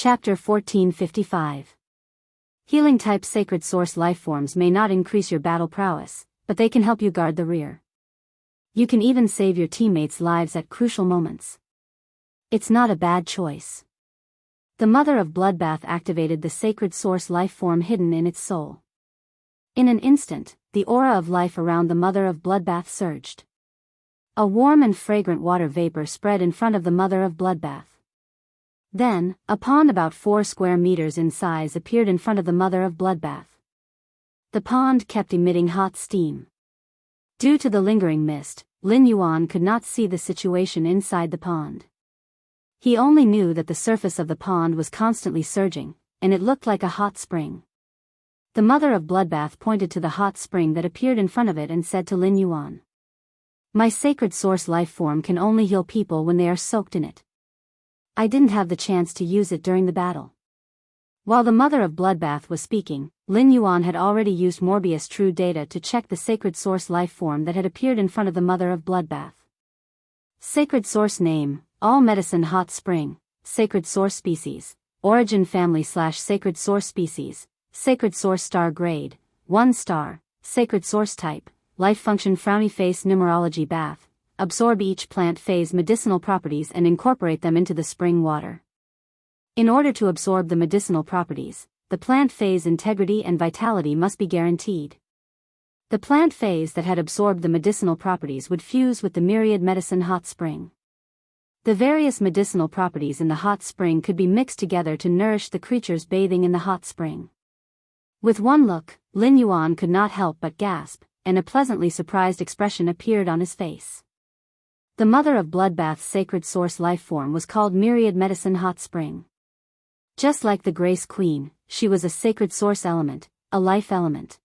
Chapter 1455. Healing-type sacred source lifeforms may not increase your battle prowess, but they can help you guard the rear. You can even save your teammates' lives at crucial moments. It's not a bad choice. The Mother of Bloodbath activated the sacred source lifeform hidden in its soul. In an instant, the aura of life around the Mother of Bloodbath surged. A warm and fragrant water vapor spread in front of the Mother of Bloodbath. Then, a pond about 4 square meters in size appeared in front of the Mother of Bloodbath. The pond kept emitting hot steam. Due to the lingering mist, Lin Yuan could not see the situation inside the pond. He only knew that the surface of the pond was constantly surging, and it looked like a hot spring. The Mother of Bloodbath pointed to the hot spring that appeared in front of it and said to Lin Yuan, "My sacred source lifeform can only heal people when they are soaked in it. I didn't have the chance to use it during the battle." While the Mother of Bloodbath was speaking, Lin Yuan had already used Morbius True Data to check the sacred source lifeform that had appeared in front of the Mother of Bloodbath. Sacred source name, All Medicine Hot Spring, Sacred source species, Origin Family/Sacred source species, Sacred source star grade, 1 star, Sacred source type, Life function Frowny face Numerology bath. Absorb each plant phase medicinal properties and incorporate them into the spring water. In order to absorb the medicinal properties, the plant phase integrity and vitality must be guaranteed. The plant phase that had absorbed the medicinal properties would fuse with the myriad medicine hot spring. The various medicinal properties in the hot spring could be mixed together to nourish the creatures bathing in the hot spring. With one look, Lin Yuan could not help but gasp, and a pleasantly surprised expression appeared on his face. The Mother of Bloodbath's sacred source lifeform was called Myriad Medicine Hot Spring. Just like the Grace Queen, she was a sacred source element, a life element.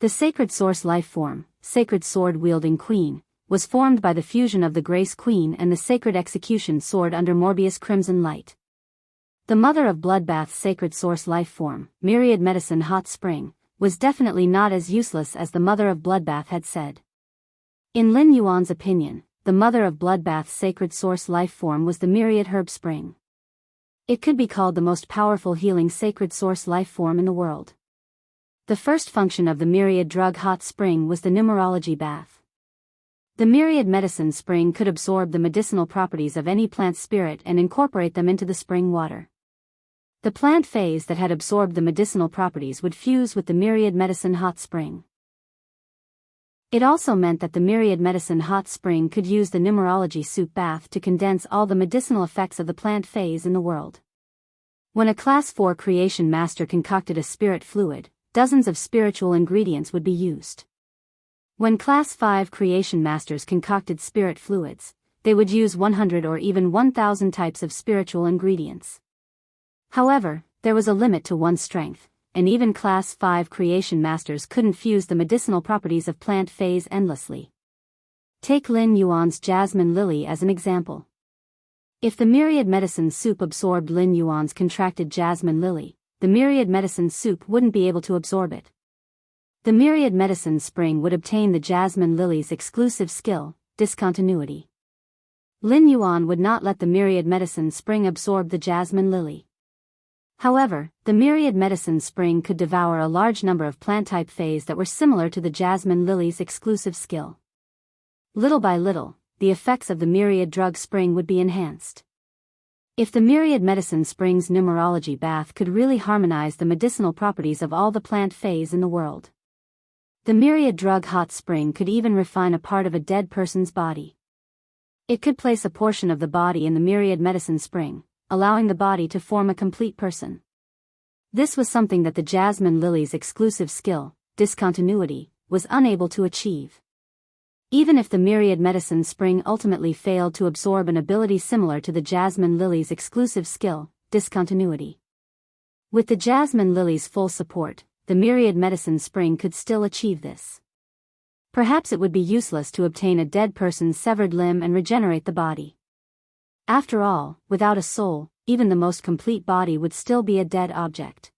The sacred source lifeform, Sacred Sword-wielding Queen, was formed by the fusion of the Grace Queen and the Sacred Execution Sword under Morbius Crimson Light. The Mother of Bloodbath's sacred source lifeform, Myriad Medicine Hot Spring, was definitely not as useless as the Mother of Bloodbath had said. In Lin Yuan's opinion, the Mother of Bloodbath's sacred source lifeform was the Myriad Herb Spring. It could be called the most powerful healing sacred source lifeform in the world. The first function of the Myriad Drug Hot Spring was the Numerology bath. The Myriad Medicine Spring could absorb the medicinal properties of any plant spirit and incorporate them into the spring water. The plant phase that had absorbed the medicinal properties would fuse with the Myriad Medicine Hot Spring. It also meant that the Myriad Medicine Hot Spring could use the Numerology Soup Bath to condense all the medicinal effects of the plant phase in the world. When a Class 4 Creation Master concocted a spirit fluid, dozens of spiritual ingredients would be used. When Class 5 Creation Masters concocted spirit fluids, they would use 100 or even 1,000 types of spiritual ingredients. However, there was a limit to one's strength, and even Class 5 Creation Masters couldn't fuse the medicinal properties of plant phase endlessly. Take Lin Yuan's Jasmine Lily as an example. If the Myriad Medicine Soup absorbed Lin Yuan's contracted Jasmine Lily, the Myriad Medicine Soup wouldn't be able to absorb it. The Myriad Medicine Spring would obtain the Jasmine Lily's exclusive skill, discontinuity. Lin Yuan would not let the Myriad Medicine Spring absorb the Jasmine Lily. However, the Myriad Medicine Spring could devour a large number of plant-type phase that were similar to the Jasmine Lily's exclusive skill. Little by little, the effects of the Myriad Drug Spring would be enhanced. If the Myriad Medicine Spring's Numerology bath could really harmonize the medicinal properties of all the plant phase in the world, the Myriad Drug Hot Spring could even refine a part of a dead person's body. It could place a portion of the body in the Myriad Medicine Spring, allowing the body to form a complete person. This was something that the Jasmine Lily's exclusive skill, discontinuity, was unable to achieve. Even if the Myriad Medicine Spring ultimately failed to absorb an ability similar to the Jasmine Lily's exclusive skill, discontinuity. With the Jasmine Lily's full support, the Myriad Medicine Spring could still achieve this. Perhaps it would be useless to obtain a dead person's severed limb and regenerate the body. After all, without a soul, even the most complete body would still be a dead object.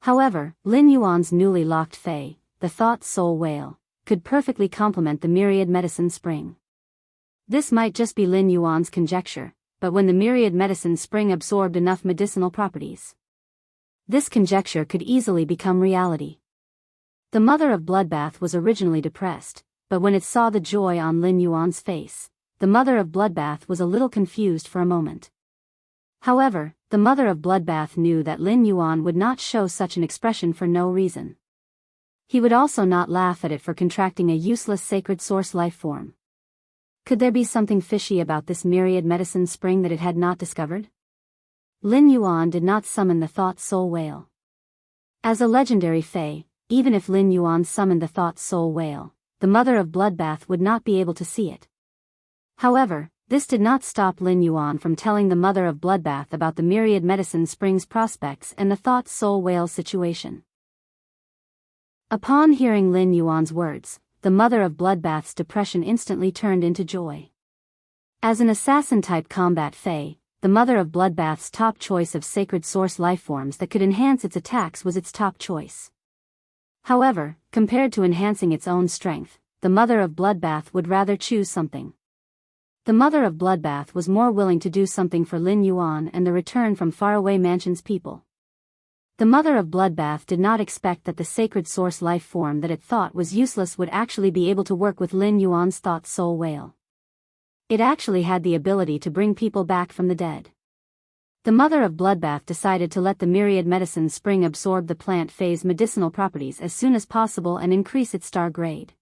However, Lin Yuan's newly locked Fae, the Thought Soul Whale, could perfectly complement the Myriad Medicine Spring. This might just be Lin Yuan's conjecture, but when the myriad medicine spring absorbed enough medicinal properties. This conjecture could easily become reality. The mother of Bloodbath was originally depressed, but when it saw the joy on Lin Yuan's face, the mother of Bloodbath was a little confused for a moment. However, the mother of Bloodbath knew that Lin Yuan would not show such an expression for no reason. He would also not laugh at it for contracting a useless sacred source life form. Could there be something fishy about this myriad medicine spring that it had not discovered? Lin Yuan did not summon the thought soul whale. As a legendary fae, even if Lin Yuan summoned the thought soul whale, the mother of Bloodbath would not be able to see it. However, this did not stop Lin Yuan from telling the mother of Bloodbath about the myriad medicine spring's prospects and the thought soul whale situation. Upon hearing Lin Yuan's words, the mother of Bloodbath's depression instantly turned into joy. As an assassin-type combat fae, the mother of Bloodbath's top choice of sacred source lifeforms that could enhance its attacks was its top choice. However, compared to enhancing its own strength, the mother of Bloodbath would rather choose something. The mother of Bloodbath was more willing to do something for Lin Yuan and the return from faraway mansion's people. The mother of Bloodbath did not expect that the sacred source life form that it thought was useless would actually be able to work with Lin Yuan's thought soul whale. It actually had the ability to bring people back from the dead. The mother of Bloodbath decided to let the myriad medicine spring absorb the plant phase medicinal properties as soon as possible and increase its star grade.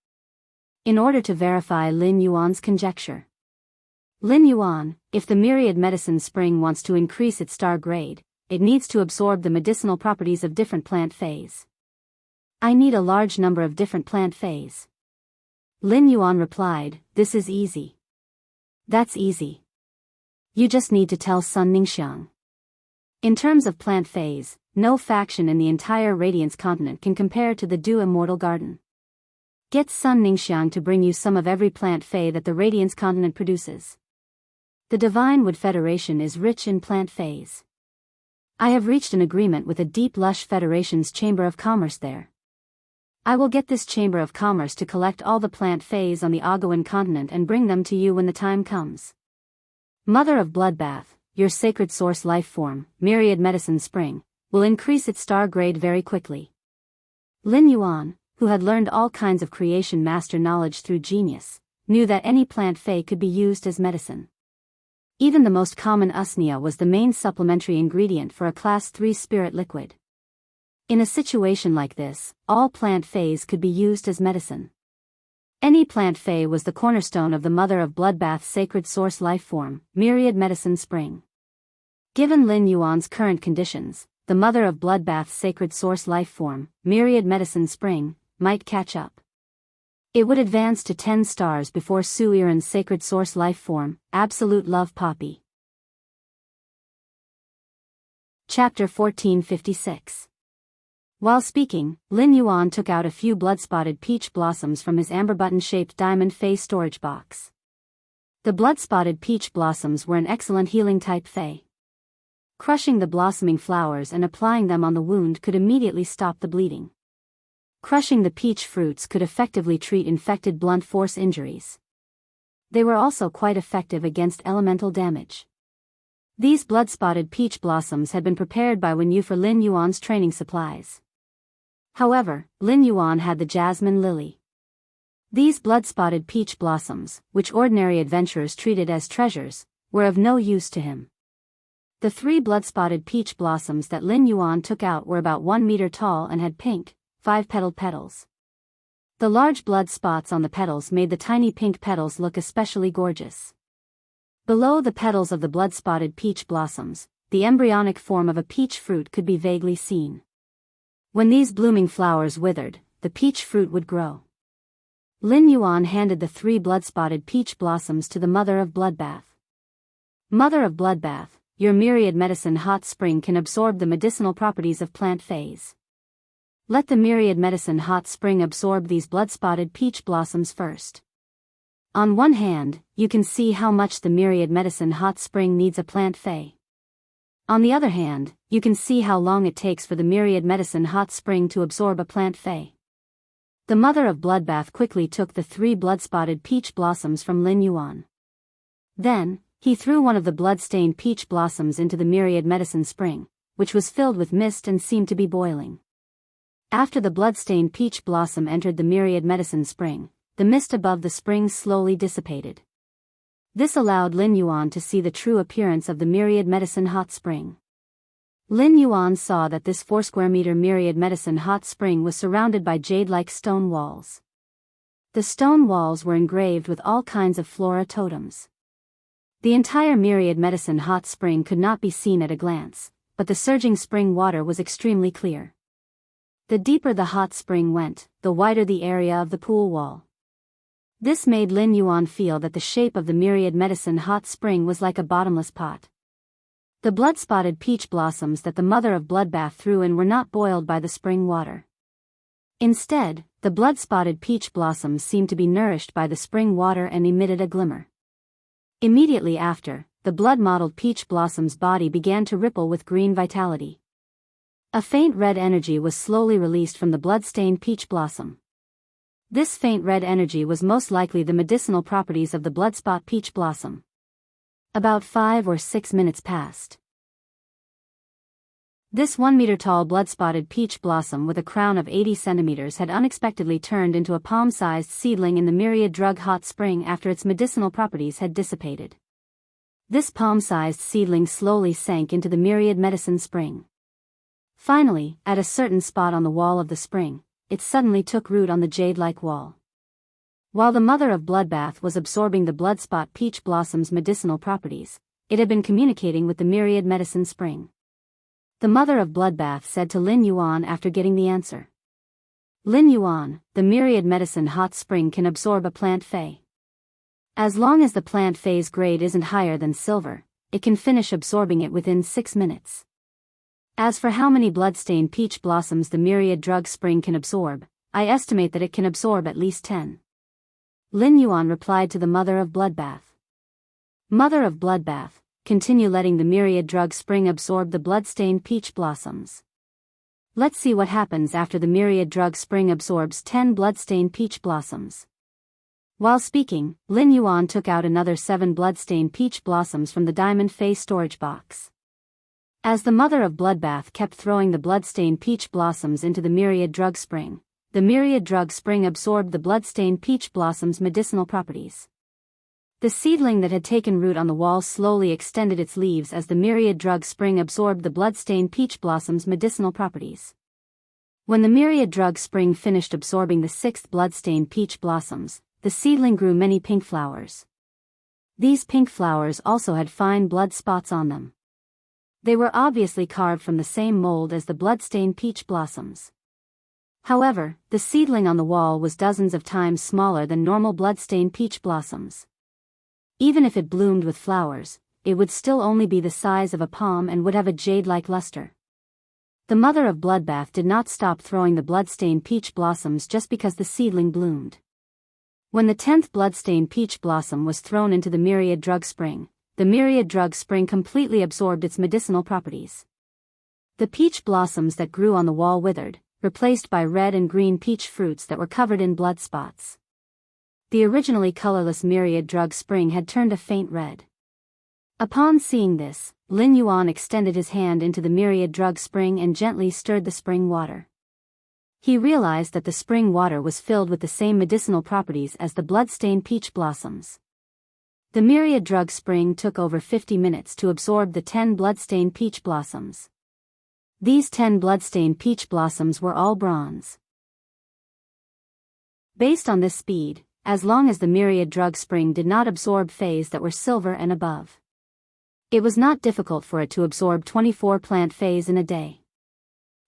In order to verify Lin Yuan's conjecture. Lin Yuan, if the myriad medicine spring wants to increase its star grade, it needs to absorb the medicinal properties of different plant phase. I need a large number of different plant phase. Lin Yuan replied, "This is easy." That's easy. You just need to tell Sun Ningxiang. In terms of plant phase, no faction in the entire Radiance continent can compare to the Du Immortal Garden. Get Sun Ningxiang to bring you some of every plant phase that the Radiance continent produces. The Divine Wood Federation is rich in plant phase. I have reached an agreement with a Deep Lush Federation's Chamber of Commerce there. I will get this Chamber of Commerce to collect all the plant phase on the Ogoan continent and bring them to you when the time comes. Mother of Bloodbath, your sacred source life form, myriad medicine spring, will increase its star grade very quickly. Lin Yuan, who had learned all kinds of creation master knowledge through genius, knew that any plant phase could be used as medicine. Even the most common usnea was the main supplementary ingredient for a class 3 spirit liquid. In a situation like this, all plant phase could be used as medicine. Any plant phase was the cornerstone of the mother of Bloodbath's sacred source life form, myriad medicine spring. Given Lin Yuan's current conditions, the mother of Bloodbath's sacred source life form, myriad medicine spring, might catch up. It would advance to 10 stars before Su Iran's sacred source life form, absolute love poppy. Chapter 1456. While speaking, Lin Yuan took out a few blood-spotted peach blossoms from his amber button-shaped diamond phase storage box. The blood-spotted peach blossoms were an excellent healing-type fae. Crushing the blossoming flowers and applying them on the wound could immediately stop the bleeding. Crushing the peach fruits could effectively treat infected blunt force injuries. They were also quite effective against elemental damage. These blood-spotted peach blossoms had been prepared by Wen Yu for Lin Yuan's training supplies. However, Lin Yuan had the jasmine lily. These blood-spotted peach blossoms, which ordinary adventurers treated as treasures, were of no use to him. The 3 blood-spotted peach blossoms that Lin Yuan took out were about 1 meter tall and had pink, 5-petaled petals. The large blood spots on the petals made the tiny pink petals look especially gorgeous. Below the petals of the blood-spotted peach blossoms, the embryonic form of a peach fruit could be vaguely seen. When these blooming flowers withered, the peach fruit would grow. Lin Yuan handed the 3 blood-spotted peach blossoms to the mother of Bloodbath. Mother of Bloodbath, your myriad medicine hot spring can absorb the medicinal properties of plant phase. Let the myriad medicine hot spring absorb these blood-spotted peach blossoms first. On one hand, you can see how much the myriad medicine hot spring needs a plant phase. On the other hand, you can see how long it takes for the myriad medicine hot spring to absorb a plant phase. The mother of Bloodbath quickly took the 3 blood-spotted peach blossoms from Lin Yuan. Then, He threw one of the blood-stained peach blossoms into the myriad medicine spring, which was filled with mist and seemed to be boiling. After the blood-stained peach blossom entered the myriad medicine spring, the mist above the spring slowly dissipated. This allowed Lin Yuan to see the true appearance of the myriad medicine hot spring. Lin Yuan saw that this 4 square meter myriad medicine hot spring was surrounded by jade-like stone walls. The stone walls were engraved with all kinds of flora totems. The entire myriad medicine hot spring could not be seen at a glance, but the surging spring water was extremely clear. The deeper the hot spring went, the wider the area of the pool wall. This made Lin Yuan feel that the shape of the myriad medicine hot spring was like a bottomless pot. The blood-spotted peach blossoms that the mother of bloodbath threw in were not boiled by the spring water. Instead, the blood-spotted peach blossoms seemed to be nourished by the spring water and emitted a glimmer. Immediately after, the blood-mottled peach blossom's body began to ripple with green vitality. A faint red energy was slowly released from the blood-stained peach blossom. This faint red energy was most likely the medicinal properties of the bloodspot peach blossom. About 5 or 6 minutes passed. This 1-meter-tall blood-spotted peach blossom with a crown of 80 centimeters had unexpectedly turned into a palm-sized seedling in the myriad drug hot spring after its medicinal properties had dissipated. This palm-sized seedling slowly sank into the myriad medicine spring. Finally, at a certain spot on the wall of the spring, it suddenly took root on the jade-like wall. While the mother of bloodbath was absorbing the bloodspot peach blossom's medicinal properties, it had been communicating with the myriad medicine spring. The mother of bloodbath said to Lin Yuan after getting the answer. Lin Yuan, the myriad medicine hot spring can absorb a plant fey. As long as the plant fey's grade isn't higher than silver, it can finish absorbing it within 6 minutes. As for how many blood-stained peach blossoms the myriad drug spring can absorb, I estimate that it can absorb at least 10. Lin Yuan replied to the mother of bloodbath. Mother of bloodbath, continue letting the myriad drug spring absorb the blood-stained peach blossoms. Let's see what happens after the myriad drug spring absorbs 10 blood-stained peach blossoms. While speaking, Lin Yuan took out another 7 blood-stained peach blossoms from the diamond fey storage box. As the mother of bloodbath kept throwing the blood-stained peach blossoms into the myriad drug spring, the myriad drug spring absorbed the blood-stained peach blossom's medicinal properties. The seedling that had taken root on the wall slowly extended its leaves as the myriad drug spring absorbed the blood-stained peach blossom's medicinal properties. When the myriad drug spring finished absorbing the 6th blood-stained peach blossoms, the seedling grew many pink flowers. These pink flowers also had fine blood spots on them. They were obviously carved from the same mold as the blood-stained peach blossoms. However, the seedling on the wall was dozens of times smaller than normal blood-stained peach blossoms. Even if it bloomed with flowers, it would still only be the size of a palm and would have a jade-like luster. The mother of bloodbath did not stop throwing the blood-stained peach blossoms just because the seedling bloomed. When the 10th blood-stained peach blossom was thrown into the myriad drug spring, the myriad drug spring completely absorbed its medicinal properties. The peach blossoms that grew on the wall withered, replaced by red and green peach fruits that were covered in blood spots. The originally colorless myriad drug spring had turned a faint red. Upon seeing this, Lin Yuan extended his hand into the myriad drug spring and gently stirred the spring water. He realized that the spring water was filled with the same medicinal properties as the blood-stained peach blossoms. The myriad drug spring took over 50 minutes to absorb the 10 blood-stained peach blossoms. These 10 blood-stained peach blossoms were all bronze. Based on this speed, as long as the myriad drug spring did not absorb feys that were silver and above, it was not difficult for it to absorb 24 plant feys in a day.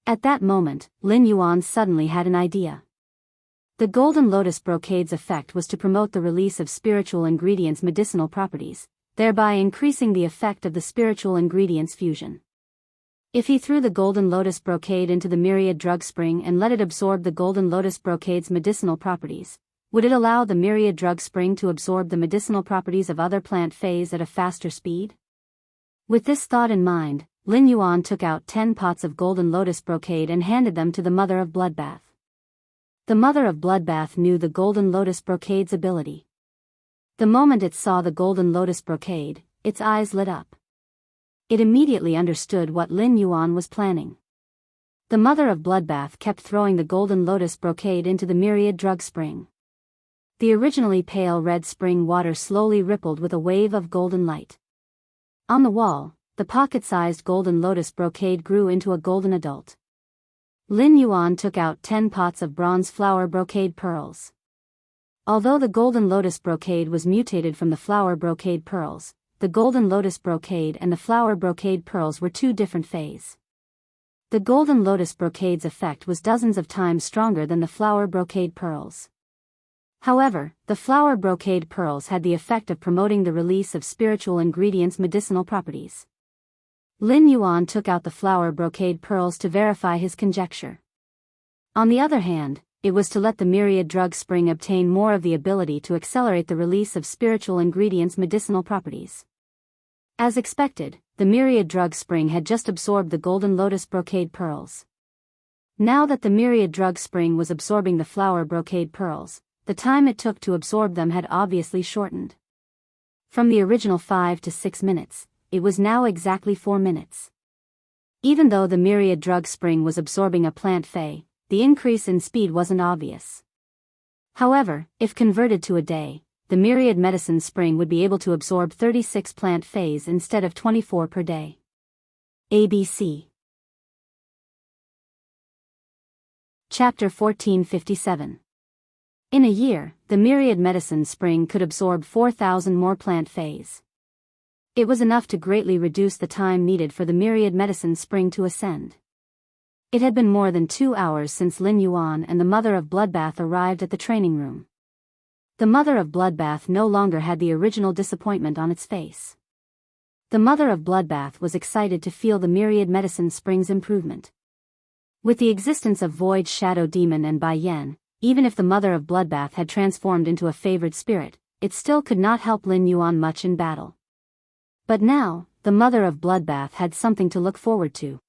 At that moment, Lin Yuan suddenly had an idea. The golden lotus brocade's effect was to promote the release of spiritual ingredients' medicinal properties, thereby increasing the effect of the spiritual ingredients fusion. If he threw the golden lotus brocade into the myriad drug spring and let it absorb the golden lotus brocade's medicinal properties, would it allow the myriad drug spring to absorb the medicinal properties of other plant feys at a faster speed? With this thought in mind, Lin Yuan took out 10 pots of golden lotus brocade and handed them to the mother of bloodbath. The mother of bloodbath knew the golden lotus brocade's ability. The moment it saw the golden lotus brocade, its eyes lit up. It immediately understood what Lin Yuan was planning. The mother of Bloodbath kept throwing the golden lotus brocade into the myriad drug spring. The originally pale red spring water slowly rippled with a wave of golden light. On the wall, the pocket-sized golden lotus brocade grew into a golden adult. Lin Yuan took out 10 pots of bronze flower brocade pearls. Although the golden lotus brocade was mutated from the flower brocade pearls, the golden lotus brocade and the flower brocade pearls were two different phases. The golden lotus brocade's effect was dozens of times stronger than the flower brocade pearls. However, the flower brocade pearls had the effect of promoting the release of spiritual ingredients' medicinal properties. Lin Yuan took out the flower brocade pearls to verify his conjecture. On the other hand, it was to let the myriad drug spring obtain more of the ability to accelerate the release of spiritual ingredients' medicinal properties. As expected, the myriad drug spring had just absorbed the golden lotus brocade pearls. Now that the myriad drug spring was absorbing the flower brocade pearls, the time it took to absorb them had obviously shortened. From the original 5 to 6 minutes, it was now exactly 4 minutes. Even though the myriad drug spring was absorbing a plant fey, the increase in speed wasn't obvious. However, if converted to a day, the myriad medicine spring would be able to absorb 36 plant feys instead of 24 per day. ABC. Chapter 1457. In a year, the myriad medicine spring could absorb 4,000 more plant feys. It was enough to greatly reduce the time needed for the myriad medicine spring to ascend. It had been more than 2 hours since Lin Yuan and the mother of Bloodbath arrived at the training room. The mother of Bloodbath no longer had the original disappointment on its face. The mother of Bloodbath was excited to feel the myriad medicine spring's improvement. With the existence of Void Shadow Demon and Bai Yan, even if the mother of Bloodbath had transformed into a favored spirit, it still could not help Lin Yuan much in battle. But now, the mother of Bloodbath had something to look forward to.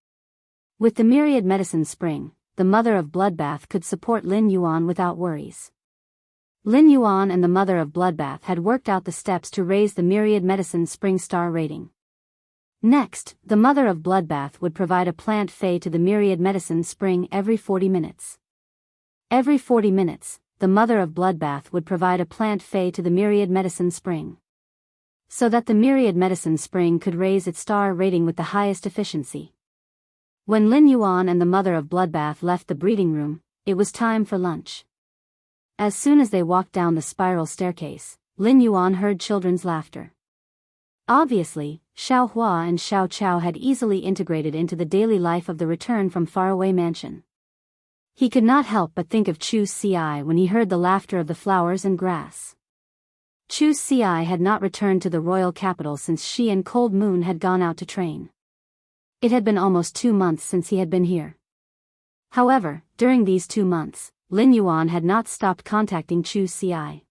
With the myriad medicine spring, the mother of Bloodbath could support Lin Yuan without worries. Lin Yuan and the mother of Bloodbath had worked out the steps to raise the myriad medicine spring star rating. Next, the mother of Bloodbath would provide a plant fey to the myriad medicine spring every 40 minutes. Every 40 minutes, the mother of Bloodbath would provide a plant fey to the myriad medicine spring. So that the myriad medicine spring could raise its star rating with the highest efficiency. When Lin Yuan and the mother of Bloodbath left the breeding room, it was time for lunch. As soon as they walked down the spiral staircase, Lin Yuan heard children's laughter. Obviously, Xiao Hua and Xiao Chao had easily integrated into the daily life of the return from faraway mansion. He could not help but think of Chu Si when he heard the laughter of the flowers and grass. Chu Si had not returned to the royal capital since she and Cold Moon had gone out to train. It had been almost 2 months since he had been here. However, during these 2 months, Lin Yuan had not stopped contacting Chu Si.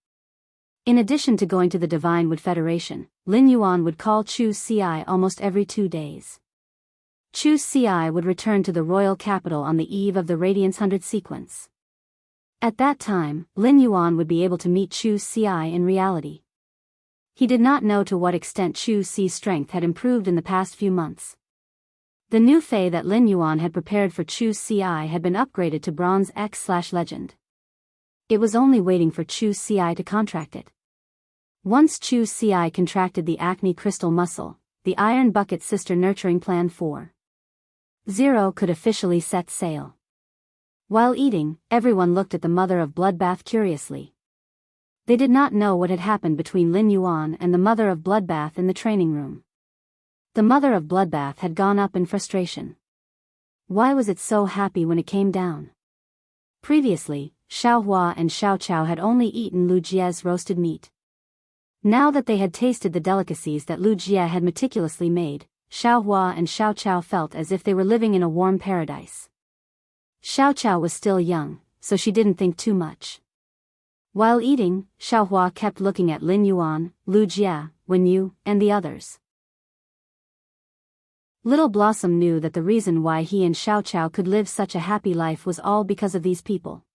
In addition to going to the Divine Wood Federation, Lin Yuan would call Chu Si almost every 2 days. Chu Si would return to the royal capital on the eve of the Radiance 100 sequence. At that time, Lin Yuan would be able to meet Chu Si in reality. He did not know to what extent Chu Si's strength had improved in the past few months. The new fey that Lin Yuan had prepared for Chu Si had been upgraded to Bronze X/Legend. It was only waiting for Chu Si to contract it. Once Chu Si contracted the Acne Crystal Muscle, the Iron Bucket Sister Nurturing Plan 4.0 could officially set sail. While eating, everyone looked at the mother of Bloodbath curiously. They did not know what had happened between Lin Yuan and the mother of Bloodbath in the training room. The mother of Bloodbath had gone up in frustration. Why was it so happy when it came down? Previously, Xiao Hua and Xiao Chao had only eaten Lu Jie's roasted meat. Now that they had tasted the delicacies that Lu Jie had meticulously made, Xiao Hua and Xiao Chao felt as if they were living in a warm paradise. Xiao Chao was still young, so she didn't think too much. While eating, Xiao Hua kept looking at Lin Yuan, Lu Jie, Wen Yu, and the others. Little Blossom knew that the reason why he and Xiao Chao could live such a happy life was all because of these people.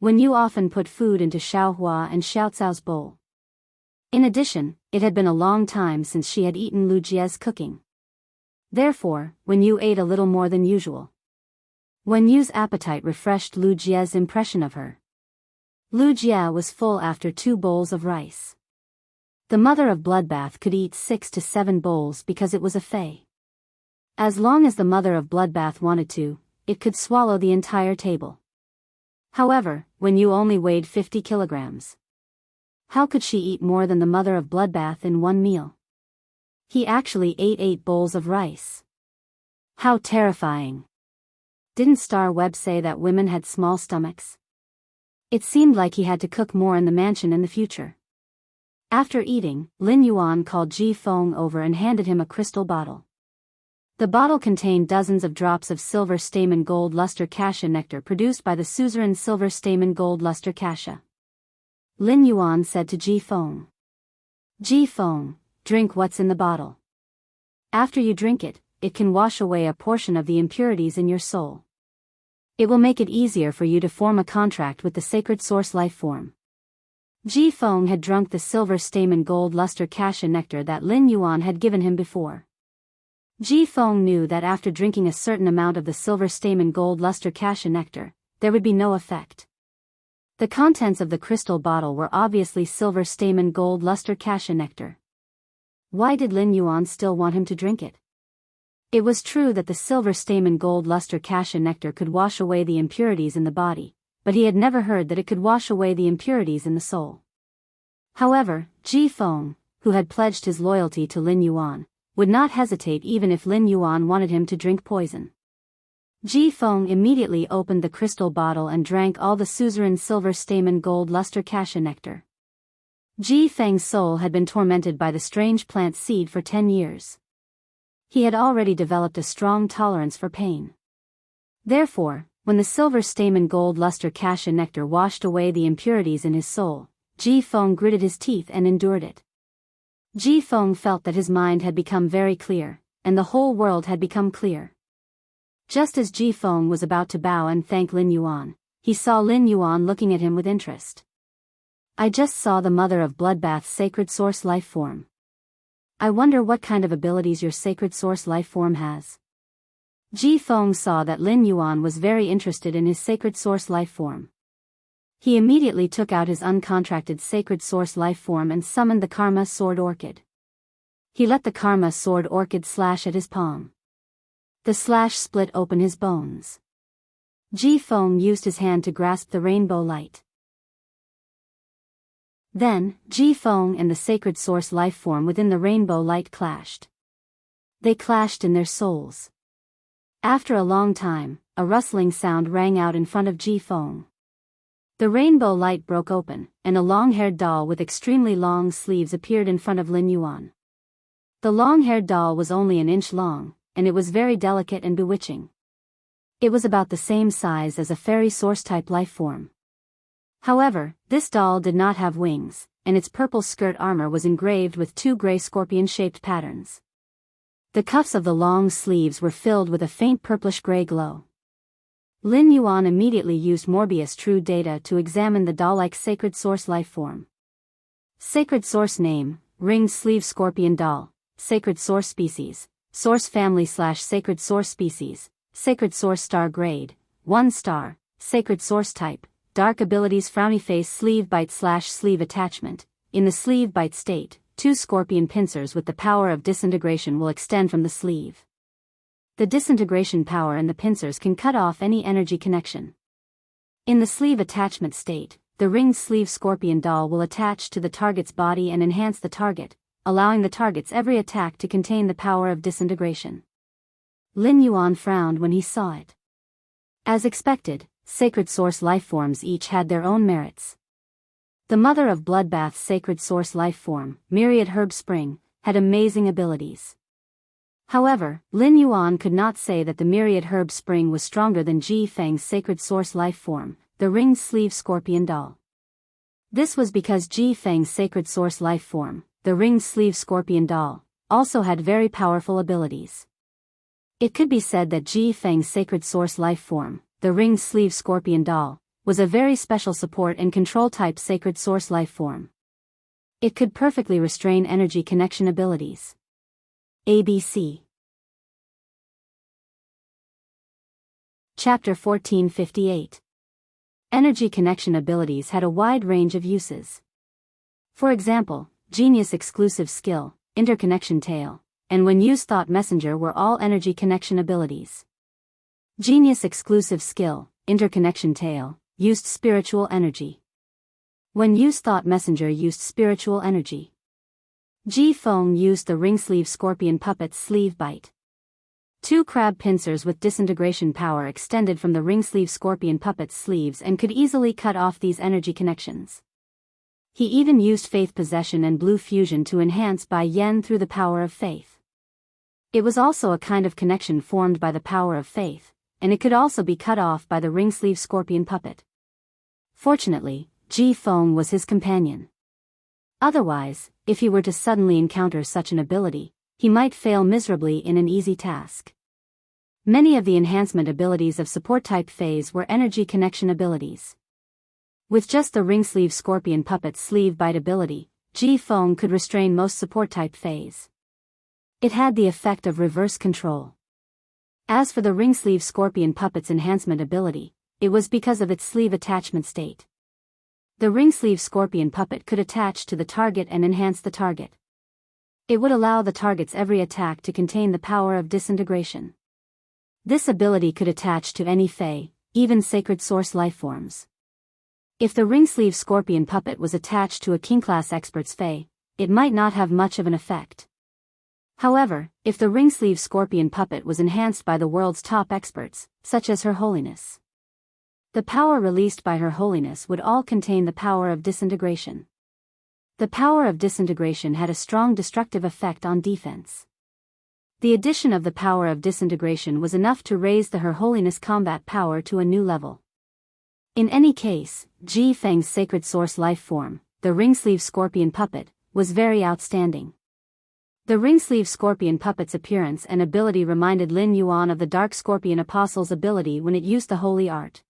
Wen Yu often put food into Xiao Hua and Xiao Cao's bowl. In addition, it had been a long time since she had eaten Lu Jie's cooking. Therefore, Wen Yu ate a little more than usual. Wen Yu's appetite refreshed Lu Jie's impression of her. Lu Jie was full after 2 bowls of rice. The mother of Bloodbath could eat 6 to 7 bowls because it was a fei. As long as the mother of Bloodbath wanted to, it could swallow the entire table. However, Wen Yu only weighed 50 kilograms. How could she eat more than the mother of Bloodbath in one meal? He actually ate 8 bowls of rice. How terrifying. Didn't Star Web say that women had small stomachs? It seemed like he had to cook more in the mansion in the future. After eating, Lin Yuan called Ji Feng over and handed him a crystal bottle. The bottle contained dozens of drops of silver stamen gold luster cassia nectar produced by the suzerain silver stamen gold luster cassia. Lin Yuan said to Ji Feng, "Ji Feng, drink what's in the bottle. After you drink it, it can wash away a portion of the impurities in your soul. It will make it easier for you to form a contract with the sacred source life form." Ji Feng had drunk the silver stamen gold luster cassia nectar that Lin Yuan had given him before. Ji Feng knew that after drinking a certain amount of the silver stamen gold luster cassia nectar, there would be no effect. The contents of the crystal bottle were obviously silver stamen gold luster cassia nectar. Why did Lin Yuan still want him to drink it? It was true that the silver stamen gold luster cassia nectar could wash away the impurities in the body, but he had never heard that it could wash away the impurities in the soul. However, Ji Feng, who had pledged his loyalty to Lin Yuan, would not hesitate even if Lin Yuan wanted him to drink poison. Ji Feng immediately opened the crystal bottle and drank all the suzerain silver stamen gold luster cassia nectar. Ji Feng's soul had been tormented by the strange plant seed for 10 years. He had already developed a strong tolerance for pain. Therefore, when the silver stamen gold luster cassia nectar washed away the impurities in his soul, Ji Feng gritted his teeth and endured it. Ji Feng felt that his mind had become very clear, and the whole world had become clear. Just as Ji Feng was about to bow and thank Lin Yuan, he saw Lin Yuan looking at him with interest. "I just saw the mother of Bloodbath's sacred source life form. I wonder what kind of abilities your sacred source life form has." Ji Feng saw that Lin Yuan was very interested in his sacred source life form. He immediately took out his uncontracted sacred source life form and summoned the Karma Sword Orchid. He let the Karma Sword Orchid slash at his palm. The slash split open his bones. Ji Feng used his hand to grasp the rainbow light. Then, Ji Feng and the sacred source life form within the rainbow light clashed. They clashed in their souls. After a long time, a rustling sound rang out in front of Ji Feng. The rainbow light broke open, and a long-haired doll with extremely long sleeves appeared in front of Lin Yuan. The long-haired doll was only an inch long, and it was very delicate and bewitching. It was about the same size as a fairy source-type life form. However, this doll did not have wings, and its purple skirt armor was engraved with 2 gray scorpion-shaped patterns. The cuffs of the long sleeves were filled with a faint purplish-gray glow. Lin Yuan immediately used Morbius True Data to examine the doll-like sacred source life form. Sacred source name, ringed sleeve scorpion doll, sacred source species, source family/sacred source species, sacred source star grade, 1 star, sacred source type, dark abilities frowny face sleeve bite/sleeve attachment. In the sleeve bite state, 2 scorpion pincers with the power of disintegration will extend from the sleeve. The disintegration power in the pincers can cut off any energy connection. In the sleeve attachment state, the ringed sleeve scorpion doll will attach to the target's body and enhance the target, allowing the target's every attack to contain the power of disintegration. Lin Yuan frowned when he saw it. As expected, sacred source life forms each had their own merits. The mother of Bloodbath's sacred source life form, Myriad Herb Spring, had amazing abilities. However, Lin Yuan could not say that the Myriad Herb Spring was stronger than Ji Feng's sacred source life form, the ringed sleeve scorpion doll. This was because Ji Feng's sacred source life form, the ringed sleeve scorpion doll, also had very powerful abilities. It could be said that Ji Feng's sacred source life form, the ringed sleeve scorpion doll, was a very special support and control type sacred source life form. It could perfectly restrain energy connection abilities. ABC. Chapter 1458. Energy connection abilities had a wide range of uses. For example, Genius Exclusive Skill, Interconnection Tail, and When Used Thought Messenger were all energy connection abilities. Genius Exclusive Skill, Interconnection Tail, used spiritual energy. When Used Thought Messenger used spiritual energy. Ji Feng used the ring sleeve scorpion puppet's sleeve bite. 2 crab pincers with disintegration power extended from the ring sleeve scorpion puppet's sleeves and could easily cut off these energy connections. He even used faith possession and blue fusion to enhance Bai Yen through the power of faith. It was also a kind of connection formed by the power of faith, and it could also be cut off by the ring sleeve scorpion puppet. Fortunately, Ji Feng was his companion. Otherwise, if he were to suddenly encounter such an ability, he might fail miserably in an easy task. Many of the enhancement abilities of support-type phase were energy connection abilities. With just the ring sleeve scorpion puppet's sleeve bite ability, Ji Feng could restrain most support-type phase. It had the effect of reverse control. As for the ring sleeve scorpion puppet's enhancement ability, it was because of its sleeve attachment state. The ring sleeve scorpion puppet could attach to the target and enhance the target. It would allow the target's every attack to contain the power of disintegration. This ability could attach to any Fey, even sacred source lifeforms. If the ring sleeve scorpion puppet was attached to a king-class expert's Fey, it might not have much of an effect. However, if the ring sleeve scorpion puppet was enhanced by the world's top experts, such as Her Holiness, the power released by Her Holiness would all contain the power of disintegration. The power of disintegration had a strong destructive effect on defense. The addition of the power of disintegration was enough to raise the Her Holiness combat power to a new level. In any case, Ji Feng's sacred source life form, the ring sleeve scorpion puppet, was very outstanding. The ring sleeve scorpion puppet's appearance and ability reminded Lin Yuan of the Dark Scorpion Apostle's ability when it used the Holy Art.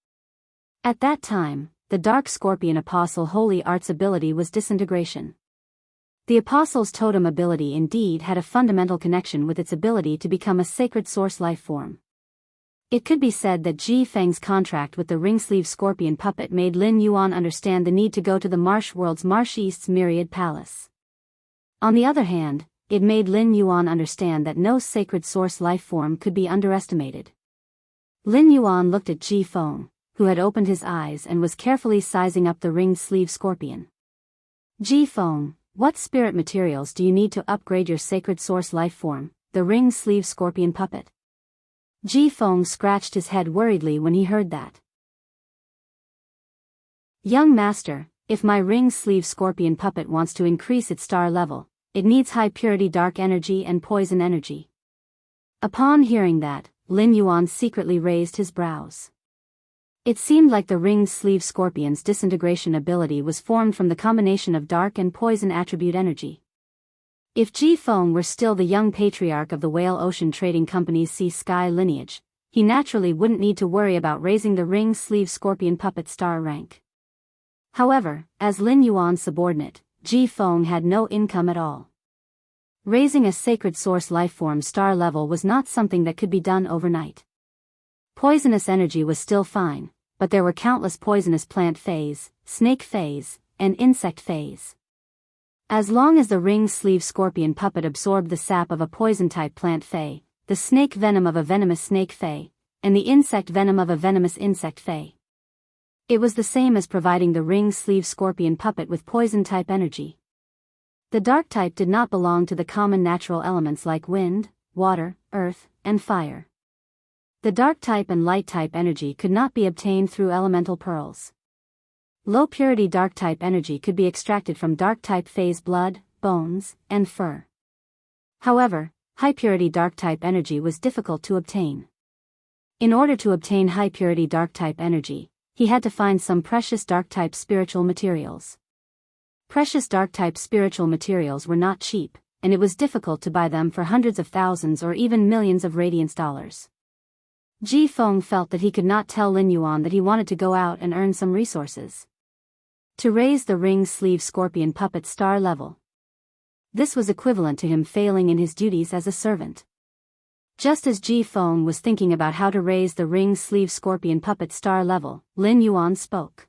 At that time, the Dark Scorpion Apostle Holy Art's ability was disintegration. The Apostle's totem ability indeed had a fundamental connection with its ability to become a sacred source life form. It could be said that Ji Feng's contract with the ring sleeve scorpion puppet made Lin Yuan understand the need to go to the Marsh World's Marsh East's Myriad Palace. On the other hand, it made Lin Yuan understand that no sacred source life form could be underestimated. Lin Yuan looked at Ji Feng, who had opened his eyes and was carefully sizing up the ringed sleeve scorpion. Ji Feng, what spirit materials do you need to upgrade your sacred source life form, the ringed sleeve scorpion puppet? Ji Feng scratched his head worriedly when he heard that. Young master, if my ringed sleeve scorpion puppet wants to increase its star level, it needs high purity dark energy and poison energy. Upon hearing that, Lin Yuan secretly raised his brows. It seemed like the ringed sleeve scorpion's disintegration ability was formed from the combination of dark and poison attribute energy. If Ji Feng were still the young patriarch of the Whale Ocean Trading Company's Sea Sky lineage, he naturally wouldn't need to worry about raising the ringed sleeve scorpion puppet star rank. However, as Lin Yuan's subordinate, Ji Feng had no income at all. Raising a sacred source lifeform star level was not something that could be done overnight. Poisonous energy was still fine, but there were countless poisonous plant phase, snake phase, and insect phase. As long as the ringed sleeve scorpion puppet absorbed the sap of a poison-type plant fey, the snake venom of a venomous snake fey, and the insect venom of a venomous insect fey, it was the same as providing the ringed sleeve scorpion puppet with poison-type energy. The dark type did not belong to the common natural elements like wind, water, earth, and fire. The dark type and light type energy could not be obtained through elemental pearls. Low purity dark type energy could be extracted from dark type phase blood, bones, and fur. However, high purity dark type energy was difficult to obtain. In order to obtain high purity dark type energy, he had to find some precious dark type spiritual materials. Precious dark type spiritual materials were not cheap, and it was difficult to buy them for hundreds of thousands or even millions of radiance dollars. Ji Feng felt that he could not tell Lin Yuan that he wanted to go out and earn some resources. To raise the ring sleeve scorpion puppet star level. This was equivalent to him failing in his duties as a servant. Just as Ji Feng was thinking about how to raise the ring sleeve scorpion puppet star level, Lin Yuan spoke.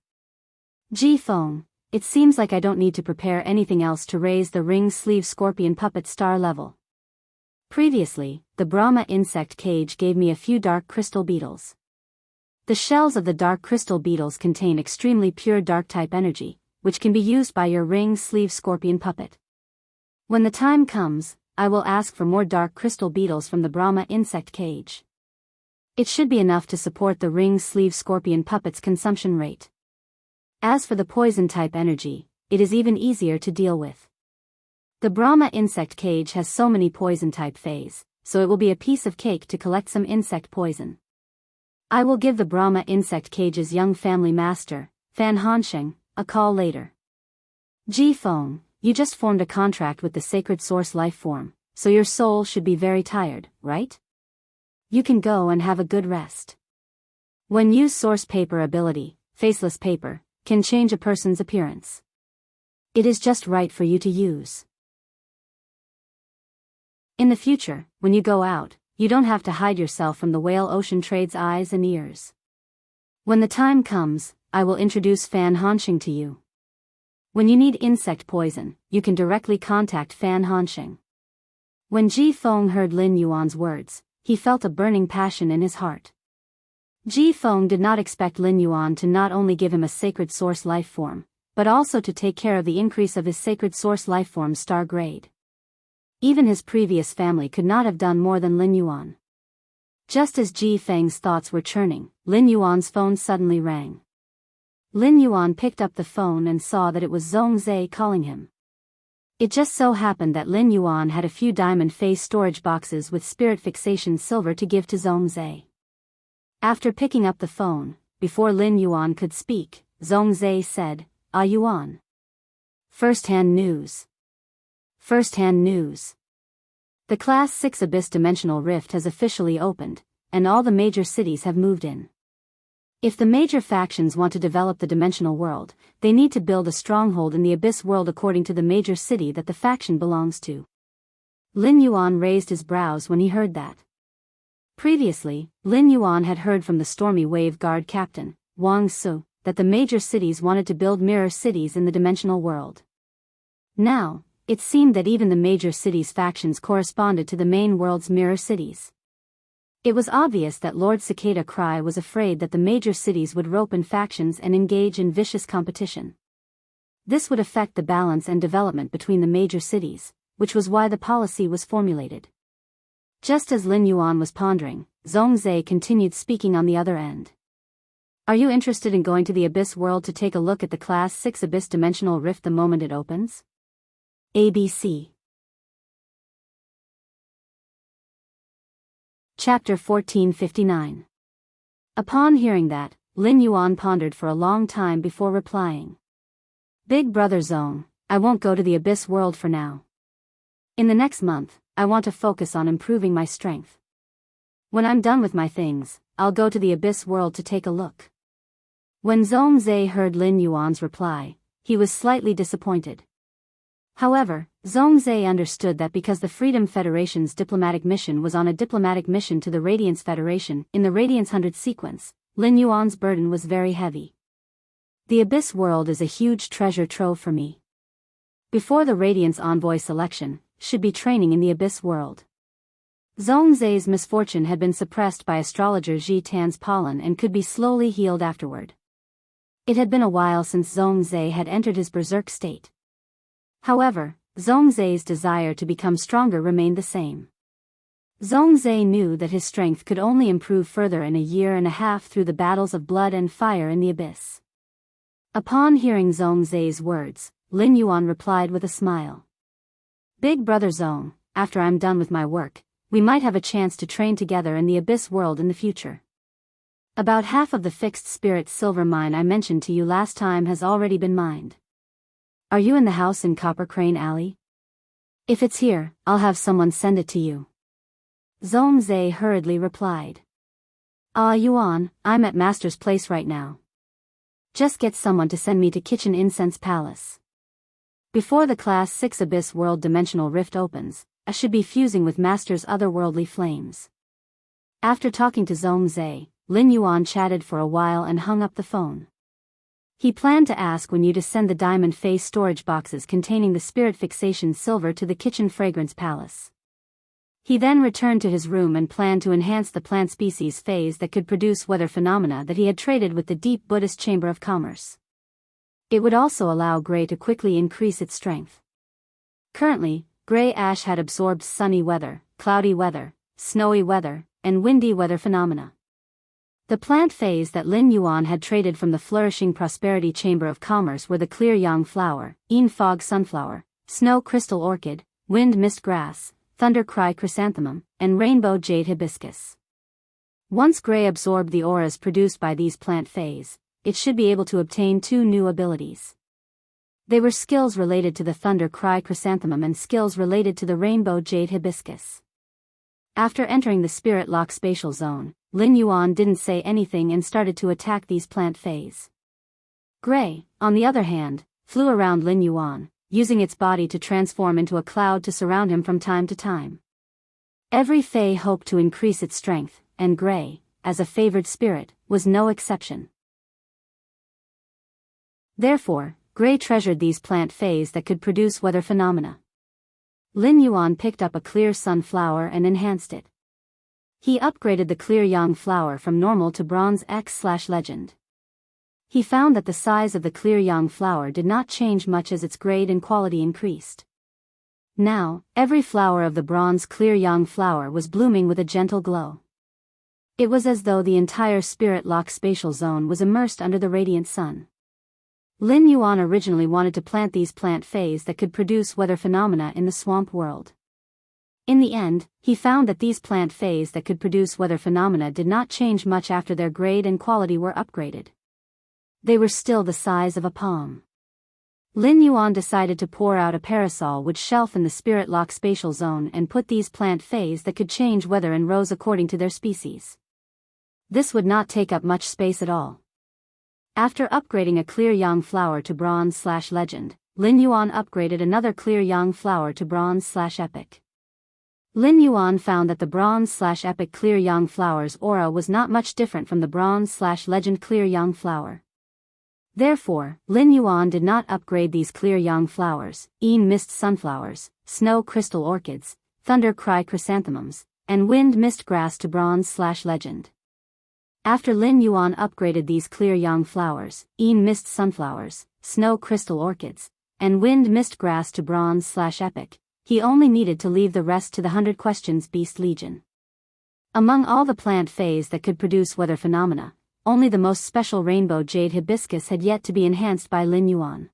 Ji Feng, it seems like I don't need to prepare anything else to raise the ring sleeve scorpion puppet star level. Previously, the Brahma insect cage gave me a few dark crystal beetles. The shells of the dark crystal beetles contain extremely pure dark type energy, which can be used by your ring sleeve scorpion puppet. When the time comes, I will ask for more dark crystal beetles from the Brahma insect cage. It should be enough to support the ring sleeve scorpion puppet's consumption rate. As for the poison type energy, it is even easier to deal with. The Brahma insect cage has so many poison type phase, so it will be a piece of cake to collect some insect poison. I will give the Brahma insect cage's young family master, Fan Hansheng, a call later. Ji Feng, you just formed a contract with the sacred source life form, so your soul should be very tired, right? You can go and have a good rest. When use source paper ability, faceless paper, can change a person's appearance. It is just right for you to use. In the future, when you go out, you don't have to hide yourself from the whale ocean trade's eyes and ears. When the time comes, I will introduce Fan Hansheng to you. When you need insect poison, you can directly contact Fan Hansheng. When Ji Feng heard Lin Yuan's words, he felt a burning passion in his heart. Ji Feng did not expect Lin Yuan to not only give him a sacred source life form, but also to take care of the increase of his sacred source life form's star grade. Even his previous family could not have done more than Lin Yuan. Just as Ji Feng's thoughts were churning, Lin Yuan's phone suddenly rang. Lin Yuan picked up the phone and saw that it was Zhongzhe calling him. It just so happened that Lin Yuan had a few diamond face storage boxes with spirit fixation silver to give to Zhongzhe. After picking up the phone, before Lin Yuan could speak, Zhongzhe said, "Ah Yuan. First-hand news. First-hand news. The Class 6 Abyss Dimensional Rift has officially opened, and all the major cities have moved in. If the major factions want to develop the dimensional world, they need to build a stronghold in the Abyss world according to the major city that the faction belongs to." Lin Yuan raised his brows when he heard that. Previously, Lin Yuan had heard from the Stormy Wave Guard captain, Wang Su, that the major cities wanted to build mirror cities in the dimensional world. Now, it seemed that even the major cities' factions corresponded to the main world's mirror cities. It was obvious that Lord Cicada Cry was afraid that the major cities would rope in factions and engage in vicious competition. This would affect the balance and development between the major cities, which was why the policy was formulated. Just as Lin Yuan was pondering, Zhongzhe continued speaking on the other end. "Are you interested in going to the Abyss world to take a look at the Class 6 Abyss Dimensional Rift the moment it opens?" ABC. Chapter 1459. Upon hearing that, Lin Yuan pondered for a long time before replying. "Big Brother Zong, I won't go to the Abyss world for now. In the next month, I want to focus on improving my strength. When I'm done with my things, I'll go to the Abyss world to take a look." When Zhongzhe heard Lin Yuan's reply, he was slightly disappointed. However, Zhongzhe understood that because the Freedom Federation's diplomatic mission was on a diplomatic mission to the Radiance Federation in the Radiance 100 sequence, Lin Yuan's burden was very heavy. "The Abyss world is a huge treasure trove for me. Before the Radiance Envoy selection, should be training in the Abyss world." Zhongzhe's misfortune had been suppressed by astrologer Ji Tan's pollen and could be slowly healed afterward. It had been a while since Zhongzhe had entered his berserk state. However, Zhongzhe's desire to become stronger remained the same. Zhongzhe knew that his strength could only improve further in a year and a half through the battles of blood and fire in the abyss. Upon hearing Zhongzhe's words, Lin Yuan replied with a smile. "Big Brother Zong, after I'm done with my work, we might have a chance to train together in the Abyss world in the future. About half of the fixed spirit silver mine I mentioned to you last time has already been mined. Are you in the house in Copper Crane Alley? If it's here, I'll have someone send it to you." Zhongzhe hurriedly replied. "Ah Yuan, I'm at Master's place right now." Just get someone to send me to Kitchen Incense Palace. Before the Class 6 Abyss World Dimensional Rift opens, I should be fusing with Master's otherworldly flames. After talking to Zhong Zhe, Lin Yuan chatted for a while and hung up the phone. He planned to ask when you to send the diamond face storage boxes containing the spirit fixation silver to the Kitchen Fragrance Palace. He then returned to his room and planned to enhance the plant species phase that could produce weather phenomena that he had traded with the Deep Buddhist Chamber of Commerce. It would also allow Gray to quickly increase its strength. Currently, Gray Ash had absorbed sunny weather, cloudy weather, snowy weather, and windy weather phenomena. The plant phase that Lin Yuan had traded from the Flourishing Prosperity Chamber of Commerce were the Clear Yang Flower, Een Fog Sunflower, Snow Crystal Orchid, Wind Mist Grass, Thunder Cry Chrysanthemum, and Rainbow Jade Hibiscus. Once Gray absorbed the auras produced by these plant phase, it should be able to obtain 2 new abilities. They were skills related to the Thunder Cry Chrysanthemum and skills related to the Rainbow Jade Hibiscus. After entering the Spirit Lock Spatial Zone, Lin Yuan didn't say anything and started to attack these plant phase. Gray, on the other hand, flew around Lin Yuan, using its body to transform into a cloud to surround him from time to time. Every Fae hoped to increase its strength, and Gray, as a favored spirit, was no exception. Therefore, Gray treasured these plant phase that could produce weather phenomena. Lin Yuan picked up a clear sunflower and enhanced it. He upgraded the Clear Yang Flower from normal to Bronze X/Legend. He found that the size of the Clear Yang Flower did not change much as its grade and quality increased. Now, every flower of the Bronze Clear Yang Flower was blooming with a gentle glow. It was as though the entire Spirit Lock Spatial Zone was immersed under the radiant sun. Lin Yuan originally wanted to plant these plant phase that could produce weather phenomena in the swamp world. In the end, he found that these plant phase that could produce weather phenomena did not change much after their grade and quality were upgraded. They were still the size of a palm. Lin Yuan decided to pour out a parasol wood shelf in the Spirit Lock Spatial Zone and put these plant phase that could change weather in rows according to their species. This would not take up much space at all. After upgrading a Clear Yang Flower to Bronze/Legend, Lin Yuan upgraded another Clear Yang Flower to Bronze/Epic. Lin Yuan found that the Bronze/Epic Clear Yang Flower's aura was not much different from the Bronze/Legend Clear Yang Flower. Therefore, Lin Yuan did not upgrade these Clear Yang Flowers, Een Mist Sunflowers, Snow Crystal Orchids, Thunder Cry Chrysanthemums, and Wind Mist Grass to Bronze/Legend. After Lin Yuan upgraded these Clear Yang Flowers, Een Mist Sunflowers, Snow Crystal Orchids, and Wind Mist Grass to Bronze/Epic, he only needed to leave the rest to the 100 Questions Beast Legion. Among all the plant phase that could produce weather phenomena, only the most special Rainbow Jade Hibiscus had yet to be enhanced by Lin Yuan.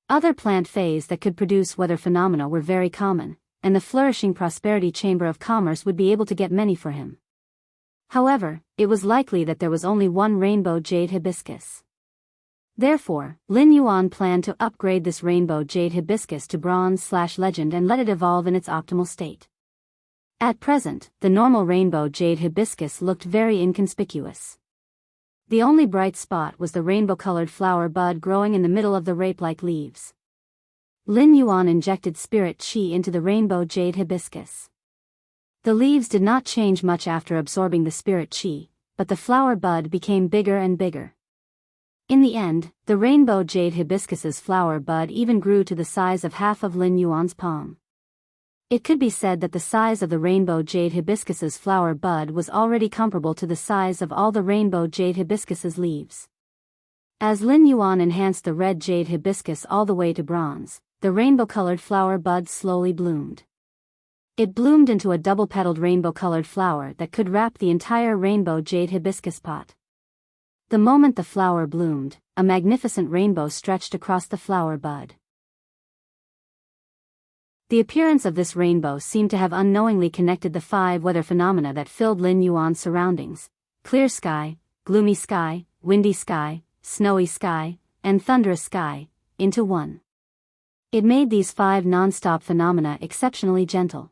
Other plant phase that could produce weather phenomena were very common, and the Flourishing Prosperity Chamber of Commerce would be able to get many for him. However, it was likely that there was only one Rainbow Jade Hibiscus. Therefore, Lin Yuan planned to upgrade this Rainbow Jade Hibiscus to Bronze/Legend and let it evolve in its optimal state. At present, the normal Rainbow Jade Hibiscus looked very inconspicuous. The only bright spot was the rainbow-colored flower bud growing in the middle of the rape-like leaves. Lin Yuan injected spirit qi into the Rainbow Jade Hibiscus. The leaves did not change much after absorbing the spirit qi, but the flower bud became bigger and bigger. In the end, the Rainbow Jade Hibiscus's flower bud even grew to the size of half of Lin Yuan's palm. It could be said that the size of the Rainbow Jade Hibiscus's flower bud was already comparable to the size of all the Rainbow Jade Hibiscus's leaves. As Lin Yuan enhanced the Red Jade Hibiscus all the way to bronze, the rainbow-colored flower bud slowly bloomed. It bloomed into a double-petaled rainbow-colored flower that could wrap the entire Rainbow Jade Hibiscus pot. The moment the flower bloomed, a magnificent rainbow stretched across the flower bud. The appearance of this rainbow seemed to have unknowingly connected the 5 weather phenomena that filled Lin Yuan's surroundings: clear sky, gloomy sky, windy sky, snowy sky, and thunderous sky, into one. It made these 5 non-stop phenomena exceptionally gentle.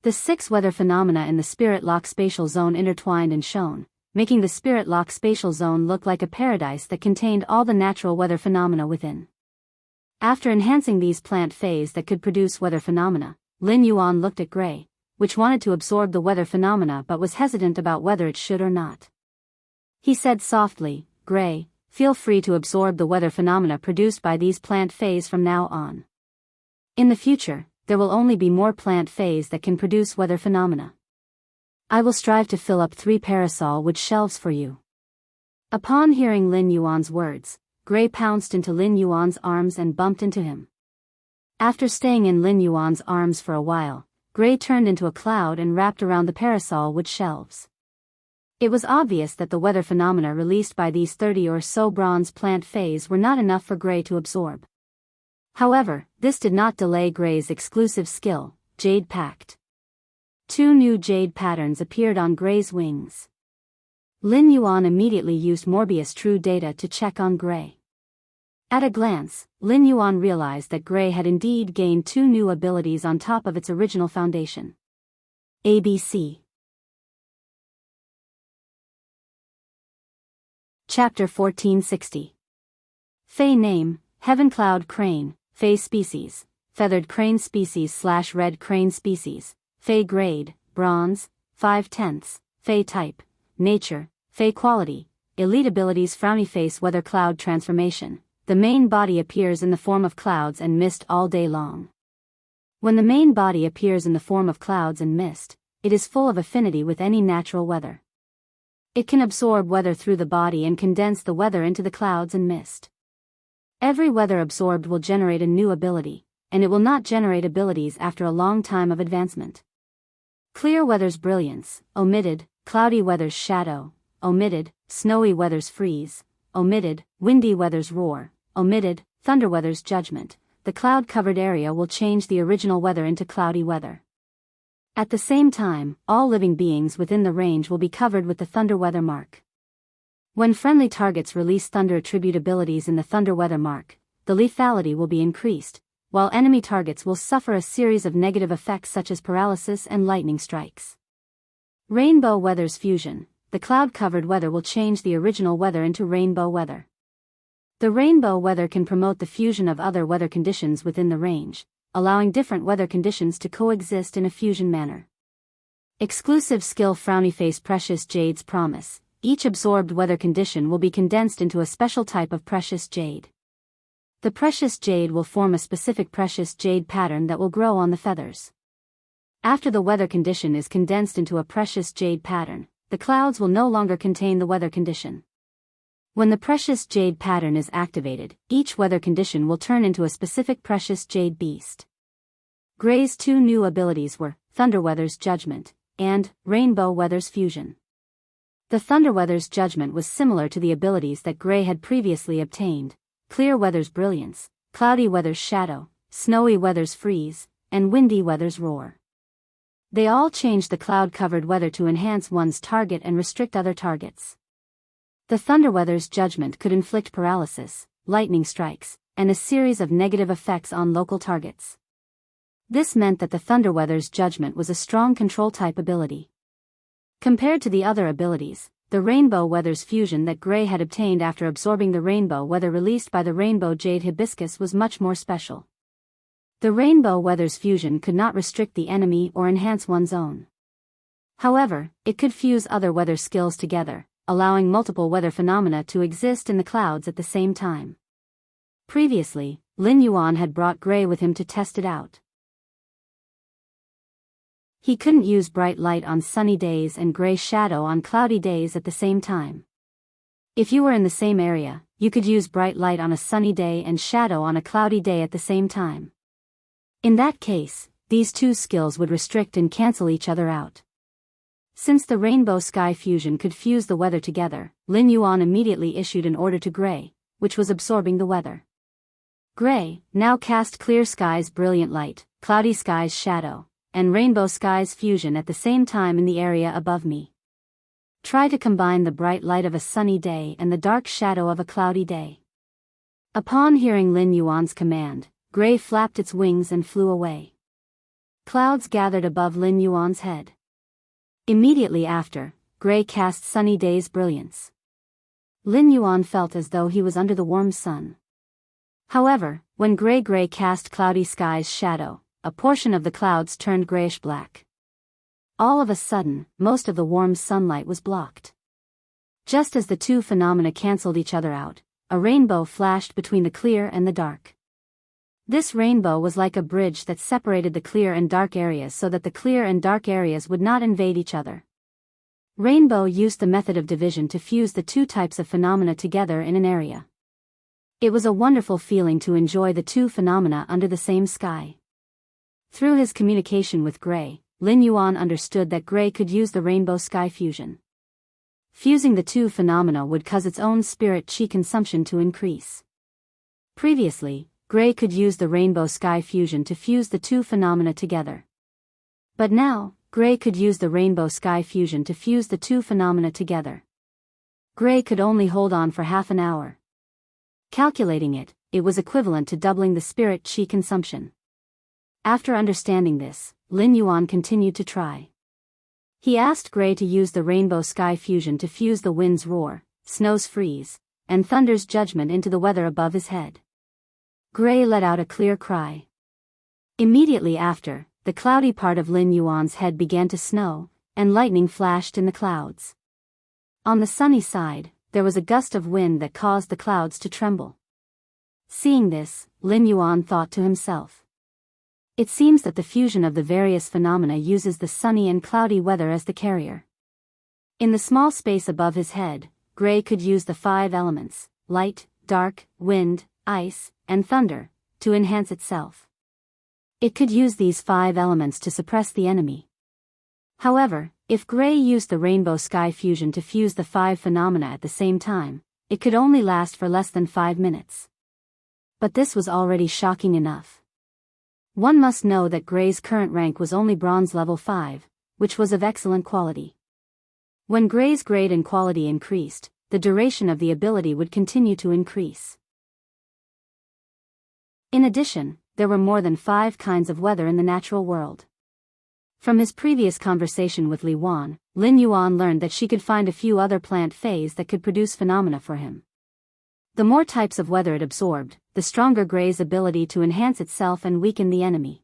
The 6 weather phenomena in the Spirit Lock Spatial Zone intertwined and shone, making the spirit-lock spatial zone look like a paradise that contained all the natural weather phenomena within. After enhancing these plant phase that could produce weather phenomena, Lin Yuan looked at Gray, which wanted to absorb the weather phenomena but was hesitant about whether it should or not. He said softly, "Gray, feel free to absorb the weather phenomena produced by these plant phase from now on. In the future, there will only be more plant phase that can produce weather phenomena. I will strive to fill up 3 parasol wood shelves for you." Upon hearing Lin Yuan's words, Gray pounced into Lin Yuan's arms and bumped into him. After staying in Lin Yuan's arms for a while, Gray turned into a cloud and wrapped around the parasol wood shelves. It was obvious that the weather phenomena released by these 30 or so bronze plant phase were not enough for Gray to absorb. However, this did not delay Gray's exclusive skill, Jade Pact. 2 new jade patterns appeared on Gray's wings. Lin Yuan immediately used Morbius True Data to check on Gray. At a glance, Lin Yuan realized that Gray had indeed gained 2 new abilities on top of its original foundation. ABC. Chapter 1460. Fey name, Heaven Cloud Crane, Fey species, Feathered Crane species / Red Crane species, Fey grade, Bronze, 5/10, Fey type, Nature, Fey quality, Elite abilities Frowny face Weather Cloud transformation. The main body appears in the form of clouds and mist all day long. When the main body appears in the form of clouds and mist, it is full of affinity with any natural weather. It can absorb weather through the body and condense the weather into the clouds and mist. Every weather absorbed will generate a new ability, and it will not generate abilities after a long time of advancement. Clear weather's brilliance, omitted, cloudy weather's shadow, omitted, snowy weather's freeze, omitted, windy weather's roar, omitted, thunder weather's judgment. The cloud-covered area will change the original weather into cloudy weather. At the same time, all living beings within the range will be covered with the thunder weather mark. When friendly targets release thunder attribute abilities in the thunder weather mark, the lethality will be increased, while enemy targets will suffer a series of negative effects such as paralysis and lightning strikes. Rainbow weather's fusion. The cloud-covered weather will change the original weather into rainbow weather. The rainbow weather can promote the fusion of other weather conditions within the range, allowing different weather conditions to coexist in a fusion manner. Exclusive skill Frowny Face Precious Jade's Promise. Each absorbed weather condition will be condensed into a special type of precious jade. The precious jade will form a specific precious jade pattern that will grow on the feathers. After the weather condition is condensed into a precious jade pattern, the clouds will no longer contain the weather condition. When the precious jade pattern is activated, each weather condition will turn into a specific precious jade beast. Gray's 2 new abilities were Thunder Weather's Judgment and Rainbow Weather's Fusion. The Thunder Weather's Judgment was similar to the abilities that Gray had previously obtained: Clear Weather's Brilliance, Cloudy Weather's Shadow, Snowy Weather's Freeze, and Windy Weather's Roar. They all changed the cloud-covered weather to enhance one's target and restrict other targets. The Thunder Weather's Judgment could inflict paralysis, lightning strikes, and a series of negative effects on local targets. This meant that the Thunder Weather's Judgment was a strong control-type ability. Compared to the other abilities, the Rainbow Weather's Fusion that Gray had obtained after absorbing the rainbow weather released by the Rainbow Jade Hibiscus was much more special. The Rainbow Weather's Fusion could not restrict the enemy or enhance one's own. However, it could fuse other weather skills together, allowing multiple weather phenomena to exist in the clouds at the same time. Previously, Lin Yuan had brought Gray with him to test it out. He couldn't use bright light on sunny days and gray shadow on cloudy days at the same time. If you were in the same area, you could use bright light on a sunny day and shadow on a cloudy day at the same time. In that case, these 2 skills would restrict and cancel each other out. Since the Rainbow Sky Fusion could fuse the weather together, Lin Yuan immediately issued an order to Gray, which was absorbing the weather. Gray, now cast Clear Skies Brilliant Light, Cloudy Skies Shadow, and Rainbow Skies Fusion at the same time in the area above me. Try to combine the bright light of a sunny day and the dark shadow of a cloudy day. Upon hearing Lin Yuan's command, Gray flapped its wings and flew away. Clouds gathered above Lin Yuan's head. Immediately after, Gray cast sunny day's brilliance. Lin Yuan felt as though he was under the warm sun. However, when Gray cast cloudy sky's shadow, a portion of the clouds turned grayish-black. All of a sudden, most of the warm sunlight was blocked. Just as the two phenomena cancelled each other out, a rainbow flashed between the clear and the dark. This rainbow was like a bridge that separated the clear and dark areas so that the clear and dark areas would not invade each other. Rainbow used the method of division to fuse the two types of phenomena together in an area. It was a wonderful feeling to enjoy the two phenomena under the same sky. Through his communication with Gray, Lin Yuan understood that Gray could use the rainbow sky fusion. Fusing the two phenomena would cause its own spirit chi consumption to increase. Previously, Gray could use the rainbow sky fusion to fuse the two phenomena together. But now, Gray could use the rainbow sky fusion to fuse the two phenomena together. Gray could only hold on for half an hour. Calculating it, it was equivalent to doubling the spirit chi consumption. After understanding this, Lin Yuan continued to try. He asked Gray to use the rainbow sky fusion to fuse the wind's roar, snow's freeze, and thunder's judgment into the weather above his head. Gray let out a clear cry. Immediately after, the cloudy part of Lin Yuan's head began to snow, and lightning flashed in the clouds. On the sunny side, there was a gust of wind that caused the clouds to tremble. Seeing this, Lin Yuan thought to himself. It seems that the fusion of the various phenomena uses the sunny and cloudy weather as the carrier. In the small space above his head, Gray could use the 5 elements, light, dark, wind, ice, and thunder, to enhance itself. It could use these 5 elements to suppress the enemy. However, if Gray used the rainbow sky fusion to fuse the 5 phenomena at the same time, it could only last for less than 5 minutes. But this was already shocking enough. One must know that Gray's current rank was only bronze level 5, which was of excellent quality. When Gray's grade and quality increased, the duration of the ability would continue to increase. In addition, there were more than 5 kinds of weather in the natural world. From his previous conversation with Li Wan, Lin Yuan learned that she could find a few other plant phase that could produce phenomena for him. The more types of weather it absorbed, the stronger Gray's ability to enhance itself and weaken the enemy.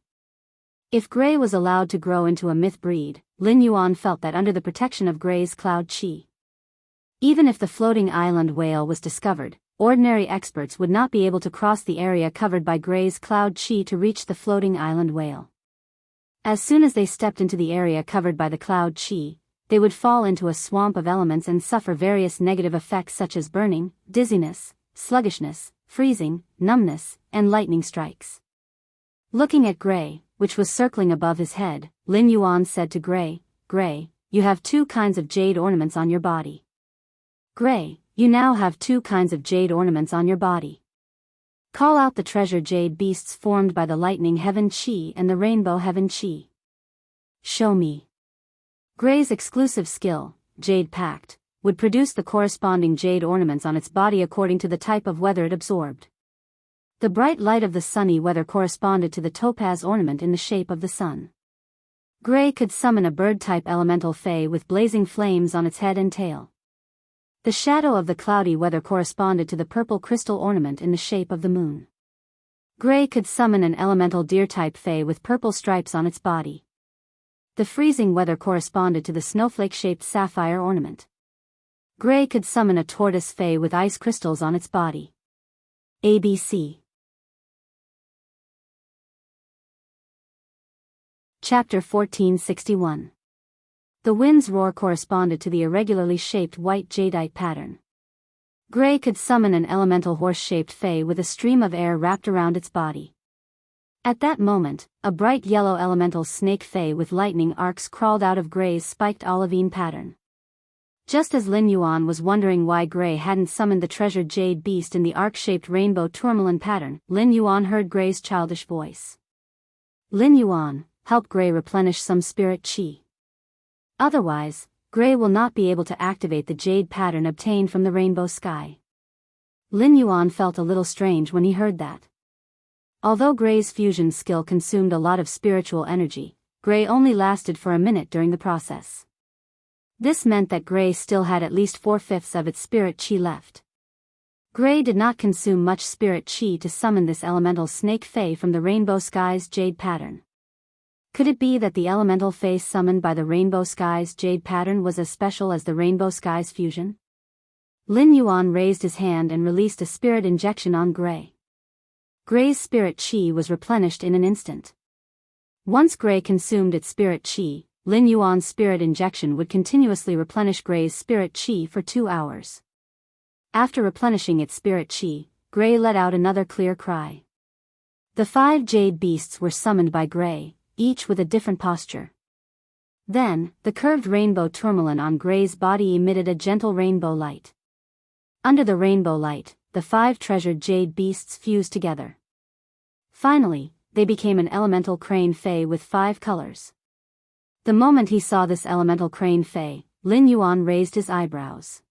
If Gray was allowed to grow into a myth breed, Lin Yuan felt that under the protection of Gray's cloud chi. Even if the floating island whale was discovered, ordinary experts would not be able to cross the area covered by Gray's cloud chi to reach the floating island whale. As soon as they stepped into the area covered by the cloud chi, they would fall into a swamp of elements and suffer various negative effects such as burning, dizziness, sluggishness, freezing, numbness, and lightning strikes. Looking at Gray, which was circling above his head, Lin Yuan said to Gray, "Gray, you have 2 kinds of jade ornaments on your body. Gray, you now have 2 kinds of jade ornaments on your body. Call out the treasure jade beasts formed by the lightning heaven chi and the rainbow heaven chi. Show me." Gray's exclusive skill, Jade Pact, would produce the corresponding jade ornaments on its body according to the type of weather it absorbed. The bright light of the sunny weather corresponded to the topaz ornament in the shape of the sun. Gray could summon a bird-type elemental fey with blazing flames on its head and tail. The shadow of the cloudy weather corresponded to the purple crystal ornament in the shape of the moon. Gray could summon an elemental deer-type fey with purple stripes on its body. The freezing weather corresponded to the snowflake-shaped sapphire ornament. Gray could summon a tortoise fey with ice crystals on its body. ABC. Chapter 1461. The wind's roar corresponded to the irregularly shaped white jadeite pattern. Gray could summon an elemental horse-shaped fey with a stream of air wrapped around its body. At that moment, a bright yellow elemental snake fey with lightning arcs crawled out of Gray's spiked olivine pattern. Just as Lin Yuan was wondering why Gray hadn't summoned the treasured jade beast in the arc-shaped rainbow tourmaline pattern, Lin Yuan heard Gray's childish voice. "Lin Yuan, help Gray replenish some spirit chi. Otherwise, Gray will not be able to activate the jade pattern obtained from the rainbow sky." Lin Yuan felt a little strange when he heard that. Although Gray's fusion skill consumed a lot of spiritual energy, Gray only lasted for a minute during the process. This meant that Gray still had at least 4/5 of its spirit chi left. Gray did not consume much spirit chi to summon this elemental snake fae from the Rainbow Skies Jade pattern. Could it be that the elemental fae summoned by the Rainbow Skies Jade pattern was as special as the Rainbow Skies fusion? Lin Yuan raised his hand and released a spirit injection on Gray. Gray's spirit chi was replenished in an instant. Once Gray consumed its spirit chi, Lin Yuan's spirit injection would continuously replenish Gray's spirit chi for 2 hours. After replenishing its spirit chi, Gray let out another clear cry. The 5 jade beasts were summoned by Gray, each with a different posture. Then, the curved rainbow tourmaline on Gray's body emitted a gentle rainbow light. Under the rainbow light, the 5 treasured jade beasts fused together. Finally, they became an elemental crane fae with 5 colors. The moment he saw this elemental crane fae, Lin Yuan raised his eyebrows.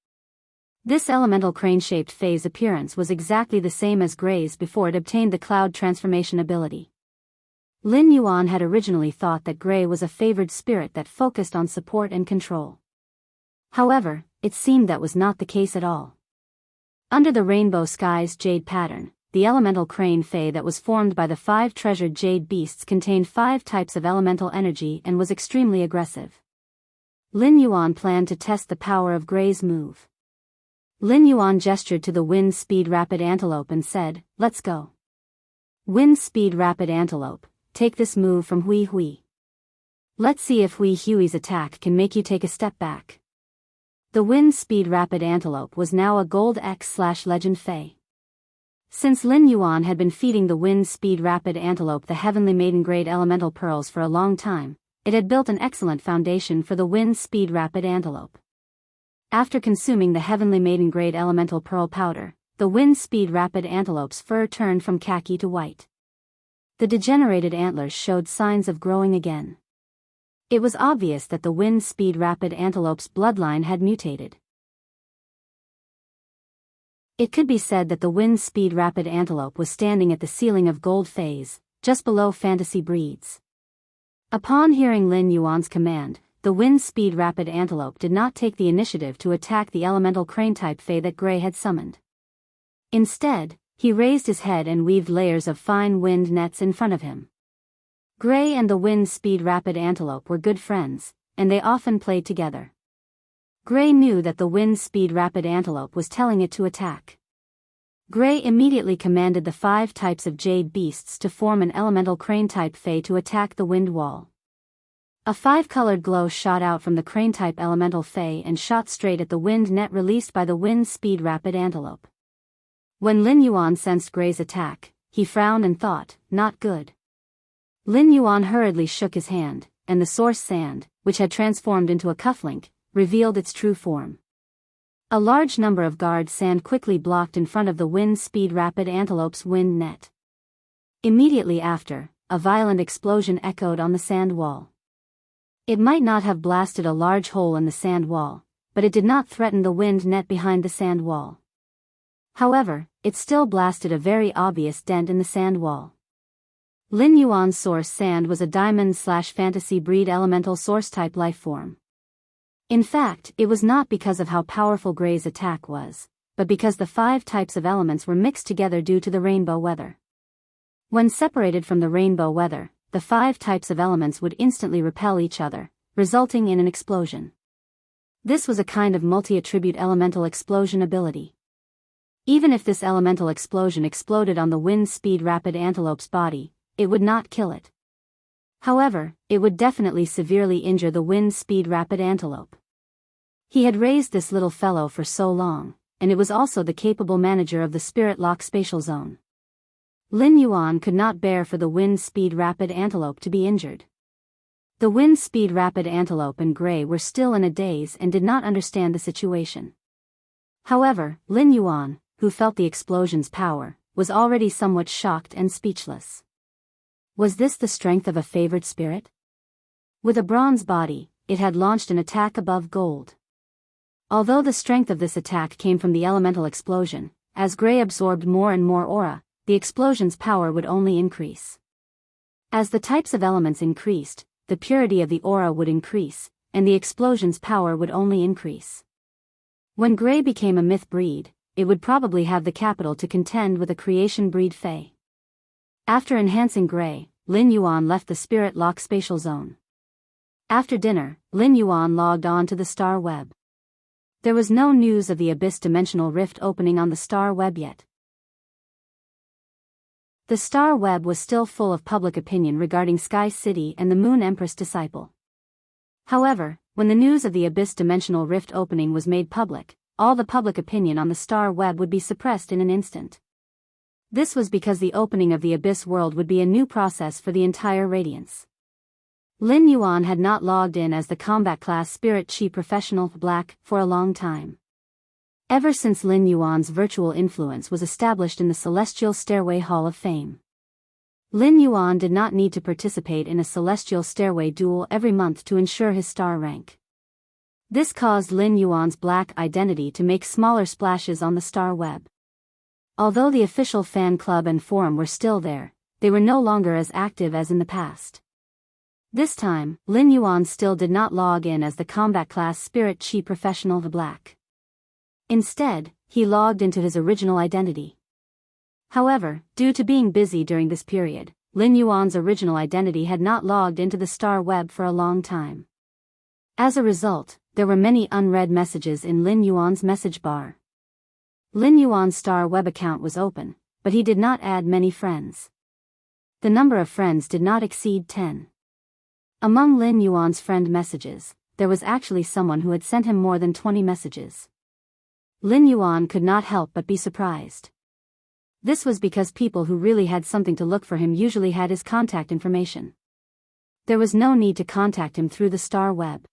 This elemental crane-shaped fae's appearance was exactly the same as Gray's before it obtained the cloud transformation ability. Lin Yuan had originally thought that Gray was a favored spirit that focused on support and control. However, it seemed that was not the case at all. Under the Rainbow Skies Jade pattern, the elemental crane fae that was formed by the 5 treasured jade beasts contained 5 types of elemental energy and was extremely aggressive. Lin Yuan planned to test the power of Gray's move. Lin Yuan gestured to the Wind Speed Rapid Antelope and said, "Let's go. Wind Speed Rapid Antelope, take this move from Hui Hui. Let's see if Hui Hui's attack can make you take a step back." The Wind Speed Rapid Antelope was now a Gold X/Legend Fae. Since Lin Yuan had been feeding the Wind Speed Rapid Antelope the Heavenly Maiden Grade Elemental Pearls for a long time, it had built an excellent foundation for the Wind Speed Rapid Antelope. After consuming the Heavenly Maiden Grade Elemental Pearl Powder, the Wind Speed Rapid Antelope's fur turned from khaki to white. The degenerated antlers showed signs of growing again. It was obvious that the Wind Speed Rapid Antelope's bloodline had mutated. It could be said that the Wind Speed Rapid Antelope was standing at the ceiling of Gold Phase, just below Fantasy Breeds. Upon hearing Lin Yuan's command, the Wind Speed Rapid Antelope did not take the initiative to attack the elemental crane-type fae that Gray had summoned. Instead, he raised his head and weaved layers of fine wind nets in front of him. Gray and the Wind Speed Rapid Antelope were good friends, and they often played together. Gray knew that the Wind Speed Rapid Antelope was telling it to attack. Gray immediately commanded the 5 types of jade beasts to form an elemental crane-type fae to attack the wind wall. A 5-colored glow shot out from the crane-type elemental fae and shot straight at the wind net released by the Wind Speed Rapid Antelope. When Lin Yuan sensed Gray's attack, he frowned and thought, "Not good." Lin Yuan hurriedly shook his hand, and the source sand, which had transformed into a cufflink, revealed its true form. A large number of guard sand quickly blocked in front of the Wind Speed Rapid Antelope's wind net. Immediately after, a violent explosion echoed on the sand wall. It might not have blasted a large hole in the sand wall, but it did not threaten the wind net behind the sand wall. However, it still blasted a very obvious dent in the sand wall. Lin Yuan's source sand was a diamond/fantasy breed elemental source-type lifeform. In fact, it was not because of how powerful Gray's attack was, but because the 5 types of elements were mixed together due to the rainbow weather. When separated from the rainbow weather, the 5 types of elements would instantly repel each other, resulting in an explosion. This was a kind of multi-attribute elemental explosion ability. Even if this elemental explosion exploded on the Wind Speed Rapid Antelope's body, it would not kill it. However, it would definitely severely injure the Wind Speed Rapid Antelope. He had raised this little fellow for so long, and it was also the capable manager of the Spirit Lock Spatial Zone. Lin Yuan could not bear for the Wind Speed Rapid Antelope to be injured. The Wind Speed Rapid Antelope and Gray were still in a daze and did not understand the situation. However, Lin Yuan, who felt the explosion's power, was already somewhat shocked and speechless. Was this the strength of a favored spirit? With a bronze body, it had launched an attack above gold. Although the strength of this attack came from the elemental explosion, as Gray absorbed more and more aura, the explosion's power would only increase. As the types of elements increased, the purity of the aura would increase, and the explosion's power would only increase. When Grey became a myth breed, it would probably have the capital to contend with a creation breed Fae. After enhancing Grey, Lin Yuan left the Spirit Lock spatial zone. After dinner, Lin Yuan logged on to the Star Web. There was no news of the Abyss Dimensional Rift opening on the Star Web yet. The Star Web was still full of public opinion regarding Sky City and the Moon Empress disciple. However, when the news of the Abyss Dimensional Rift opening was made public, all the public opinion on the Star Web would be suppressed in an instant. This was because the opening of the Abyss world would be a new process for the entire Radiance. Lin Yuan had not logged in as the combat class Spirit Chi Professional Black for a long time. Ever since Lin Yuan's virtual influence was established in the Celestial Stairway Hall of Fame. Lin Yuan did not need to participate in a Celestial Stairway duel every month to ensure his star rank. This caused Lin Yuan's black identity to make smaller splashes on the Star Web. Although the official fan club and forum were still there, they were no longer as active as in the past. This time, Lin Yuan still did not log in as the combat class Spirit Chi Professional Black. Instead, he logged into his original identity. However, due to being busy during this period, Lin Yuan's original identity had not logged into the Star Web for a long time. As a result, there were many unread messages in Lin Yuan's message bar. Lin Yuan's Star Web account was open, but he did not add many friends. The number of friends did not exceed 10. Among Lin Yuan's friend messages, there was actually someone who had sent him more than 20 messages. Lin Yuan could not help but be surprised. This was because people who really had something to look for him usually had his contact information. There was no need to contact him through the Star Web.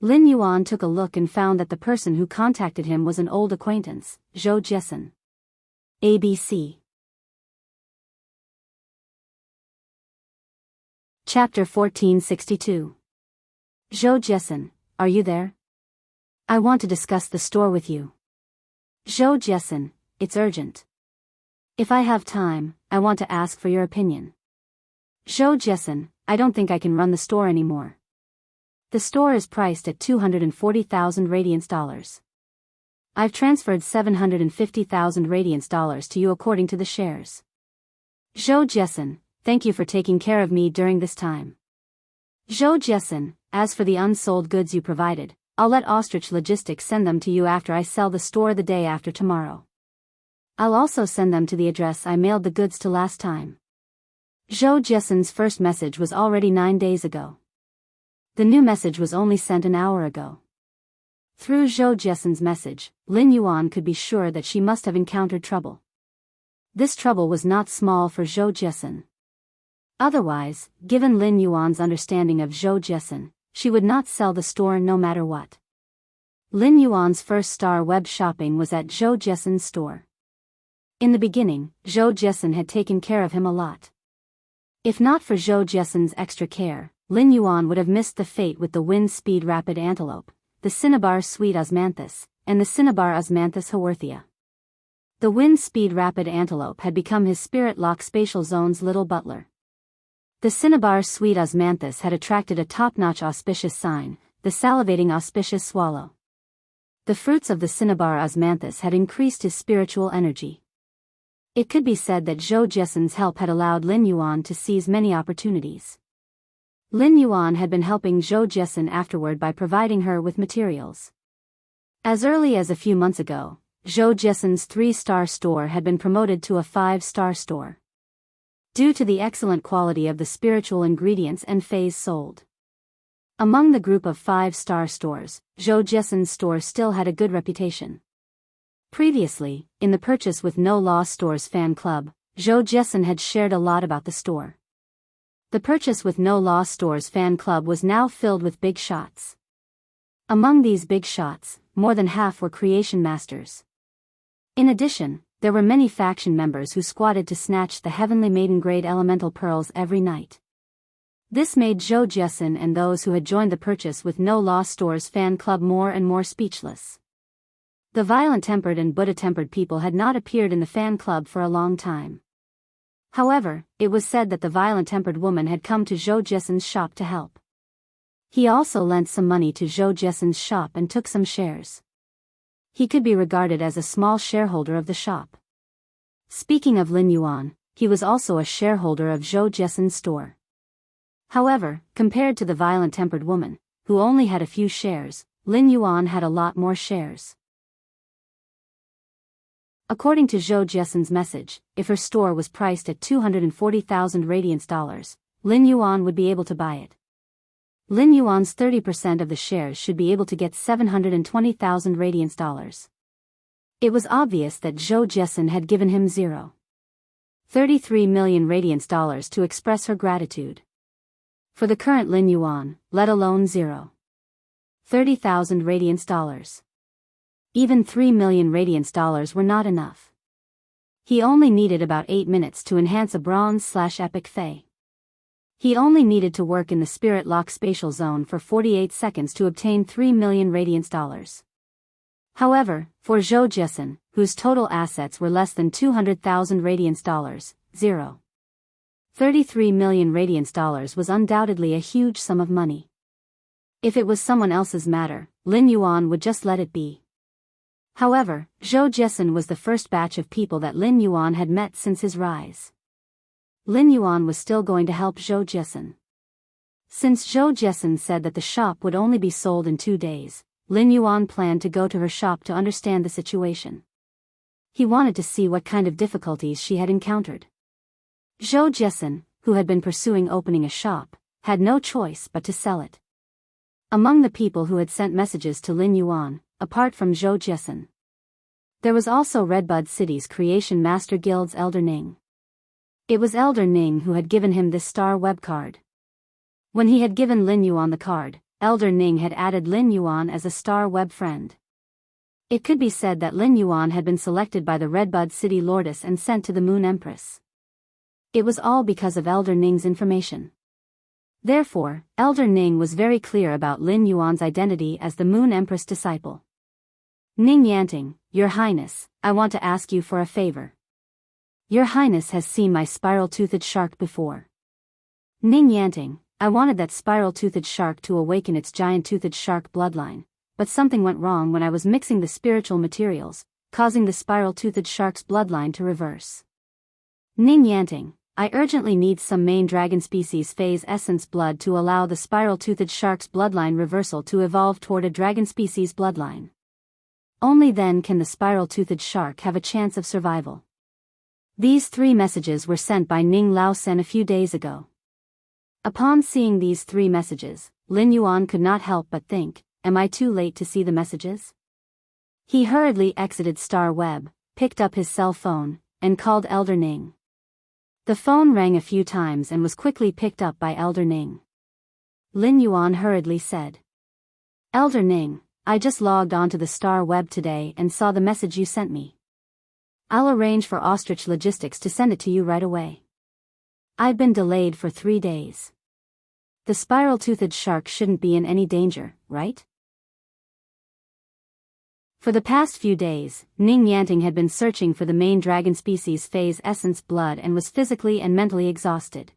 Lin Yuan took a look and found that the person who contacted him was an old acquaintance, Zhou Jiesun. ABC. Chapter 1462. Zhou Jiesun, are you there? I want to discuss the store with you. Zhou Jiesun, it's urgent. If I have time, I want to ask for your opinion. Zhou Jiesun, I don't think I can run the store anymore. The store is priced at 240,000 Radiance dollars. I've transferred 750,000 Radiance dollars to you according to the shares. Zhou Jiesun, thank you for taking care of me during this time. Zhou Jiesun, as for the unsold goods you provided, I'll let Ostrich Logistics send them to you after I sell the store the day after tomorrow. I'll also send them to the address I mailed the goods to last time. Zhou Jiesun's first message was already 9 days ago. The new message was only sent an hour ago. Through Zhou Jiesun's message, Lin Yuan could be sure that she must have encountered trouble. This trouble was not small for Zhou Jiesun. Otherwise, given Lin Yuan's understanding of Zhou Jiesun, she would not sell the store no matter what. Lin Yuan's first Star Web shopping was at Zhou Jiesun's store. In the beginning, Zhou Jiesun had taken care of him a lot. If not for Zhou Jiesun's extra care, Lin Yuan would have missed the fate with the Wind Speed Rapid Antelope, the Cinnabar Sweet Osmanthus, and the Cinnabar Osmanthus Haworthia. The Wind Speed Rapid Antelope had become his Spirit Lock Spatial Zone's little butler. The Cinnabar Sweet Osmanthus had attracted a top-notch auspicious sign, the salivating auspicious swallow. The fruits of the Cinnabar Osmanthus had increased his spiritual energy. It could be said that Zhou Jiesun's help had allowed Lin Yuan to seize many opportunities. Lin Yuan had been helping Zhou Jiesun afterward by providing her with materials. As early as a few months ago, Zhou Jiesun's 3-star store had been promoted to a 5-star store. Due to the excellent quality of the spiritual ingredients and phase sold. Among the group of 5-star stores, Zhou Jiesun's store still had a good reputation. Previously, in the Purchase with No Loss Stores fan club, Zhou Jiesun had shared a lot about the store. The Purchase with No Loss Stores fan club was now filled with big shots. Among these big shots, more than half were creation masters. In addition, there were many faction members who squatted to snatch the Heavenly Maiden grade elemental pearls every night. This made Zhou Jiesun and those who had joined the Purchase with No Loss Stores fan club more and more speechless. The violent-tempered and Buddha-tempered people had not appeared in the fan club for a long time. However, it was said that the violent-tempered woman had come to Zhou Jiesun's shop to help. He also lent some money to Zhou Jiesen's shop and took some shares. He could be regarded as a small shareholder of the shop. Speaking of Lin Yuan, he was also a shareholder of Zhou Jiesen's store. However, compared to the violent-tempered woman, who only had a few shares, Lin Yuan had a lot more shares. According to Zhou Jiesen's message, if her store was priced at 240,000 radiance dollars, Lin Yuan would be able to buy it. Lin Yuan's 30% of the shares should be able to get 720,000 radiance dollars. It was obvious that Zhou Jiesen had given him 0.33 million radiance dollars to express her gratitude. For the current Lin Yuan, let alone 0.30 radiance dollars. Even 3 million radiance dollars were not enough. He only needed about 8 minutes to enhance a bronze/epic Fey. He only needed to work in the Spirit Lock spatial zone for 48 seconds to obtain 3 million radiance dollars. However, for Zhou Jiesen, whose total assets were less than 200,000 radiance dollars, 0.33 million radiance dollars was undoubtedly a huge sum of money. If it was someone else's matter, Lin Yuan would just let it be. However, Zhou Jiesen was the first batch of people that Lin Yuan had met since his rise. Lin Yuan was still going to help Zhou Jiesen. Since Zhou Jiesen said that the shop would only be sold in 2 days, Lin Yuan planned to go to her shop to understand the situation. He wanted to see what kind of difficulties she had encountered. Zhou Jiesen, who had been pursuing opening a shop, had no choice but to sell it. Among the people who had sent messages to Lin Yuan, apart from Zhou Jiesen, there was also Redbud City's Creation Master Guild's Elder Ning. It was Elder Ning who had given him this star web card. When he had given Lin Yuan the card, Elder Ning had added Lin Yuan as a star web friend. It could be said that Lin Yuan had been selected by the Redbud City Lordess and sent to the Moon Empress. It was all because of Elder Ning's information. Therefore, Elder Ning was very clear about Lin Yuan's identity as the Moon Empress disciple. Ning Yanting, Your Highness, I want to ask you for a favor. Your Highness has seen my spiral-toothed shark before. Ning Yanting, I wanted that spiral-toothed shark to awaken its giant-toothed shark bloodline, but something went wrong when I was mixing the spiritual materials, causing the spiral-toothed shark's bloodline to reverse. Ning Yanting, I urgently need some main dragon species phase essence blood to allow the spiral-toothed shark's bloodline reversal to evolve toward a dragon species bloodline. Only then can the spiral-toothed shark have a chance of survival. These 3 messages were sent by Ning Laosen a few days ago. Upon seeing these 3 messages, Lin Yuan could not help but think, am I too late to see the messages? He hurriedly exited Star Web, picked up his cell phone, and called Elder Ning. The phone rang a few times and was quickly picked up by Elder Ning. Lin Yuan hurriedly said, Elder Ning, I just logged onto the Star Web today and saw the message you sent me. I'll arrange for Ostrich Logistics to send it to you right away. I've been delayed for 3 days. The spiral-toothed shark shouldn't be in any danger, right? For the past few days, Ning Yanting had been searching for the main dragon species phase essence blood and was physically and mentally exhausted.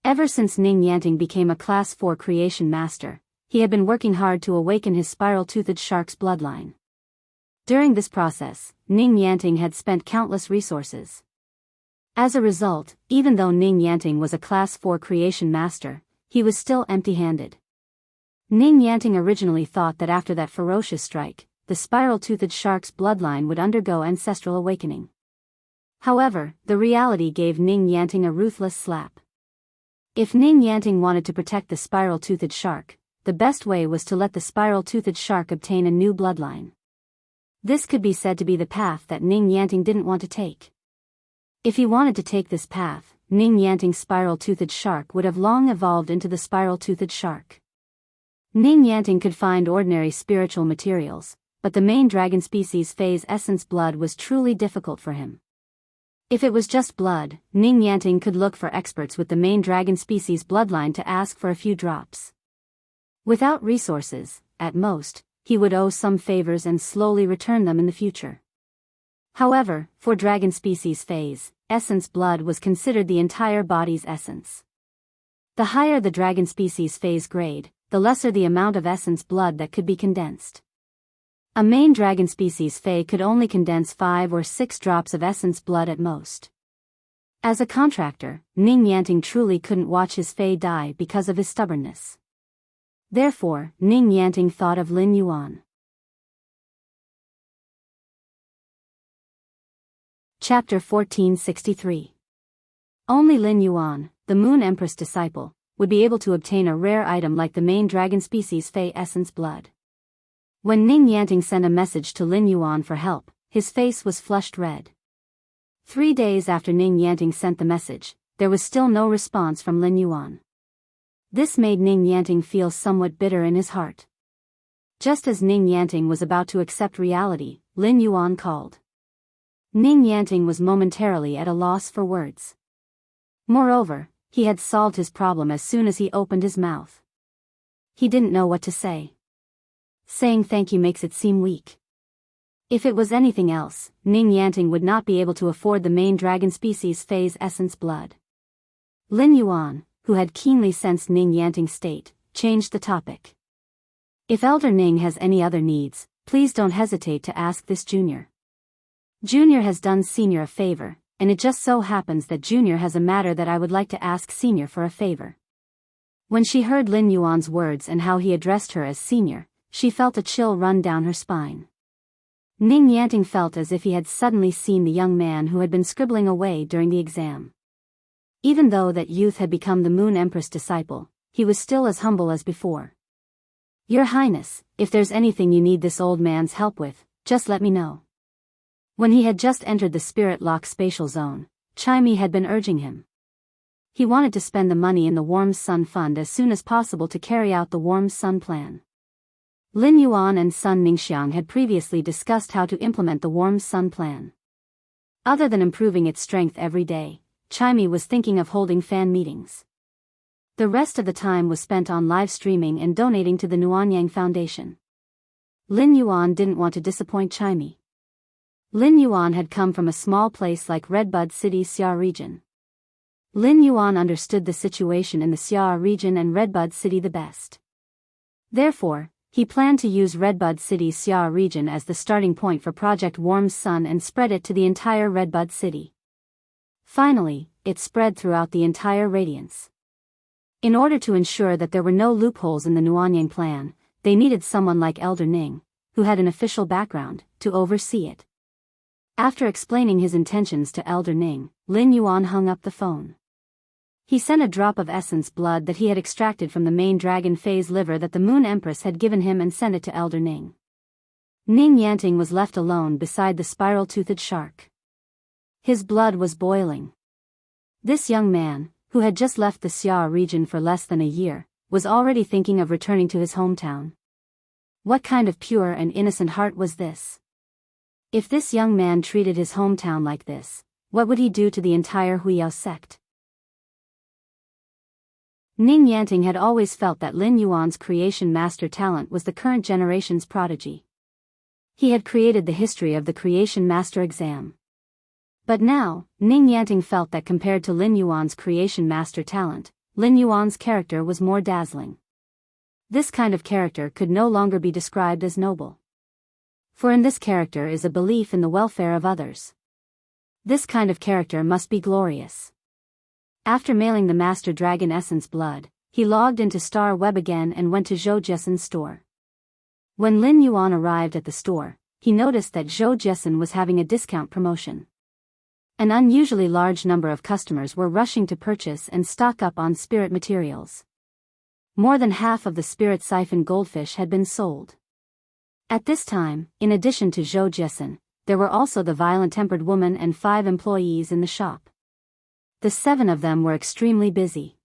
Ever since Ning Yanting became a Class 4 creation master, he had been working hard to awaken his spiral-toothed shark's bloodline. During this process, Ning Yanting had spent countless resources. As a result, even though Ning Yanting was a Class 4 creation master, he was still empty-handed. Ning Yanting originally thought that after that ferocious strike, the spiral-toothed shark's bloodline would undergo ancestral awakening. However, the reality gave Ning Yanting a ruthless slap. If Ning Yanting wanted to protect the spiral-toothed shark, the best way was to let the spiral-toothed shark obtain a new bloodline. This could be said to be the path that Ning Yanting didn't want to take. If he wanted to take this path, Ning Yanting's spiral-toothed shark would have long evolved into the spiral-toothed shark. Ning Yanting could find ordinary spiritual materials, but the main dragon species phase essence blood was truly difficult for him. If it was just blood, Ning Yanting could look for experts with the main dragon species bloodline to ask for a few drops. Without resources, at most, he would owe some favors and slowly return them in the future. However, for dragon species phase, essence blood was considered the entire body's essence. The higher the dragon species phase grade, the lesser the amount of essence blood that could be condensed. A main dragon species Fey could only condense 5 or 6 drops of essence blood at most. As a contractor, Ning Yanting truly couldn't watch his Fey die because of his stubbornness. Therefore, Ning Yanting thought of Lin Yuan. Chapter 1463. Only Lin Yuan, the Moon Empress disciple, would be able to obtain a rare item like the main dragon species Fey essence blood. When Ning Yanting sent a message to Lin Yuan for help, his face was flushed red. 3 days after Ning Yanting sent the message, there was still no response from Lin Yuan. This made Ning Yanting feel somewhat bitter in his heart. Just as Ning Yanting was about to accept reality, Lin Yuan called. Ning Yanting was momentarily at a loss for words. Moreover, he had solved his problem as soon as he opened his mouth. He didn't know what to say. Saying thank you makes it seem weak. If it was anything else, Ning Yanting would not be able to afford the main dragon species Fey's essence blood. Lin Yuan, who had keenly sensed Ning Yanting's state, changed the topic. If Elder Ning has any other needs, please don't hesitate to ask this Junior. Junior has done Senior a favor, and it just so happens that Junior has a matter that I would like to ask Senior for a favor. When she heard Lin Yuan's words and how he addressed her as Senior, she felt a chill run down her spine. Ning Yanting felt as if he had suddenly seen the young man who had been scribbling away during the exam. Even though that youth had become the Moon Empress disciple, he was still as humble as before. Your Highness, if there's anything you need this old man's help with, just let me know. When he had just entered the Spirit Lock spatial zone, Chimei had been urging him. He wanted to spend the money in the Warm Sun Fund as soon as possible to carry out the Warm Sun plan. Lin Yuan and Sun Ningxiang had previously discussed how to implement the Warm Sun plan. Other than improving its strength every day, Chimei was thinking of holding fan meetings. The rest of the time was spent on live streaming and donating to the Nuanyang Foundation. Lin Yuan didn't want to disappoint Chimei. Lin Yuan had come from a small place like Redbud City Xia region. Lin Yuan understood the situation in the Xia region and Redbud City the best. Therefore, he planned to use Redbud City's Xia region as the starting point for Project Warm Sun and spread it to the entire Redbud City. Finally, it spread throughout the entire radiance. In order to ensure that there were no loopholes in the Nuanyang plan, they needed someone like Elder Ning, who had an official background, to oversee it. After explaining his intentions to Elder Ning, Lin Yuan hung up the phone. He sent a drop of essence blood that he had extracted from the main dragon Fei's liver that the Moon Empress had given him and sent it to Elder Ning. Ning Yanting was left alone beside the spiral-toothed shark. His blood was boiling. This young man, who had just left the Xia region for less than a year, was already thinking of returning to his hometown. What kind of pure and innocent heart was this? If this young man treated his hometown like this, what would he do to the entire Huiyao sect? Ning Yanting had always felt that Lin Yuan's creation master talent was the current generation's prodigy. He had created the history of the creation master exam. But now, Ning Yanting felt that compared to Lin Yuan's creation master talent, Lin Yuan's character was more dazzling. This kind of character could no longer be described as noble. For in this character is a belief in the welfare of others. This kind of character must be glorious. After mailing the Master Dragon Essence blood, he logged into Star Web again and went to Zhou Jesen's store. When Lin Yuan arrived at the store, he noticed that Zhou Jesen was having a discount promotion. An unusually large number of customers were rushing to purchase and stock up on spirit materials. More than half of the spirit siphon goldfish had been sold. At this time, in addition to Zhou Jesen, there were also the violent-tempered woman and 5 employees in the shop. The 7 of them were extremely busy.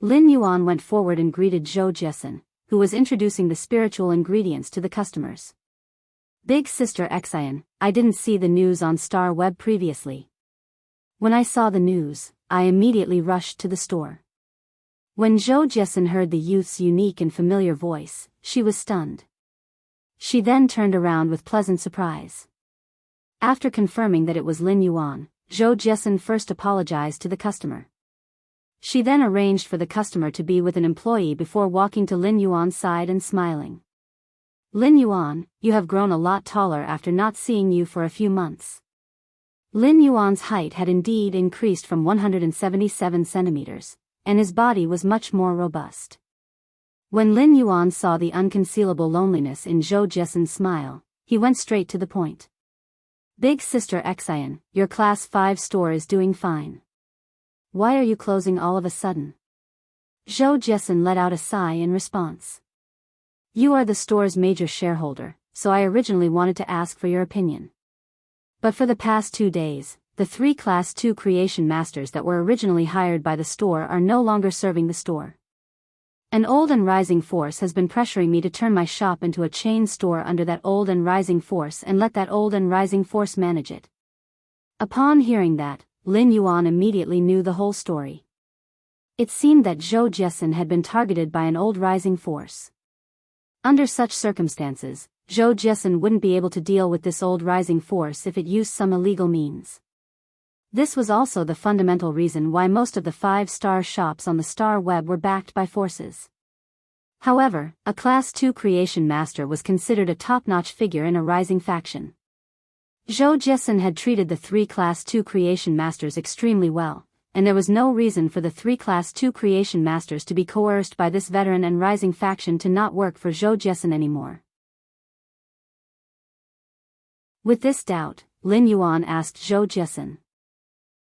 Lin Yuan went forward and greeted Zhou Jesen, who was introducing the spiritual ingredients to the customers. Big Sister Xian, I didn't see the news on Star Web previously. When I saw the news, I immediately rushed to the store. When Zhou Jesen heard the youth's unique and familiar voice, she was stunned. She then turned around with pleasant surprise. After confirming that it was Lin Yuan, Zhou Jesen first apologized to the customer. She then arranged for the customer to be with an employee before walking to Lin Yuan's side and smiling. Lin Yuan, you have grown a lot taller after not seeing you for a few months. Lin Yuan's height had indeed increased from 177 centimeters, and his body was much more robust. When Lin Yuan saw the unconcealable loneliness in Zhou Jiesen's smile, he went straight to the point. Big sister Xian, your class 5 store is doing fine. Why are you closing all of a sudden? Zhou Jiesen let out a sigh in response. You are the store's major shareholder, so I originally wanted to ask for your opinion. But for the past 2 days, the 3 Class 2 creation masters that were originally hired by the store are no longer serving the store. An old and rising force has been pressuring me to turn my shop into a chain store under that old and rising force and let that old and rising force manage it. Upon hearing that, Lin Yuan immediately knew the whole story. It seemed that Zhou Jiesen had been targeted by an old rising force. Under such circumstances, Zhou Jiesen wouldn't be able to deal with this old rising force if it used some illegal means. This was also the fundamental reason why most of the 5-star shops on the Star Web were backed by forces. However, a Class 2 creation master was considered a top-notch figure in a rising faction. Zhou Jiesen had treated the 3 Class 2 creation masters extremely well, and there was no reason for the 3 Class 2 creation masters to be coerced by this veteran and rising faction to not work for Zhou Jiesen anymore. With this doubt, Lin Yuan asked Zhou Jiesen.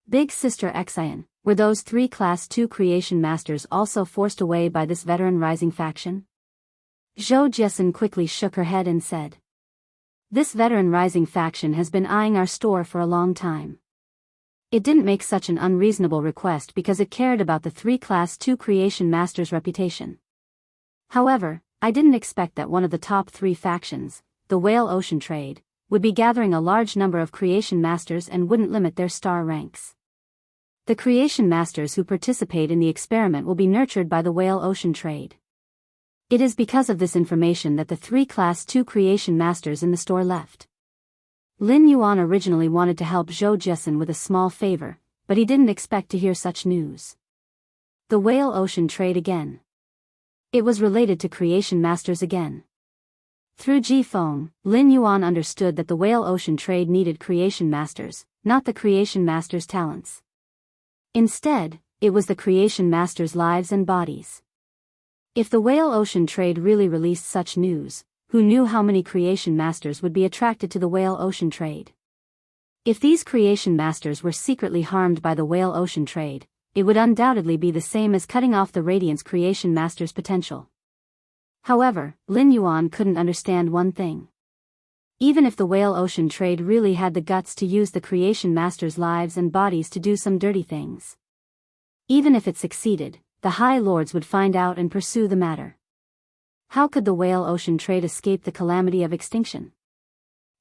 Big sister Xian, were those 3 Class 2 creation masters also forced away by this veteran rising faction? Zhou Jiesen quickly shook her head and said. This veteran rising faction has been eyeing our store for a long time. It didn't make such an unreasonable request because it cared about the 3 Class 2 creation masters' reputation. However, I didn't expect that one of the top 3 factions, the Whale Ocean Trade, would be gathering a large number of creation masters and wouldn't limit their star ranks. The creation masters who participate in the experiment will be nurtured by the Whale Ocean Trade. It is because of this information that the 3 Class 2 creation masters in the store left. Lin Yuan originally wanted to help Zhou Jiesen with a small favor, but he didn't expect to hear such news. The Whale Ocean Trade again. It was related to creation masters again. Through G-Phone, Lin Yuan understood that the Whale Ocean Trade needed creation masters, not the creation masters' talents. Instead, it was the creation masters' lives and bodies. If the Whale Ocean Trade really released such news, who knew how many creation masters would be attracted to the Whale Ocean Trade? If these creation masters were secretly harmed by the Whale Ocean Trade, it would undoubtedly be the same as cutting off the Radiance creation masters' potential. However, Lin Yuan couldn't understand one thing. Even if the Whale Ocean Trade really had the guts to use the creation masters' lives and bodies to do some dirty things. Even if it succeeded, the High Lords would find out and pursue the matter. How could the Whale Ocean Trade escape the calamity of extinction?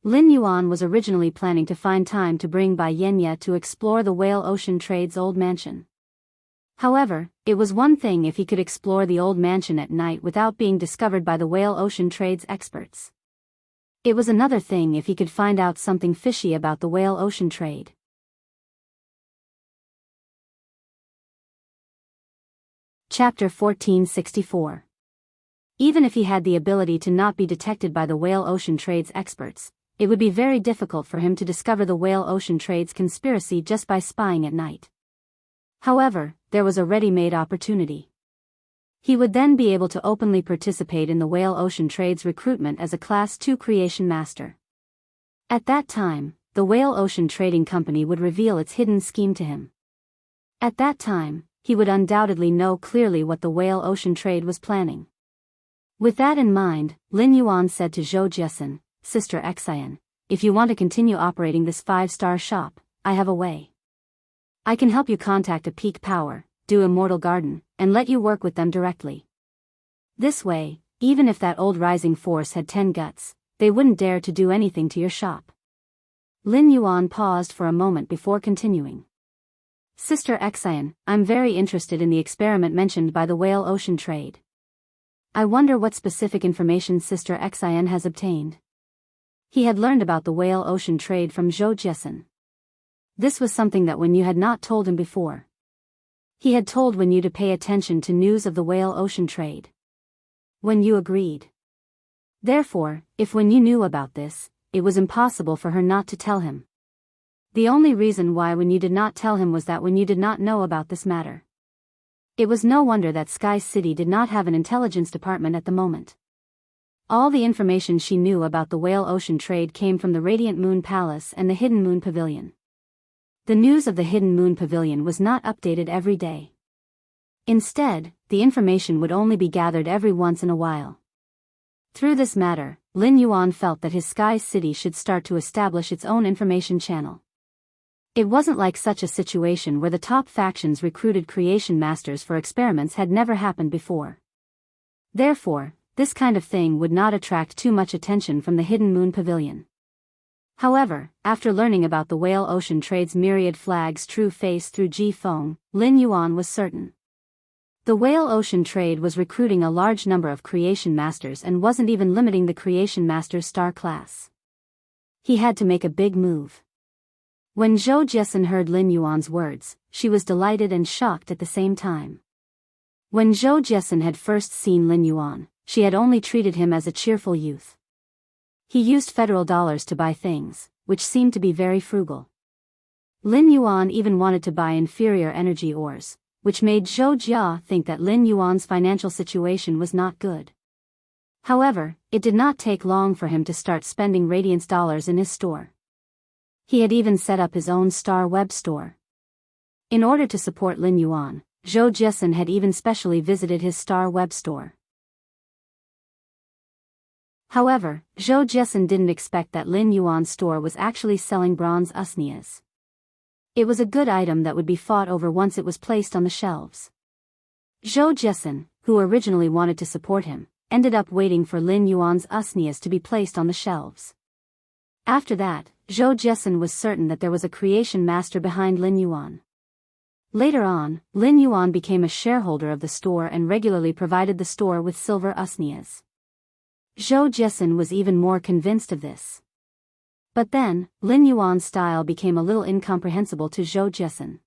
Lin Yuan was originally planning to find time to bring Bai Yenye to explore the Whale Ocean Trade's old mansion. However, it was one thing if he could explore the old mansion at night without being discovered by the Whale Ocean Trade's experts. It was another thing if he could find out something fishy about the Whale Ocean Trade. Chapter 1464. Even if he had the ability to not be detected by the Whale Ocean Trade's experts, it would be very difficult for him to discover the Whale Ocean Trade's conspiracy just by spying at night. However, there was a ready-made opportunity. He would then be able to openly participate in the Whale Ocean Trade's recruitment as a Class 2 creation master. At that time, the Whale Ocean Trading Company would reveal its hidden scheme to him. At that time, he would undoubtedly know clearly what the Whale Ocean Trade was planning. With that in mind, Lin Yuan said to Zhou Jiesen, Sister Xian, if you want to continue operating this 5-star shop, I have a way. I can help you contact a peak power, do Immortal Garden, and let you work with them directly. This way, even if that old rising force had 10 guts, they wouldn't dare to do anything to your shop. Lin Yuan paused for a moment before continuing. Sister Xian, I'm very interested in the experiment mentioned by the Whale Ocean Trade. I wonder what specific information Sister Xian has obtained. He had learned about the Whale Ocean Trade from Zhou Jiesen. This was something that Wen Yu had not told him before. He had told Wen Yu to pay attention to news of the whale ocean trade. Wen Yu agreed. Therefore, if Wen Yu knew about this, it was impossible for her not to tell him. The only reason why Wen Yu did not tell him was that Wen Yu did not know about this matter. It was no wonder that Sky City did not have an intelligence department at the moment. All the information she knew about the whale ocean trade came from the Radiant Moon Palace and the Hidden Moon Pavilion. The news of the Hidden Moon Pavilion was not updated every day. Instead, the information would only be gathered every once in a while. Through this matter, Lin Yuan felt that his Sky City should start to establish its own information channel. It wasn't like such a situation where the top factions recruited creation masters for experiments had never happened before. Therefore, this kind of thing would not attract too much attention from the Hidden Moon Pavilion. However, after learning about the whale ocean trade's myriad flags' true face through Ji Feng, Lin Yuan was certain. The whale ocean trade was recruiting a large number of creation masters and wasn't even limiting the creation master's star class. He had to make a big move. When Zhou Jiesin heard Lin Yuan's words, she was delighted and shocked at the same time. When Zhou Jiesin had first seen Lin Yuan, she had only treated him as a cheerful youth. He used federal dollars to buy things, which seemed to be very frugal. Lin Yuan even wanted to buy inferior energy ores, which made Zhou Jia think that Lin Yuan's financial situation was not good. However, it did not take long for him to start spending radiance dollars in his store. He had even set up his own Star Web store. In order to support Lin Yuan, Zhou Jiesin had even specially visited his Star Web store. However, Zhou Jiesin didn't expect that Lin Yuan's store was actually selling bronze usnias. It was a good item that would be fought over once it was placed on the shelves. Zhou Jiesin, who originally wanted to support him, ended up waiting for Lin Yuan's usnias to be placed on the shelves. After that, Zhou Jiesin was certain that there was a creation master behind Lin Yuan. Later on, Lin Yuan became a shareholder of the store and regularly provided the store with silver usnias. Zhou Jiesin was even more convinced of this. But then, Lin Yuan's style became a little incomprehensible to Zhou Jiesin.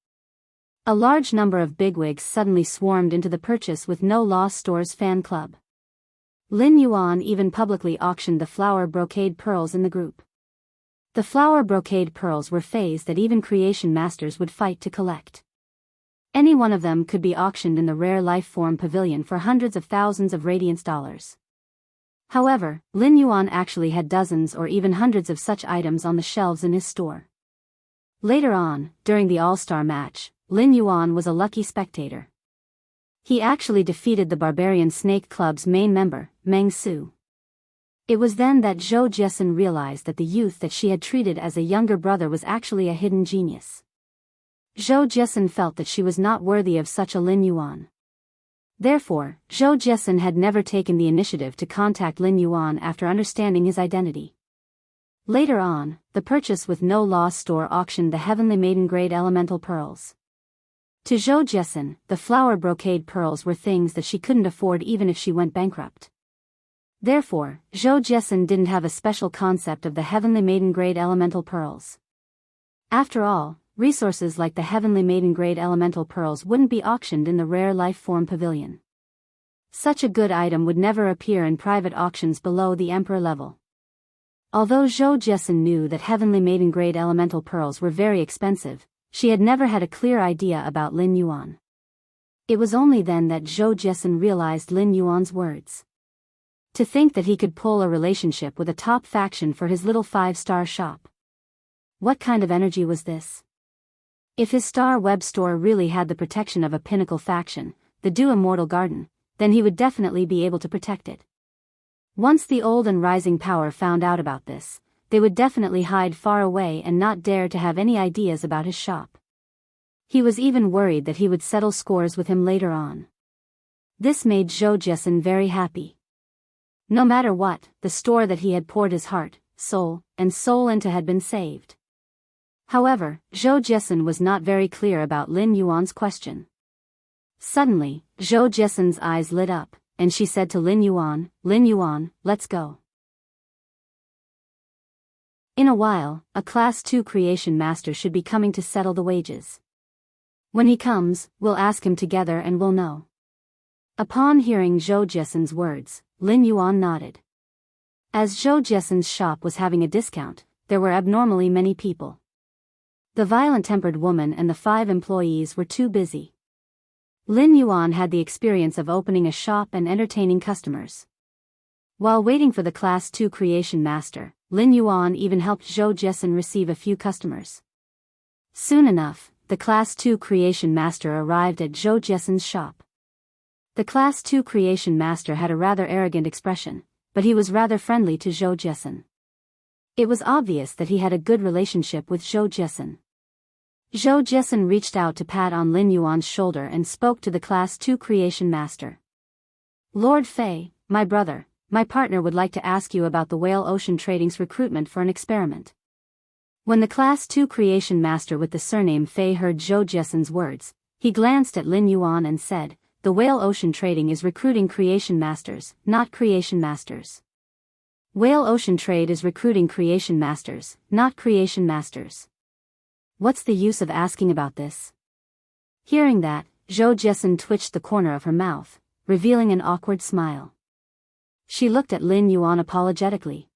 A large number of bigwigs suddenly swarmed into the Purchase with No Loss Stores fan club. Lin Yuan even publicly auctioned the flower brocade pearls in the group. The flower brocade pearls were phased that even creation masters would fight to collect. Any one of them could be auctioned in the rare life form pavilion for hundreds of thousands of radiance dollars. However, Lin Yuan actually had dozens or even hundreds of such items on the shelves in his store. Later on, during the All-Star match, Lin Yuan was a lucky spectator. He actually defeated the Barbarian Snake Club's main member, Meng Su. It was then that Zhou Jiesin realized that the youth that she had treated as a younger brother was actually a hidden genius. Zhou Jiesin felt that she was not worthy of such a Lin Yuan. Therefore, Zhou Jiesin had never taken the initiative to contact Lin Yuan after understanding his identity. Later on, the Purchase with No Loss store auctioned the Heavenly Maiden Grade Elemental Pearls. To Zhou Jiesin, the flower brocade pearls were things that she couldn't afford even if she went bankrupt. Therefore, Zhou Jiesin didn't have a special concept of the Heavenly Maiden Grade Elemental Pearls. After all, resources like the Heavenly Maiden Grade Elemental Pearls wouldn't be auctioned in the Rare Life Form Pavilion. Such a good item would never appear in private auctions below the Emperor level. Although Zhou Jiesin knew that Heavenly Maiden Grade Elemental Pearls were very expensive, she had never had a clear idea about Lin Yuan. It was only then that Zhou Jiesin realized Lin Yuan's words. To think that he could pull a relationship with a top faction for his little 5-star shop. What kind of energy was this? If his Star Web store really had the protection of a pinnacle faction, the Du Immortal Garden, then he would definitely be able to protect it. Once the old and rising power found out about this, they would definitely hide far away and not dare to have any ideas about his shop. He was even worried that he would settle scores with him later on. This made Zhou Jiesin very happy. No matter what, the store that he had poured his heart, soul into had been saved. However, Zhou Jiesin was not very clear about Lin Yuan's question. Suddenly, Zhou Jiesin's eyes lit up, and she said to Lin Yuan, let's go. In a while, a Class 2 creation master should be coming to settle the wages. When he comes, we'll ask him together and we'll know. Upon hearing Zhou Jiesen's words, Lin Yuan nodded. As Zhou Jiesen's shop was having a discount, there were abnormally many people. The violent-tempered woman and the 5 employees were too busy. Lin Yuan had the experience of opening a shop and entertaining customers. While waiting for the Class 2 Creation Master, Lin Yuan even helped Zhou Jiesen receive a few customers. Soon enough, the Class 2 Creation Master arrived at Zhou Jiesen's shop. The Class 2 Creation Master had a rather arrogant expression, but he was rather friendly to Zhou Jiesen. It was obvious that he had a good relationship with Zhou Jiesen. Zhou Jiesen reached out to pat on Lin Yuan's shoulder and spoke to the Class 2 Creation Master. Lord Fei, my brother, my partner would like to ask you about the Whale Ocean Trading's recruitment for an experiment. When the Class 2 Creation Master with the surname Fei heard Zhou Jiesen's words, he glanced at Lin Yuan and said, "The Whale Ocean Trading is recruiting Creation Masters, not Creation Masters. Whale Ocean Trade is recruiting Creation Masters, not Creation Masters. What's the use of asking about this?" Hearing that, Zhou Jiesen twitched the corner of her mouth, revealing an awkward smile. She looked at Lin Yuan apologetically.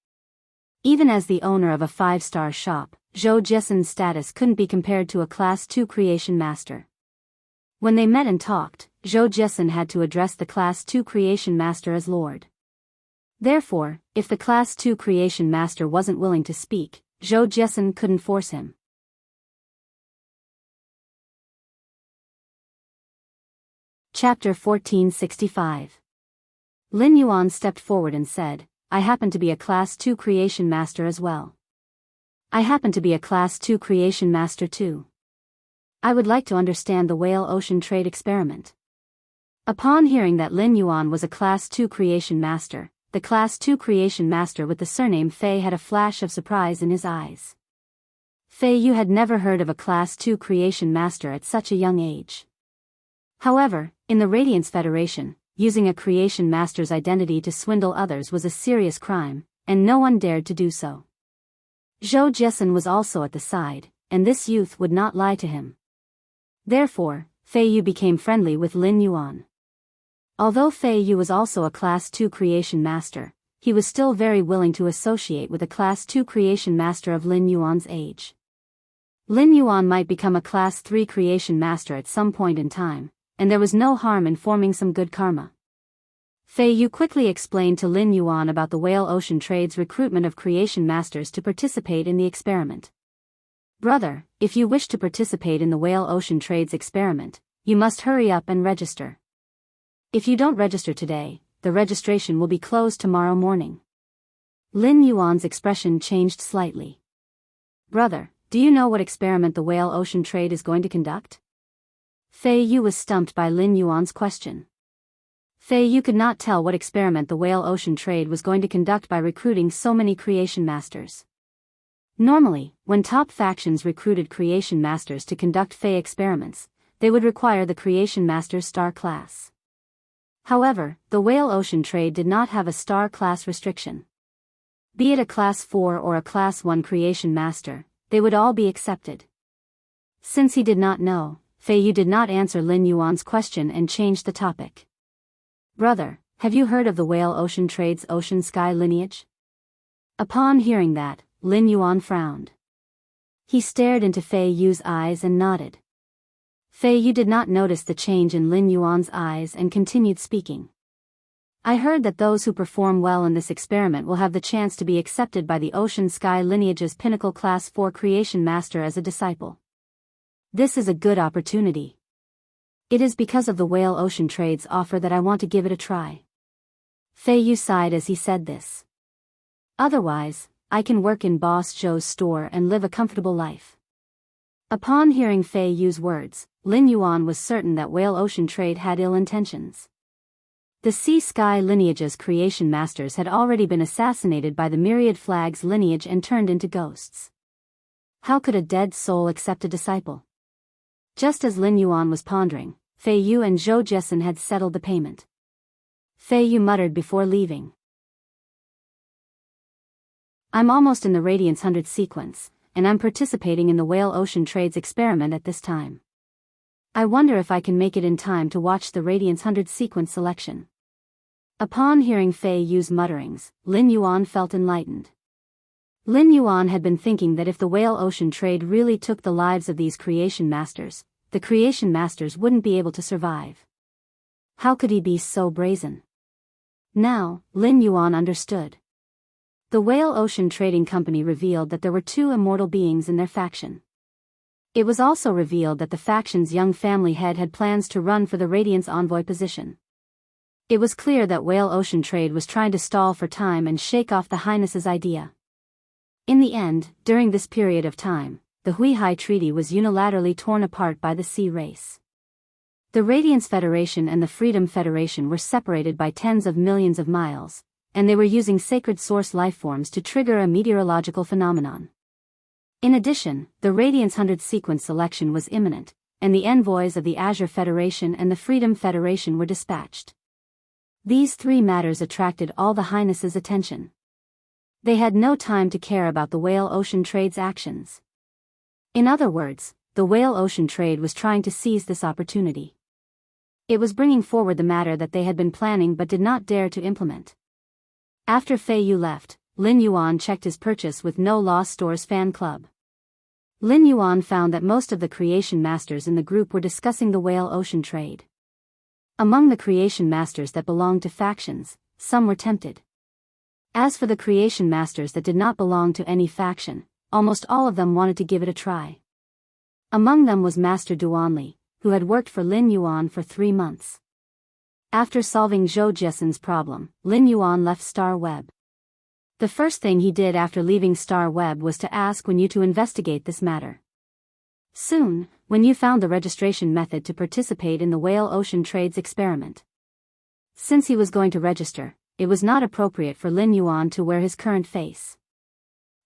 Even as the owner of a 5-star shop, Zhou Jiesen's status couldn't be compared to a Class 2 Creation Master. When they met and talked, Zhou Jiesen had to address the Class 2 Creation Master as Lord. Therefore, if the Class 2 Creation Master wasn't willing to speak, Zhou Jiesen couldn't force him. Chapter 1465. Lin Yuan stepped forward and said, "I happen to be a Class 2 Creation Master as well. I happen to be a Class 2 Creation Master too. I would like to understand the Whale Ocean Trade experiment." Upon hearing that Lin Yuan was a Class 2 Creation Master, the Class 2 Creation Master with the surname Fei had a flash of surprise in his eyes. Fei Yu had never heard of a Class 2 Creation Master at such a young age. However, in the Radiance Federation, using a Creation Master's identity to swindle others was a serious crime, and no one dared to do so. Zhou Jiesen was also at the side, and this youth would not lie to him. Therefore, Fei Yu became friendly with Lin Yuan. Although Fei Yu was also a Class 2 Creation Master, he was still very willing to associate with a Class 2 Creation Master of Lin Yuan's age. Lin Yuan might become a Class 3 Creation Master at some point in time, and there was no harm in forming some good karma. Fei Yu quickly explained to Lin Yuan about the Whale Ocean Trade's recruitment of Creation Masters to participate in the experiment. "Brother, if you wish to participate in the Whale Ocean Trade's experiment, you must hurry up and register. If you don't register today, the registration will be closed tomorrow morning." Lin Yuan's expression changed slightly. "Brother, do you know what experiment the Whale Ocean Trade is going to conduct?" Fei Yu was stumped by Lin Yuan's question. Fei Yu could not tell what experiment the Whale Ocean Trade was going to conduct by recruiting so many Creation Masters. Normally, when top factions recruited Creation Masters to conduct Fey experiments, they would require the Creation Master's star class. However, the Whale Ocean Trade did not have a star class restriction. Be it a Class 4 or a Class 1 Creation Master, they would all be accepted. Since he did not know, Fei Yu did not answer Lin Yuan's question and changed the topic. "Brother, have you heard of the Whale Ocean Trade's Ocean Sky lineage?" Upon hearing that, Lin Yuan frowned. He stared into Fei Yu's eyes and nodded. Fei Yu did not notice the change in Lin Yuan's eyes and continued speaking. "I heard that those who perform well in this experiment will have the chance to be accepted by the Ocean Sky lineage's pinnacle Class 4 Creation Master as a disciple. This is a good opportunity. It is because of the Whale Ocean Trade's offer that I want to give it a try." Fei Yu sighed as he said this. "Otherwise, I can work in Boss Zhou's store and live a comfortable life." Upon hearing Fei Yu's words, Lin Yuan was certain that Whale Ocean Trade had ill intentions. The Sea Sky lineage's Creation Masters had already been assassinated by the Myriad Flag's lineage and turned into ghosts. How could a dead soul accept a disciple? Just as Lin Yuan was pondering, Fei Yu and Zhou Jiesen had settled the payment. Fei Yu muttered before leaving. "I'm almost in the Radiance 100 sequence, and I'm participating in the Whale Ocean Trade's experiment at this time. I wonder if I can make it in time to watch the Radiance 100 sequence selection. Upon hearing Fei Yu's mutterings, Lin Yuan felt enlightened. Lin Yuan had been thinking that if the whale ocean trade really took the lives of these creation masters, the creation masters wouldn't be able to survive. How could he be so brazen? Now, Lin Yuan understood. The Whale Ocean Trading Company revealed that there were 2 immortal beings in their faction. It was also revealed that the faction's young family head had plans to run for the Radiance Envoy position. It was clear that Whale Ocean Trade was trying to stall for time and shake off the Highness's idea. In the end, during this period of time, the Huihai Treaty was unilaterally torn apart by the Sea Race. The Radiance Federation and the Freedom Federation were separated by tens of millions of miles, and they were using sacred source lifeforms to trigger a meteorological phenomenon. In addition, the Radiance 100 sequence selection was imminent, and the envoys of the Azure Federation and the Freedom Federation were dispatched. These 3 matters attracted all the Highness's attention. They had no time to care about the Whale Ocean Trade's actions. In other words, the Whale Ocean Trade was trying to seize this opportunity. It was bringing forward the matter that they had been planning but did not dare to implement. After Fei Yu left, Lin Yuan checked his purchase with No Loss Stores fan club. Lin Yuan found that most of the creation masters in the group were discussing the Whale Ocean Trade. Among the creation masters that belonged to factions, some were tempted. As for the creation masters that did not belong to any faction, almost all of them wanted to give it a try. Among them was Master Duanli, who had worked for Lin Yuan for 3 months. After solving Zhou Jiesen's problem, Lin Yuan left Star Web. The first thing he did after leaving Star Web was to ask Wen Yu to investigate this matter. Soon, Wen Yu found the registration method to participate in the Whale Ocean Trade's experiment. Since he was going to register, it was not appropriate for Lin Yuan to wear his current face.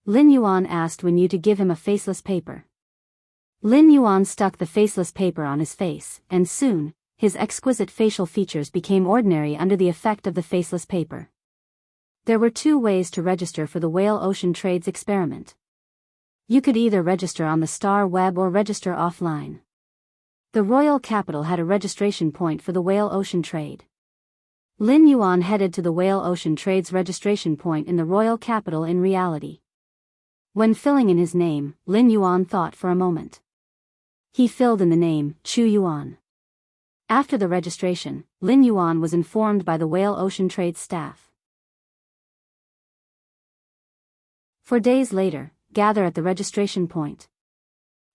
Lin Yuan asked Wen Yu to give him a faceless paper. Lin Yuan stuck the faceless paper on his face, and soon, his exquisite facial features became ordinary under the effect of the faceless paper. There were 2 ways to register for the Whale Ocean Trade's experiment. You could either register on the Star Web or register offline. The Royal Capital had a registration point for the Whale Ocean Trade. Lin Yuan headed to the Whale Ocean Trade's registration point in the Royal Capital in reality. When filling in his name, Lin Yuan thought for a moment. He filled in the name, Chu Yuan. After the registration, Lin Yuan was informed by the Whale Ocean Trade staff. For days later, gather at the registration point.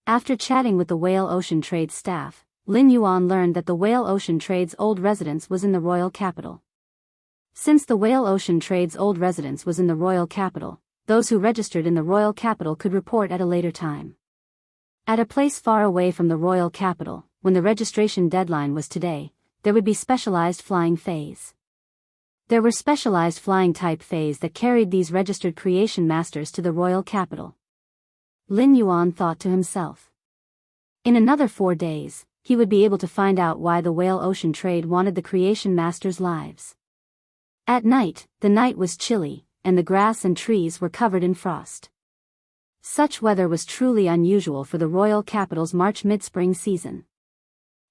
After chatting with the Whale Ocean Trade staff, Lin Yuan learned that the Whale Ocean Trade's old residence was in the Royal Capital. Since the Whale Ocean Trade's old residence was in the Royal Capital, those who registered in the Royal Capital could report at a later time. At a place far away from the Royal Capital, when the registration deadline was today, there would be specialized flying fays. There were specialized flying type fays that carried these registered creation masters to the Royal Capital. Lin Yuan thought to himself. In another 4 days, he would be able to find out why the Whale Ocean Trade wanted the creation masters' lives. At night, the night was chilly, and the grass and trees were covered in frost. Such weather was truly unusual for the Royal Capital's March mid-spring season.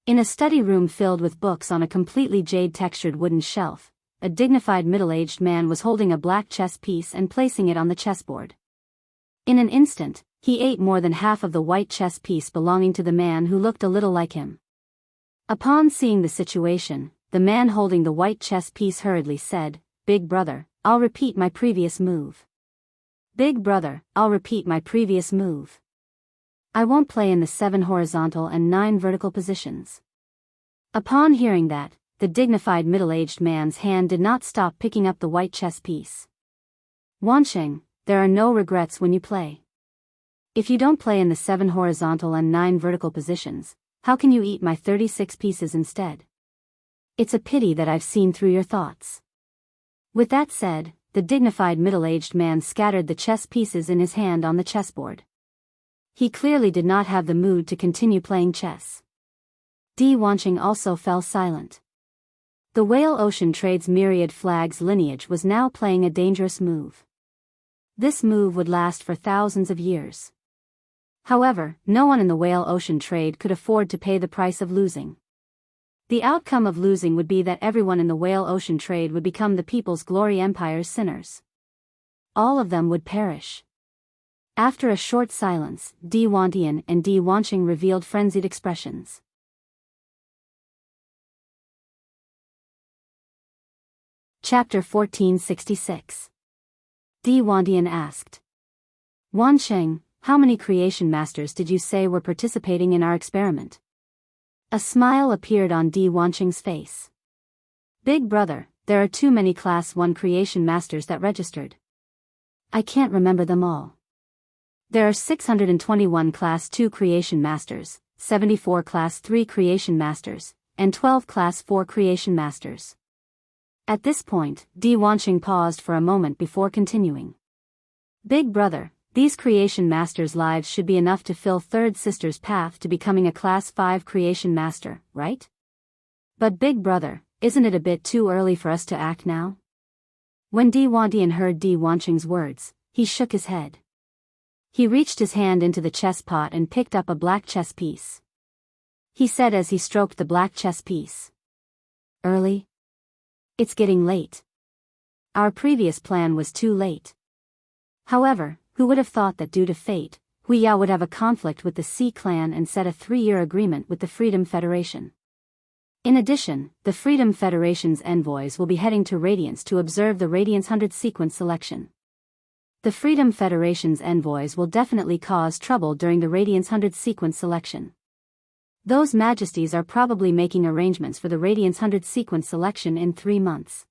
In a study room filled with books on a completely jade-textured wooden shelf, a dignified middle-aged man was holding a black chess piece and placing it on the chessboard. In an instant, he ate more than half of the white chess piece belonging to the man who looked a little like him. Upon seeing the situation, the man holding the white chess piece hurriedly said, "Big brother, I'll repeat my previous move. Big brother, I'll repeat my previous move. I won't play in the 7 horizontal and 9 vertical positions." Upon hearing that, the dignified middle-aged man's hand did not stop picking up the white chess piece. "Wansheng, there are no regrets when you play. If you don't play in the 7 horizontal and 9 vertical positions, how can you eat my 36 pieces instead? It's a pity that I've seen through your thoughts." With that said, the dignified middle-aged man scattered the chess pieces in his hand on the chessboard. He clearly did not have the mood to continue playing chess. Di Wansheng also fell silent. The Whale Ocean Trade's myriad flags lineage was now playing a dangerous move. This move would last for thousands of years. However, no one in the whale ocean trade could afford to pay the price of losing. The outcome of losing would be that everyone in the whale ocean trade would become the People's Glory Empire's sinners. All of them would perish. After a short silence, Di Wantian and Di Wanqing revealed frenzied expressions. Chapter 1466. Di Wantian asked. Wanqing, how many creation masters did you say were participating in our experiment? A smile appeared on Di Wanqing's face. Big brother, there are too many Class 1 creation masters that registered. I can't remember them all. There are 621 Class 2 creation masters, 74 Class 3 creation masters, and 12 Class 4 creation masters. At this point, Di Wanqing paused for a moment before continuing. Big brother, these creation masters' lives should be enough to fill Third Sister's path to becoming a Class 5 creation master, right? But big brother, isn't it a bit too early for us to act now? When Di Wantian heard Di Wanqing's words, he shook his head. He reached his hand into the chess pot and picked up a black chess piece. He said as he stroked the black chess piece. Early? It's getting late. Our previous plan was too late. However, who would have thought that due to fate, Biyao would have a conflict with the Sea Clan and set a 3-year agreement with the Freedom Federation. In addition, the Freedom Federation's envoys will be heading to Radiance to observe the Radiance 100 sequence selection. The Freedom Federation's envoys will definitely cause trouble during the Radiance 100 sequence selection. Those majesties are probably making arrangements for the Radiance 100 sequence selection in 3 months.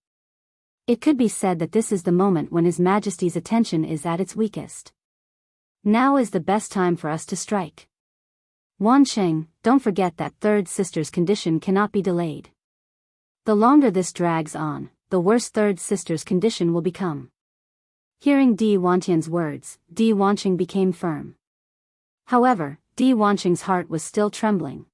It could be said that this is the moment when His Majesty's attention is at its weakest. Now is the best time for us to strike. Wanqing, don't forget that Third Sister's condition cannot be delayed. The longer this drags on, the worse Third Sister's condition will become. Hearing Di Wantian's words, Di Wanqing became firm. However, Di Wanqing's heart was still trembling.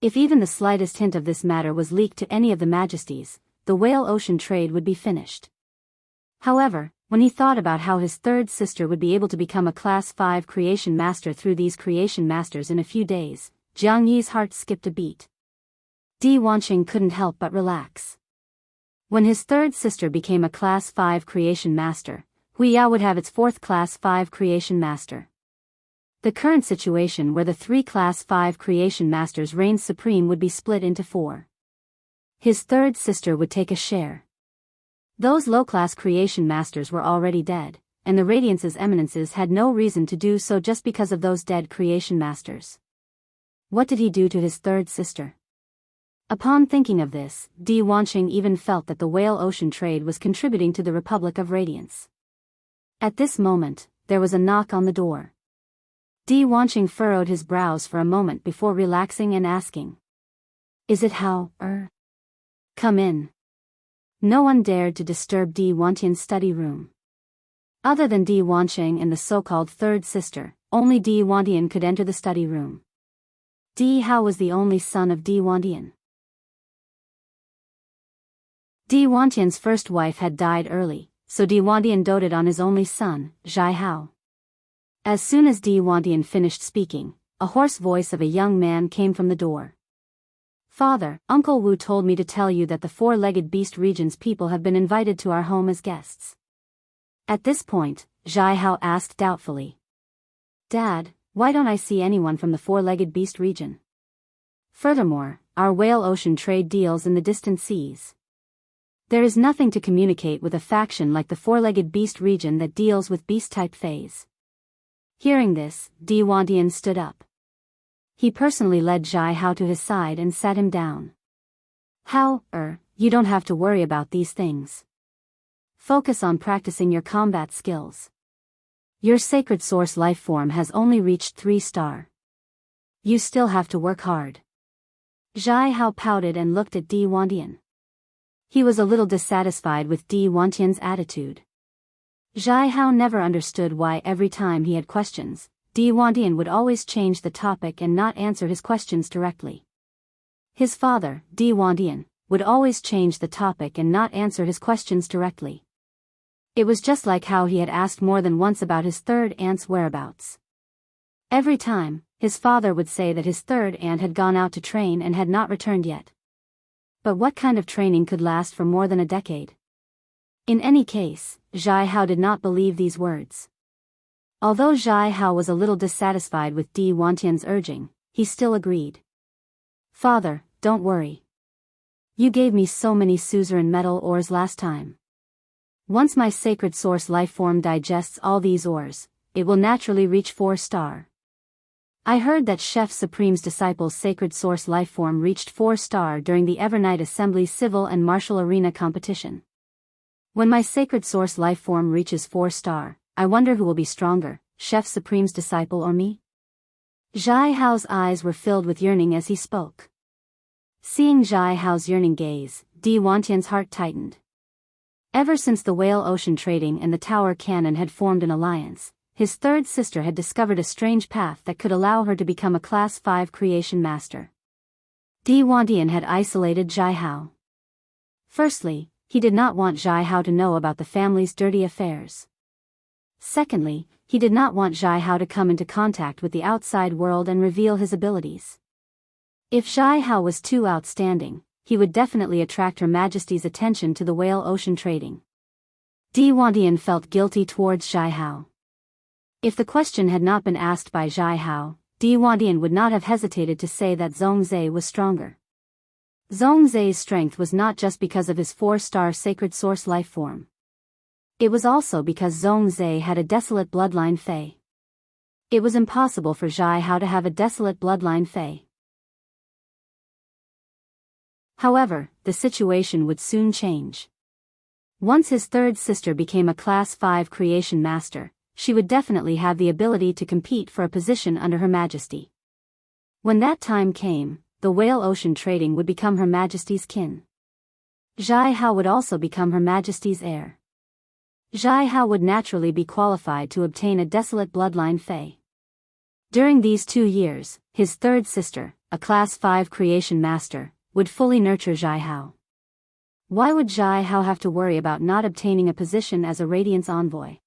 If even the slightest hint of this matter was leaked to any of the majesties, the whale ocean trade would be finished. However, when he thought about how his third sister would be able to become a Class 5 creation master through these creation masters in a few days, Jianghu's heart skipped a beat. Di Wanqing couldn't help but relax. When his third sister became a Class 5 creation master, Biyao would have its 4th Class 5 creation master. The current situation where the 3 Class 5 creation masters reigned supreme would be split into 4. His third sister would take a share. Those low-class creation masters were already dead, and the Radiance's eminences had no reason to do so just because of those dead creation masters. What did he do to his third sister? Upon thinking of this, Di Wanqing even felt that the whale ocean trade was contributing to the Republic of Radiance. At this moment, there was a knock on the door. Di Wanqing furrowed his brows for a moment before relaxing and asking. Is it Hao? Come in. No one dared to disturb Di Wantian's study room. Other than Di Wanqing and the so-called third sister, only Di Wantian could enter the study room. Di Hao was the only son of Di Wantian. Di Wantian's first wife had died early, so Di Wantian doted on his only son, Zhai Hao. As soon as Di Wantian finished speaking, a hoarse voice of a young man came from the door. Father, Uncle Wu told me to tell you that the 4-legged beast region's people have been invited to our home as guests. At this point, Zhai Hao asked doubtfully. Dad, why don't I see anyone from the 4-legged beast region? Furthermore, our whale ocean trade deals in the distant seas. There is nothing to communicate with a faction like the 4-legged beast region that deals with beast-type phase. Hearing this, Di Wantian stood up. He personally led Zhai Hao to his side and sat him down. Hao, you don't have to worry about these things. Focus on practicing your combat skills. Your sacred source life form has only reached 3-star. You still have to work hard. Zhai Hao pouted and looked at Di Wantian. He was a little dissatisfied with Di Wantian's attitude. Zhai Hao never understood why every time he had questions, Di Wantian would always change the topic and not answer his questions directly. His father, Di Wantian, would always change the topic and not answer his questions directly. It was just like how he had asked more than once about his third aunt's whereabouts. Every time, his father would say that his third aunt had gone out to train and had not returned yet. But what kind of training could last for more than a decade? In any case, Jianghu did not believe these words. Although Jianghu was a little dissatisfied with Di Wantian's urging, he still agreed. Father, don't worry. You gave me so many suzerain metal ores last time. Once my sacred source life form digests all these ores, it will naturally reach 4-star. I heard that Chef Supreme's disciple's sacred source life form reached 4-star during the Evernight Assembly Civil and Martial Arena competition. When my sacred source life form reaches 4-star, I wonder who will be stronger, Chef Supreme's disciple or me? Jianghu's eyes were filled with yearning as he spoke. Seeing Jianghu's yearning gaze, Di Wantian's heart tightened. Ever since the Whale Ocean Trading and the Tower Cannon had formed an alliance, his third sister had discovered a strange path that could allow her to become a Class 5 creation master. Di Wantian had isolated Jianghu. Firstly, he did not want Jianghu to know about the family's dirty affairs. Secondly, he did not want Jianghu to come into contact with the outside world and reveal his abilities. If Jianghu was too outstanding, he would definitely attract Her Majesty's attention to the Whale Ocean Trading. Di Wantian felt guilty towards Jianghu. If the question had not been asked by Jianghu, Di Wantian would not have hesitated to say that Zhongzhe was stronger. Zhongzhe's strength was not just because of his 4-star sacred source life form. It was also because Zhongzhe had a desolate bloodline Fei. It was impossible for Jianghu to have a desolate bloodline Fei. However, the situation would soon change. Once his third sister became a Class 5 creation master, she would definitely have the ability to compete for a position under Her Majesty. When that time came, the Whale Ocean Trading would become Her Majesty's kin. Jianghu would also become Her Majesty's heir. Jianghu would naturally be qualified to obtain a desolate bloodline Fei. During these 2 years, his third sister, a Class 5 creation master, would fully nurture Jianghu. Why would Jianghu have to worry about not obtaining a position as a Radiance envoy?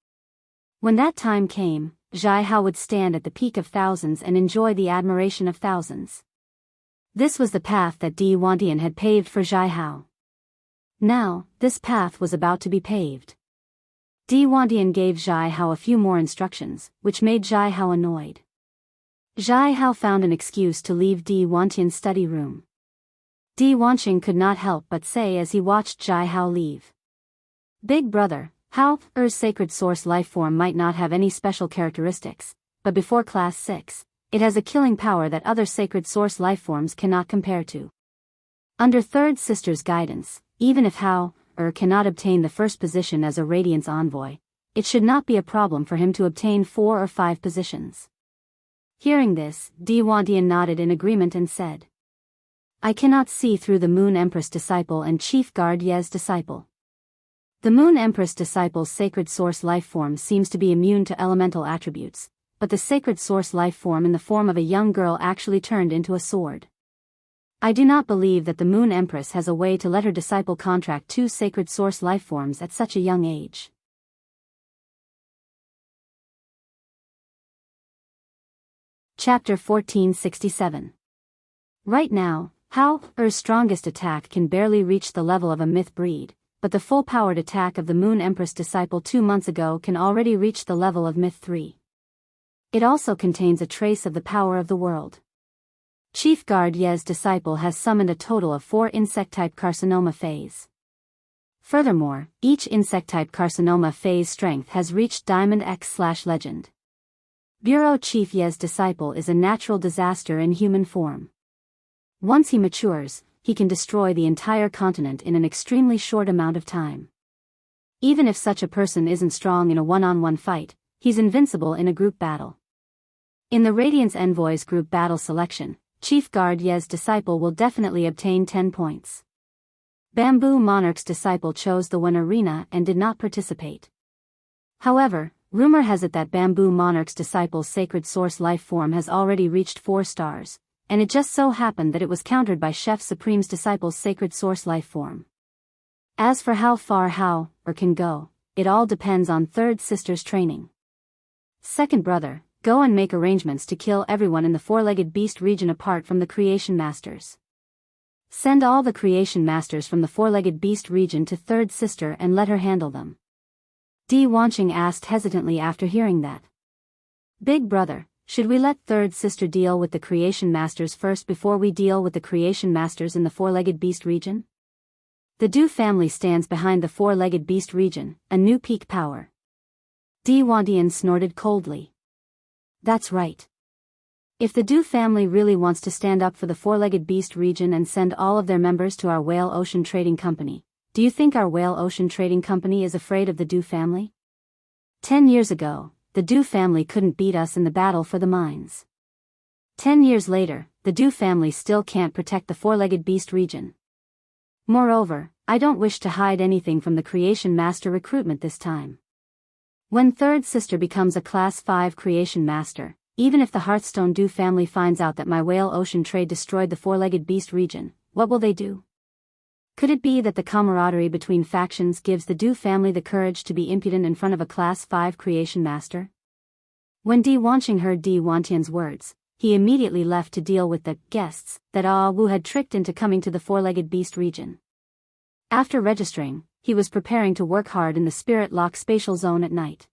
When that time came, Jianghu would stand at the peak of thousands and enjoy the admiration of thousands. This was the path that Di Wantian had paved for Jianghu. Now, this path was about to be paved. Di Wantian gave Jianghu a few more instructions, which made Jianghu annoyed. Jianghu found an excuse to leave Di Wantian's study room. Di Wantian could not help but say as he watched Jianghu leave. Big brother, Er's sacred source life form might not have any special characteristics, but before Class 6, it has a killing power that other sacred source life forms cannot compare to. Under third sister's guidance, even if cannot obtain the first position as a Radiance envoy, it should not be a problem for him to obtain 4 or 5 positions. Hearing this, Di Wantian nodded in agreement and said, I cannot see through the Moon Empress disciple and Chief Guard Ye's disciple. The Moon Empress disciple's sacred source life form seems to be immune to elemental attributes, but the sacred source life form in the form of a young girl actually turned into a sword. I do not believe that the Moon Empress has a way to let her disciple contract 2 sacred source life forms at such a young age. Chapter 1467. Right now, Er's strongest attack can barely reach the level of a myth breed, but the full-powered attack of the Moon Empress disciple 2 months ago can already reach the level of myth 3. It also contains a trace of the power of the world. Chief Guard Ye's disciple has summoned a total of 4 insect-type carcinoma phase. Furthermore, each insect-type carcinoma phase strength has reached Diamond X/Legend. Bureau Chief Ye's disciple is a natural disaster in human form. Once he matures, he can destroy the entire continent in an extremely short amount of time. Even if such a person isn't strong in a one-on-one fight, he's invincible in a group battle. In the Radiance Envoys group battle selection, Chief Guard Ye's disciple will definitely obtain 10 points. Bamboo Monarch's disciple chose the one arena and did not participate. However, rumor has it that Bamboo Monarch's disciple's sacred source life form has already reached 4 stars, and it just so happened that it was countered by Chef Supreme's disciple's sacred source life form. As for how far can go, it all depends on third sister's training. Second brother, Go and make arrangements to kill everyone in the four-legged beast region apart from the creation masters. Send all the creation masters from the four-legged beast region to third sister and let her handle them. Di Wanqing asked hesitantly after hearing that. Big brother, should we let third sister deal with the creation masters first before we deal with the creation masters in the four-legged beast region? The Du family stands behind the four-legged beast region, a new peak power. Di Wantian snorted coldly. That's right. If the Du family really wants to stand up for the four-legged beast region and send all of their members to our Whale Ocean Trading Company, do you think our Whale Ocean Trading Company is afraid of the Du family? 10 years ago, the Du family couldn't beat us in the battle for the mines. 10 years later, the Du family still can't protect the four-legged beast region. Moreover, I don't wish to hide anything from the creation master recruitment this time. When third sister becomes a class 5 creation master, even if the Hearthstone Du family finds out that my Whale Ocean trade destroyed the four-legged beast region, what will they do? Could it be that the camaraderie between factions gives the Du family the courage to be impudent in front of a class 5 creation master? When Di Wanqing heard Di Wantian's words, he immediately left to deal with the guests that Wu had tricked into coming to the four-legged beast region. After registering, he was preparing to work hard in the Spirit Lock spatial zone at night.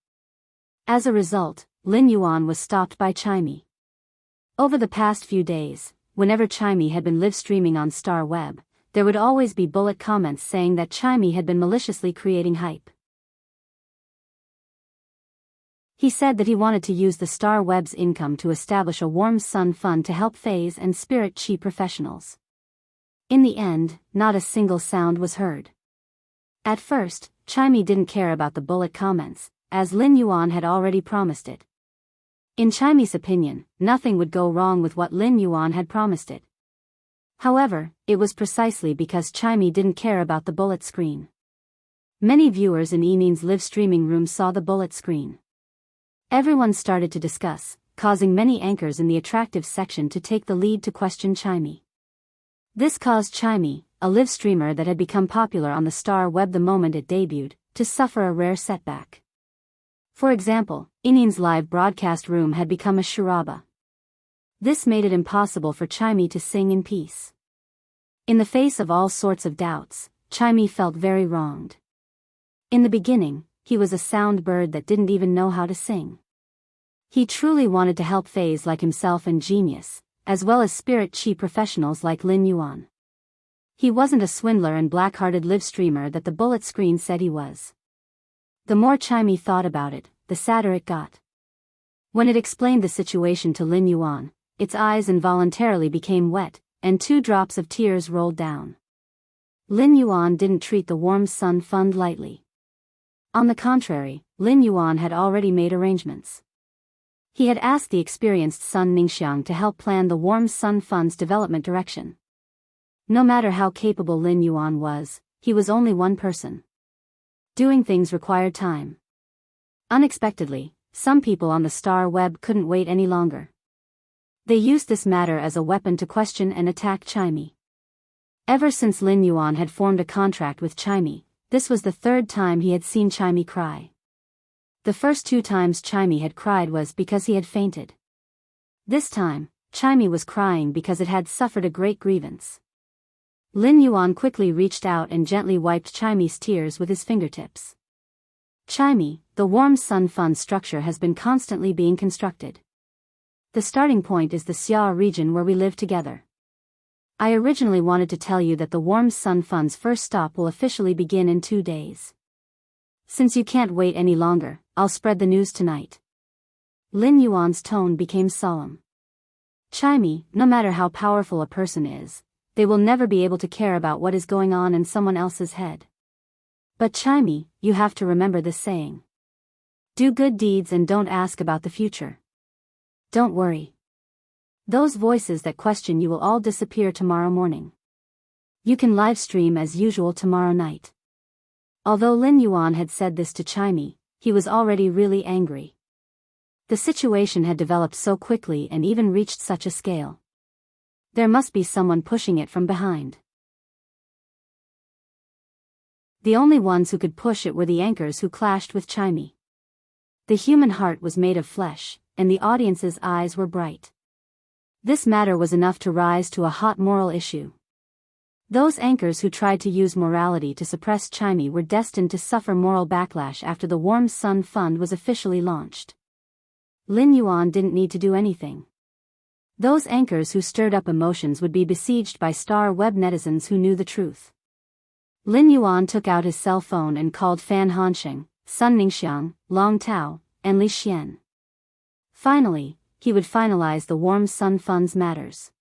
As a result, Lin Yuan was stopped by Chimey. Over the past few days, whenever Chimey had been live streaming on Star Web, there would always be bullet comments saying that Chimey had been maliciously creating hype. He said that he wanted to use the Star Web's income to establish a Warm Sun Fund to help phase and spirit chi professionals. In the end, not a single sound was heard. At first, Chimey didn't care about the bullet comments, as Lin Yuan had already promised it. In Chimey's opinion, nothing would go wrong with what Lin Yuan had promised it. However, it was precisely because Chimey didn't care about the bullet screen. Many viewers in Enin's live streaming room saw the bullet screen. Everyone started to discuss, causing many anchors in the attractive section to take the lead to question Chimey. This caused Chimey, a live streamer that had become popular on the Star Web the moment it debuted, to suffer a rare setback. For example, Enin's live broadcast room had become a charaba. This made it impossible for Chimey to sing in peace. In the face of all sorts of doubts, Chimey felt very wronged. In the beginning, he was a sound bird that didn't even know how to sing. He truly wanted to help phase like himself and genius, as well as spirit chi professionals like Lin Yuan. He wasn't a swindler and black-hearted live streamer that the bullet screen said he was. The more Chimey thought about it, the sadder it got. When it explained the situation to Lin Yuan, its eyes involuntarily became wet, and 2 drops of tears rolled down. Lin Yuan didn't treat the Warm Sun Fund lightly. On the contrary, Lin Yuan had already made arrangements. He had asked the experienced Sun Ningxiang to help plan the Warm Sun Fund's development direction. No matter how capable Lin Yuan was, he was only one person. Doing things required time. Unexpectedly, some people on the Star Web couldn't wait any longer. They used this matter as a weapon to question and attack Chimey. Ever since Lin Yuan had formed a contract with Chimey, this was the 3rd time he had seen Chimey cry. The first 2 times Chimey had cried was because he had fainted. This time, Chimey was crying because it had suffered a great grievance. Lin Yuan quickly reached out and gently wiped Chimey's tears with his fingertips. Chimey, the Warm Sun Fund structure has been constantly being constructed. The starting point is the Xia region where we live together. I originally wanted to tell you that the Warm Sun Fund's first stop will officially begin in 2 days. Since you can't wait any longer, I'll spread the news tonight. Lin Yuan's tone became solemn. Chimey, no matter how powerful a person is, they will never be able to care about what is going on in someone else's head. But Chimey, you have to remember this saying. Do good deeds and don't ask about the future. Don't worry. Those voices that question you will all disappear tomorrow morning. You can live stream as usual tomorrow night. Although Lin Yuan had said this to Chimey, he was already really angry. The situation had developed so quickly and even reached such a scale. There must be someone pushing it from behind. The only ones who could push it were the anchors who clashed with Chimey. The human heart was made of flesh, and the audience's eyes were bright. This matter was enough to rise to a hot moral issue. Those anchors who tried to use morality to suppress Chimey were destined to suffer moral backlash after the Warm Sun Fund was officially launched. Lin Yuan didn't need to do anything. Those anchors who stirred up emotions would be besieged by star web netizens who knew the truth. Lin Yuan took out his cell phone and called Fan Hansheng, Sun Ningxiang, Long Tao, and Li Xian. Finally, he would finalize the Warm Sun Fund's matters.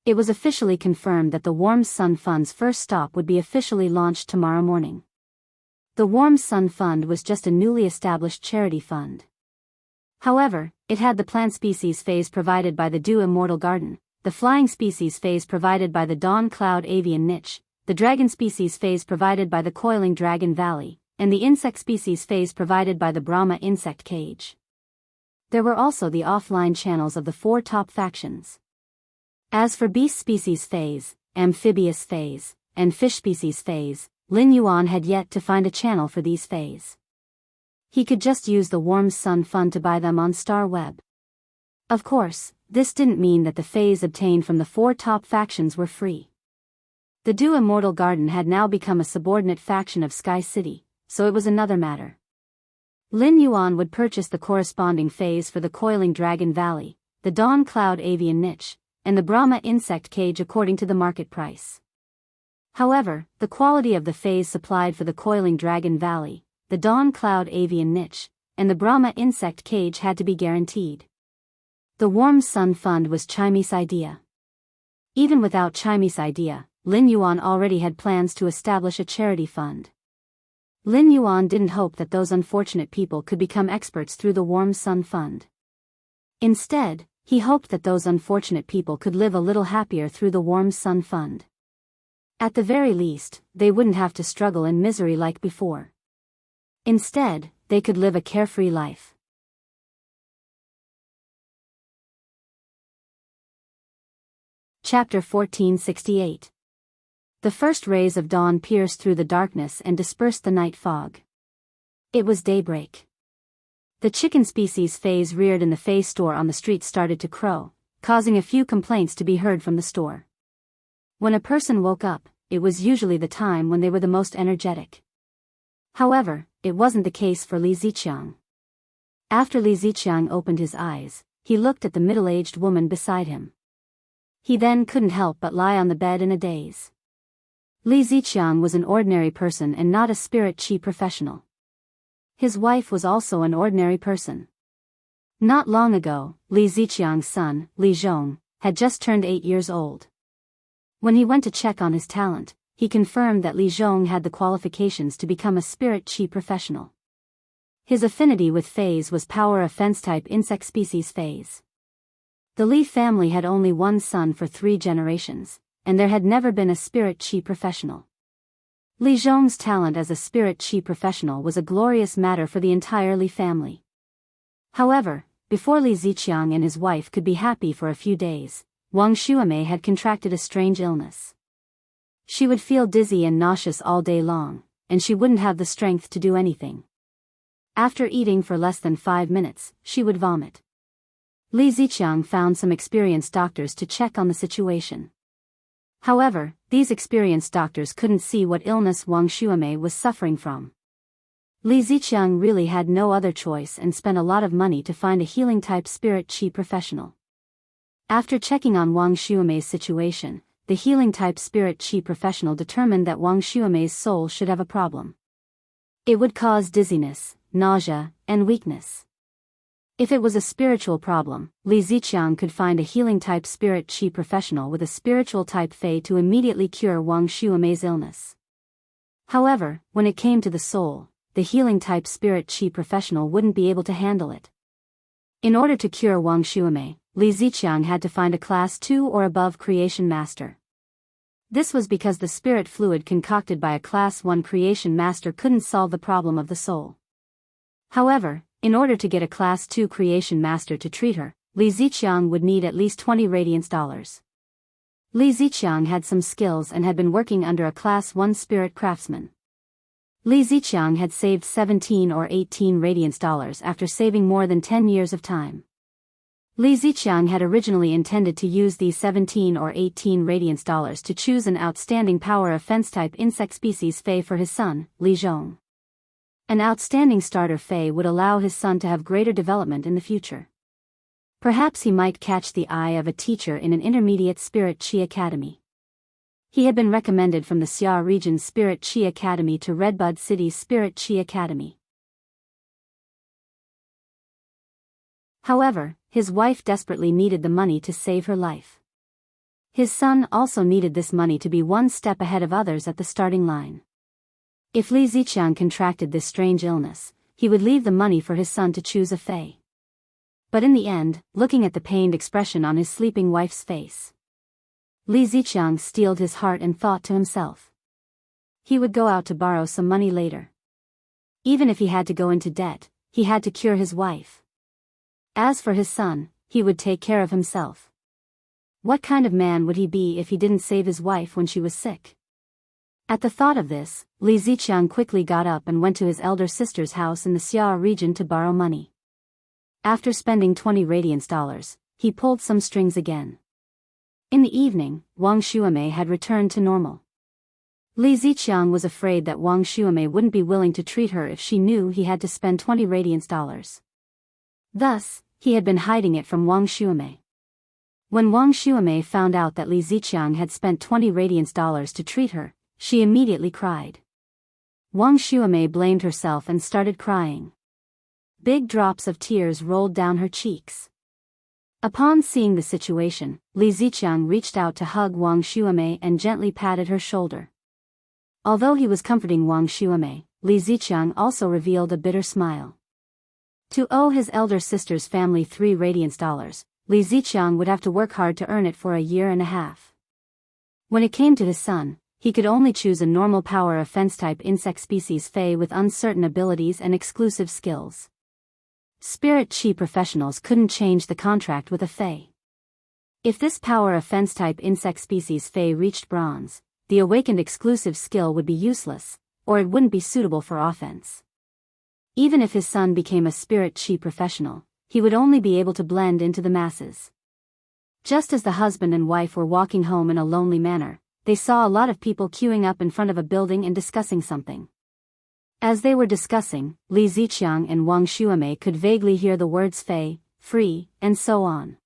It was officially confirmed that the Warm Sun Fund's first stop would be officially launched tomorrow morning. The Warm Sun Fund was just a newly established charity fund. However, it had the plant species phase provided by the Dew Immortal Garden, the flying species phase provided by the Dawn Cloud Avian Niche, the dragon species phase provided by the Coiling Dragon Valley, and the insect species phase provided by the Brahma Insect Cage. There were also the offline channels of the 4 top factions. As for beast species phase, amphibious phase, and fish species phase, Lin Yuan had yet to find a channel for these phase. He could just use the Warm Sun Fund to buy them on Star Web. Of course, this didn't mean that the phase obtained from the 4 top factions were free. The Dew Immortal Garden had now become a subordinate faction of Sky City, so it was another matter. Lin Yuan would purchase the corresponding phase for the Coiling Dragon Valley, the Dawn Cloud Avian Niche, and the Brahma Insect Cage according to the market price. However, the quality of the phase supplied for the Coiling Dragon Valley, the Dawn Cloud Avian Niche, and the Brahma Insect Cage had to be guaranteed. The Warm Sun Fund was Chimey's idea. Even without Chimey's idea, Lin Yuan already had plans to establish a charity fund. Lin Yuan didn't hope that those unfortunate people could become experts through the Warm Sun Fund. Instead, he hoped that those unfortunate people could live a little happier through the Warm Sun Fund. At the very least, they wouldn't have to struggle in misery like before. Instead, they could live a carefree life. Chapter 1468. The first rays of dawn pierced through the darkness and dispersed the night fog. It was daybreak. The chicken species phase reared in the phase store on the street started to crow, causing a few complaints to be heard from the store. When a person woke up, it was usually the time when they were the most energetic. However, it wasn't the case for Li Ziqiang. After Li Ziqiang opened his eyes, he looked at the middle-aged woman beside him. He then couldn't help but lie on the bed in a daze. Li Ziqiang was an ordinary person and not a spirit chi professional. His wife was also an ordinary person. Not long ago, Li Ziqiang's son, Li Zhong, had just turned 8 years old. When he went to check on his talent, he confirmed that Li Zhong had the qualifications to become a spirit chi professional. His affinity with phase was power offense-type insect species phase. The Li family had only one son for 3 generations, and there had never been a spirit chi professional. Li Zhong's talent as a spirit chi professional was a glorious matter for the entire Li family. However, before Li Ziqiang and his wife could be happy for a few days, Wang Xuemei had contracted a strange illness. She would feel dizzy and nauseous all day long, and she wouldn't have the strength to do anything. After eating for less than 5 minutes, she would vomit. Li Ziqiang found some experienced doctors to check on the situation. However, these experienced doctors couldn't see what illness Wang Xuemei was suffering from. Li Ziqiang really had no other choice and spent a lot of money to find a healing-type spirit chi professional. After checking on Wang Xuemei's situation, the healing-type spirit chi professional determined that Wang Xuemei's soul should have a problem. It would cause dizziness, nausea, and weakness. If it was a spiritual problem, Li Ziqiang could find a healing-type spirit chi professional with a spiritual-type fei to immediately cure Wang Xuemei's illness. However, when it came to the soul, the healing-type spirit chi professional wouldn't be able to handle it. In order to cure Wang Xuemei, Li Ziqiang had to find a Class 2 or above creation master. This was because the spirit fluid concocted by a Class 1 creation master couldn't solve the problem of the soul. However, in order to get a Class 2 creation master to treat her, Li Ziqiang would need at least 20 radiance dollars. Li Ziqiang had some skills and had been working under a Class 1 spirit craftsman. Li Ziqiang had saved 17 or 18 radiance dollars after saving more than 10 years of time. Li Ziqiang had originally intended to use these 17 or 18 radiance dollars to choose an outstanding power of fence-type insect species Fei for his son, Li Zhong. An outstanding starter Fei would allow his son to have greater development in the future. Perhaps he might catch the eye of a teacher in an intermediate Spirit Chi Academy. He had been recommended from the Xia region's Spirit Chi Academy to Redbud City's Spirit Chi Academy. However, his wife desperately needed the money to save her life. His son also needed this money to be one step ahead of others at the starting line. If Li Ziqiang contracted this strange illness, he would leave the money for his son to choose a Fei. But in the end, looking at the pained expression on his sleeping wife's face, Li Ziqiang steeled his heart and thought to himself. He would go out to borrow some money later. Even if he had to go into debt, he had to cure his wife. As for his son, he would take care of himself. What kind of man would he be if he didn't save his wife when she was sick? At the thought of this, Li Ziqiang quickly got up and went to his elder sister's house in the Xia region to borrow money. After spending 20 radiance dollars, he pulled some strings again. In the evening, Wang Xuemei had returned to normal. Li Ziqiang was afraid that Wang Xuemei wouldn't be willing to treat her if she knew he had to spend 20 radiance dollars. Thus, he had been hiding it from Wang Xuemei. When Wang Xuemei found out that Li Ziqiang had spent 20 radiance dollars to treat her, she immediately cried. Wang Xuemei blamed herself and started crying. Big drops of tears rolled down her cheeks. Upon seeing the situation, Li Ziqiang reached out to hug Wang Xuemei and gently patted her shoulder. Although he was comforting Wang Xuemei, Li Ziqiang also revealed a bitter smile. To owe his elder sister's family 3 radiance dollars, Li Ziqiang would have to work hard to earn it for a year and a half. When it came to his son, he could only choose a normal power of fence-type insect species Fei with uncertain abilities and exclusive skills. Spirit Chi professionals couldn't change the contract with a Fei. If this power of fence-type insect species Fei reached bronze, the awakened exclusive skill would be useless, or it wouldn't be suitable for offense. Even if his son became a Spirit Chi professional, he would only be able to blend into the masses. Just as the husband and wife were walking home in a lonely manner, they saw a lot of people queuing up in front of a building and discussing something. As they were discussing, Li Ziqiang and Wang Xuemei could vaguely hear the words Fei, free, and so on.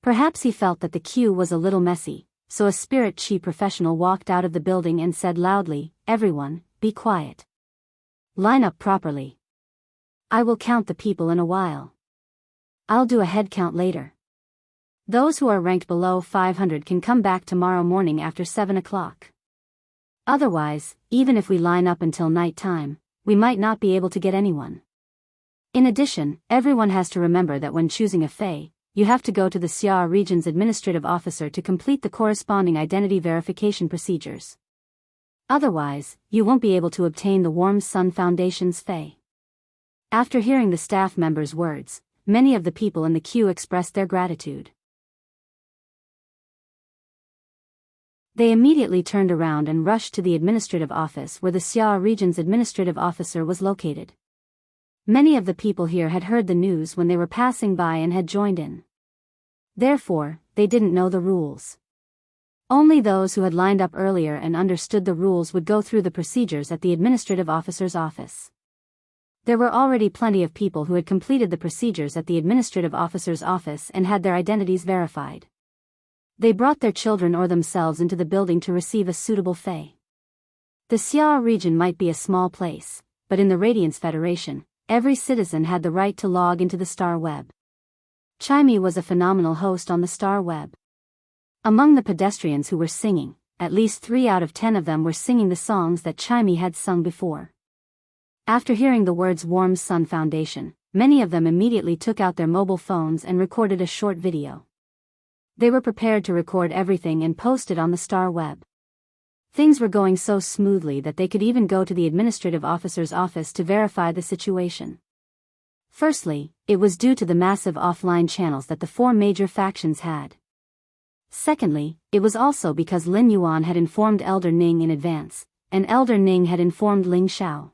Perhaps he felt that the queue was a little messy, so a Spirit Chi professional walked out of the building and said loudly, "Everyone, be quiet. Line up properly. I will count the people in a while. I'll do a head count later. Those who are ranked below 500 can come back tomorrow morning after 7 o'clock. Otherwise, even if we line up until night time, we might not be able to get anyone. In addition, everyone has to remember that when choosing a Fei, you have to go to the Xia region's administrative officer to complete the corresponding identity verification procedures. Otherwise, you won't be able to obtain the Warm Sun Foundation's Fei." After hearing the staff members' words, many of the people in the queue expressed their gratitude. They immediately turned around and rushed to the administrative office where the Xia region's administrative officer was located. Many of the people here had heard the news when they were passing by and had joined in. Therefore, they didn't know the rules. Only those who had lined up earlier and understood the rules would go through the procedures at the administrative officer's office. There were already plenty of people who had completed the procedures at the administrative officer's office and had their identities verified. They brought their children or themselves into the building to receive a suitable Fei. The Xia region might be a small place, but in the Radiance Federation, every citizen had the right to log into the Star Web. Chimey was a phenomenal host on the Star Web. Among the pedestrians who were singing, at least 3 out of 10 of them were singing the songs that Chimey had sung before. After hearing the words Warm Sun Foundation, many of them immediately took out their mobile phones and recorded a short video. They were prepared to record everything and post it on the Star Web. Things were going so smoothly that they could even go to the administrative officer's office to verify the situation. Firstly, it was due to the massive offline channels that the 4 major factions had. Secondly, it was also because Lin Yuan had informed Elder Ning in advance, and Elder Ning had informed Ling Xiao.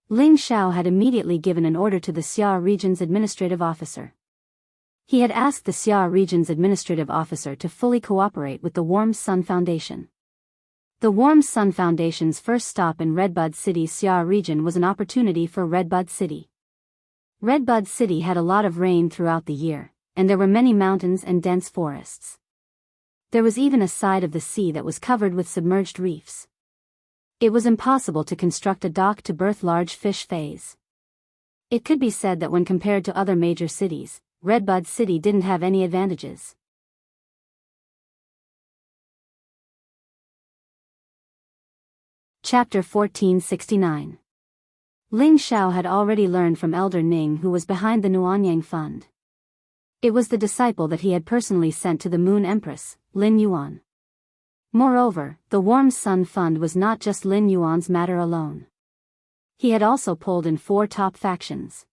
Ling Xiao had immediately given an order to the Xia region's administrative officer. He had asked the Xia region's administrative officer to fully cooperate with the Warm Sun Foundation. The Warm Sun Foundation's first stop in Redbud City's Xia region was an opportunity for Redbud City. Redbud City had a lot of rain throughout the year, and there were many mountains and dense forests. There was even a side of the sea that was covered with submerged reefs. It was impossible to construct a dock to berth large fish phase. It could be said that when compared to other major cities, Redbud City didn't have any advantages. Chapter 1469. Ling Xiao had already learned from Elder Ning who was behind the Nuanyang Fund. It was the disciple that he had personally sent to the Moon Empress, Lin Yuan. Moreover, the Warm Sun Fund was not just Lin Yuan's matter alone. He had also pulled in 4 top factions.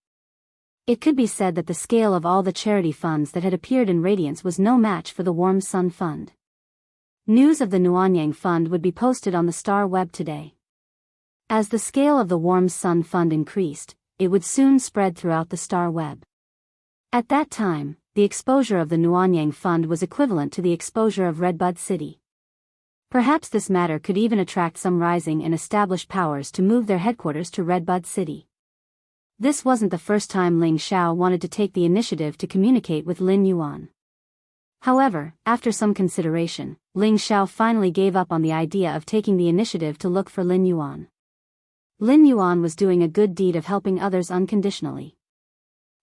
It could be said that the scale of all the charity funds that had appeared in Radiance was no match for the Warm Sun Fund. News of the Nuanyang Fund would be posted on the Star Web today. As the scale of the Warm Sun Fund increased, it would soon spread throughout the Star Web. At that time, the exposure of the Nuanyang Fund was equivalent to the exposure of Redbud City. Perhaps this matter could even attract some rising and established powers to move their headquarters to Redbud City. This wasn't the first time Ling Xiao wanted to take the initiative to communicate with Lin Yuan. However, after some consideration, Ling Xiao finally gave up on the idea of taking the initiative to look for Lin Yuan. Lin Yuan was doing a good deed of helping others unconditionally.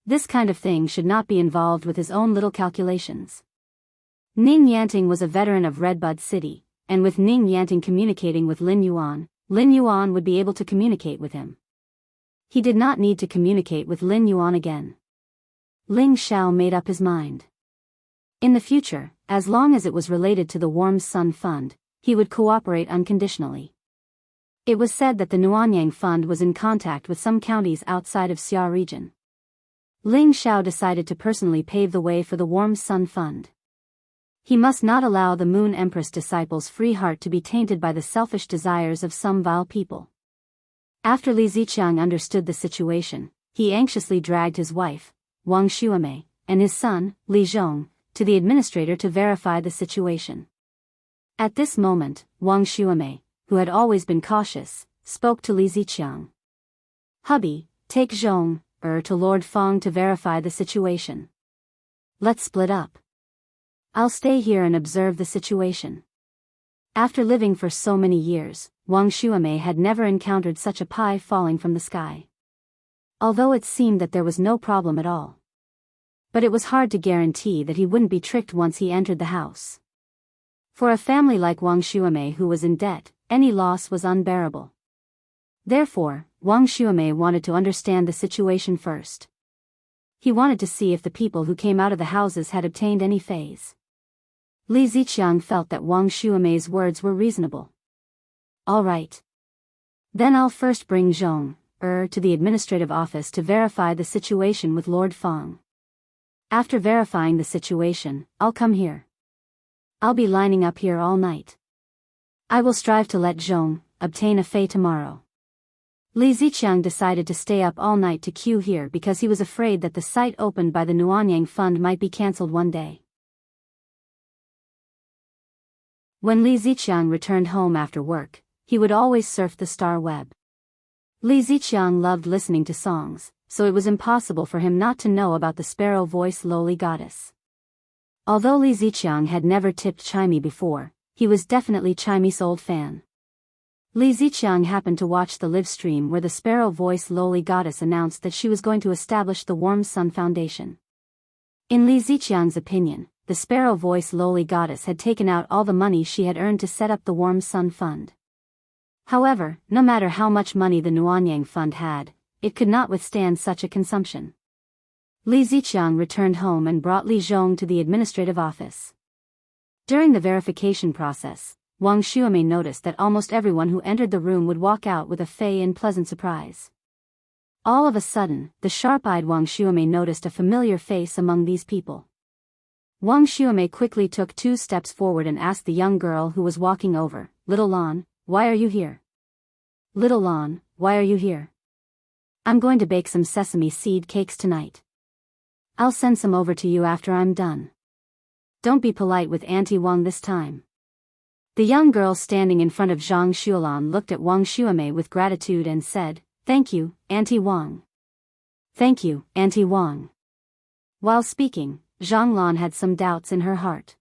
This kind of thing should not be involved with his own little calculations. Ning Yanting was a veteran of Redbud City, and with Ning Yanting communicating with Lin Yuan would be able to communicate with him. He did not need to communicate with Lin Yuan again. Ling Xiao made up his mind. In the future, as long as it was related to the Warm Sun Fund, he would cooperate unconditionally. It was said that the Nuanyang Fund was in contact with some counties outside of Xia region. Ling Xiao decided to personally pave the way for the Warm Sun Fund. He must not allow the Moon Empress disciples' free heart to be tainted by the selfish desires of some vile people. After Li Ziqiang understood the situation, he anxiously dragged his wife, Wang Xuemei, and his son, Li Zhong, to the administrator to verify the situation. At this moment, Wang Xuemei, who had always been cautious, spoke to Li Ziqiang. "Hubby, take Zhong, to Lord Feng to verify the situation. Let's split up. I'll stay here and observe the situation." After living for so many years, Wang Xuemei had never encountered such a pie falling from the sky. Although it seemed that there was no problem at all. But it was hard to guarantee that he wouldn't be tricked once he entered the house. For a family like Wang Xuemei who was in debt, any loss was unbearable. Therefore, Wang Xuemei wanted to understand the situation first. He wanted to see if the people who came out of the houses had obtained any phase. Li Ziqiang felt that Wang Xuemei's words were reasonable. "All right. Then I'll first bring Zhong, to the administrative office to verify the situation with Lord Feng. After verifying the situation, I'll come here. I'll be lining up here all night. I will strive to let Zhong obtain a fei tomorrow." Li Ziqiang decided to stay up all night to queue here because he was afraid that the site opened by the Nuanyang Fund might be cancelled one day. When Li Ziqiang returned home after work, he would always surf the Star Web. Li Ziqiang loved listening to songs, so it was impossible for him not to know about the sparrow-voiced lowly goddess. Although Li Ziqiang had never tipped Chimey before, he was definitely Chimey's old fan. Li Ziqiang happened to watch the live stream where the sparrow-voiced lowly goddess announced that she was going to establish the Warm Sun Foundation. In Li Ziqiang's opinion, the sparrow-voiced lowly goddess had taken out all the money she had earned to set up the Warm Sun Fund. However, no matter how much money the Nuanyang Fund had, it could not withstand such a consumption. Li Ziqiang returned home and brought Li Zhong to the administrative office. During the verification process, Wang Xuemei noticed that almost everyone who entered the room would walk out with a fei and pleasant surprise. All of a sudden, the sharp-eyed Wang Xuemei noticed a familiar face among these people. Wang Xuemei quickly took 2 steps forward and asked the young girl who was walking over, "Little Lan, why are you here?" Little Lon, why are you here? I'm going to bake some sesame seed cakes tonight. I'll send some over to you after I'm done. Don't be polite with Auntie Wang this time. The young girl standing in front of Zhang Xuelan looked at Wang Xuemei with gratitude and said, Thank you, Auntie Wang. Thank you, Auntie Wang. While speaking, Zhang Lan had some doubts in her heart.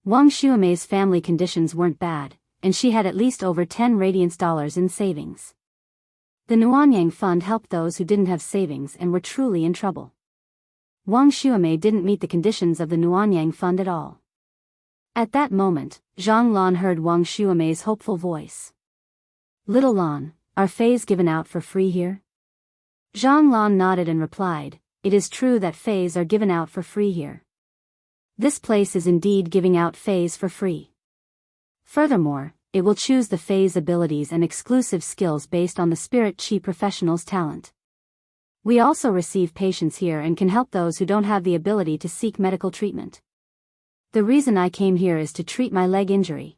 Wang Xuemei's family conditions weren't bad, and she had at least over 10 radiance dollars in savings. The Nuanyang Fund helped those who didn't have savings and were truly in trouble. Wang Xuemei didn't meet the conditions of the Nuanyang Fund at all. At that moment, Zhang Lan heard Wang Xuemei's hopeful voice. Little Lan, are feis given out for free here? Zhang Lan nodded and replied, It is true that feis are given out for free here. This place is indeed giving out feis for free. Furthermore, it will choose the feis abilities and exclusive skills based on the spirit chi professional's talent. We also receive patients here and can help those who don't have the ability to seek medical treatment. The reason I came here is to treat my leg injury.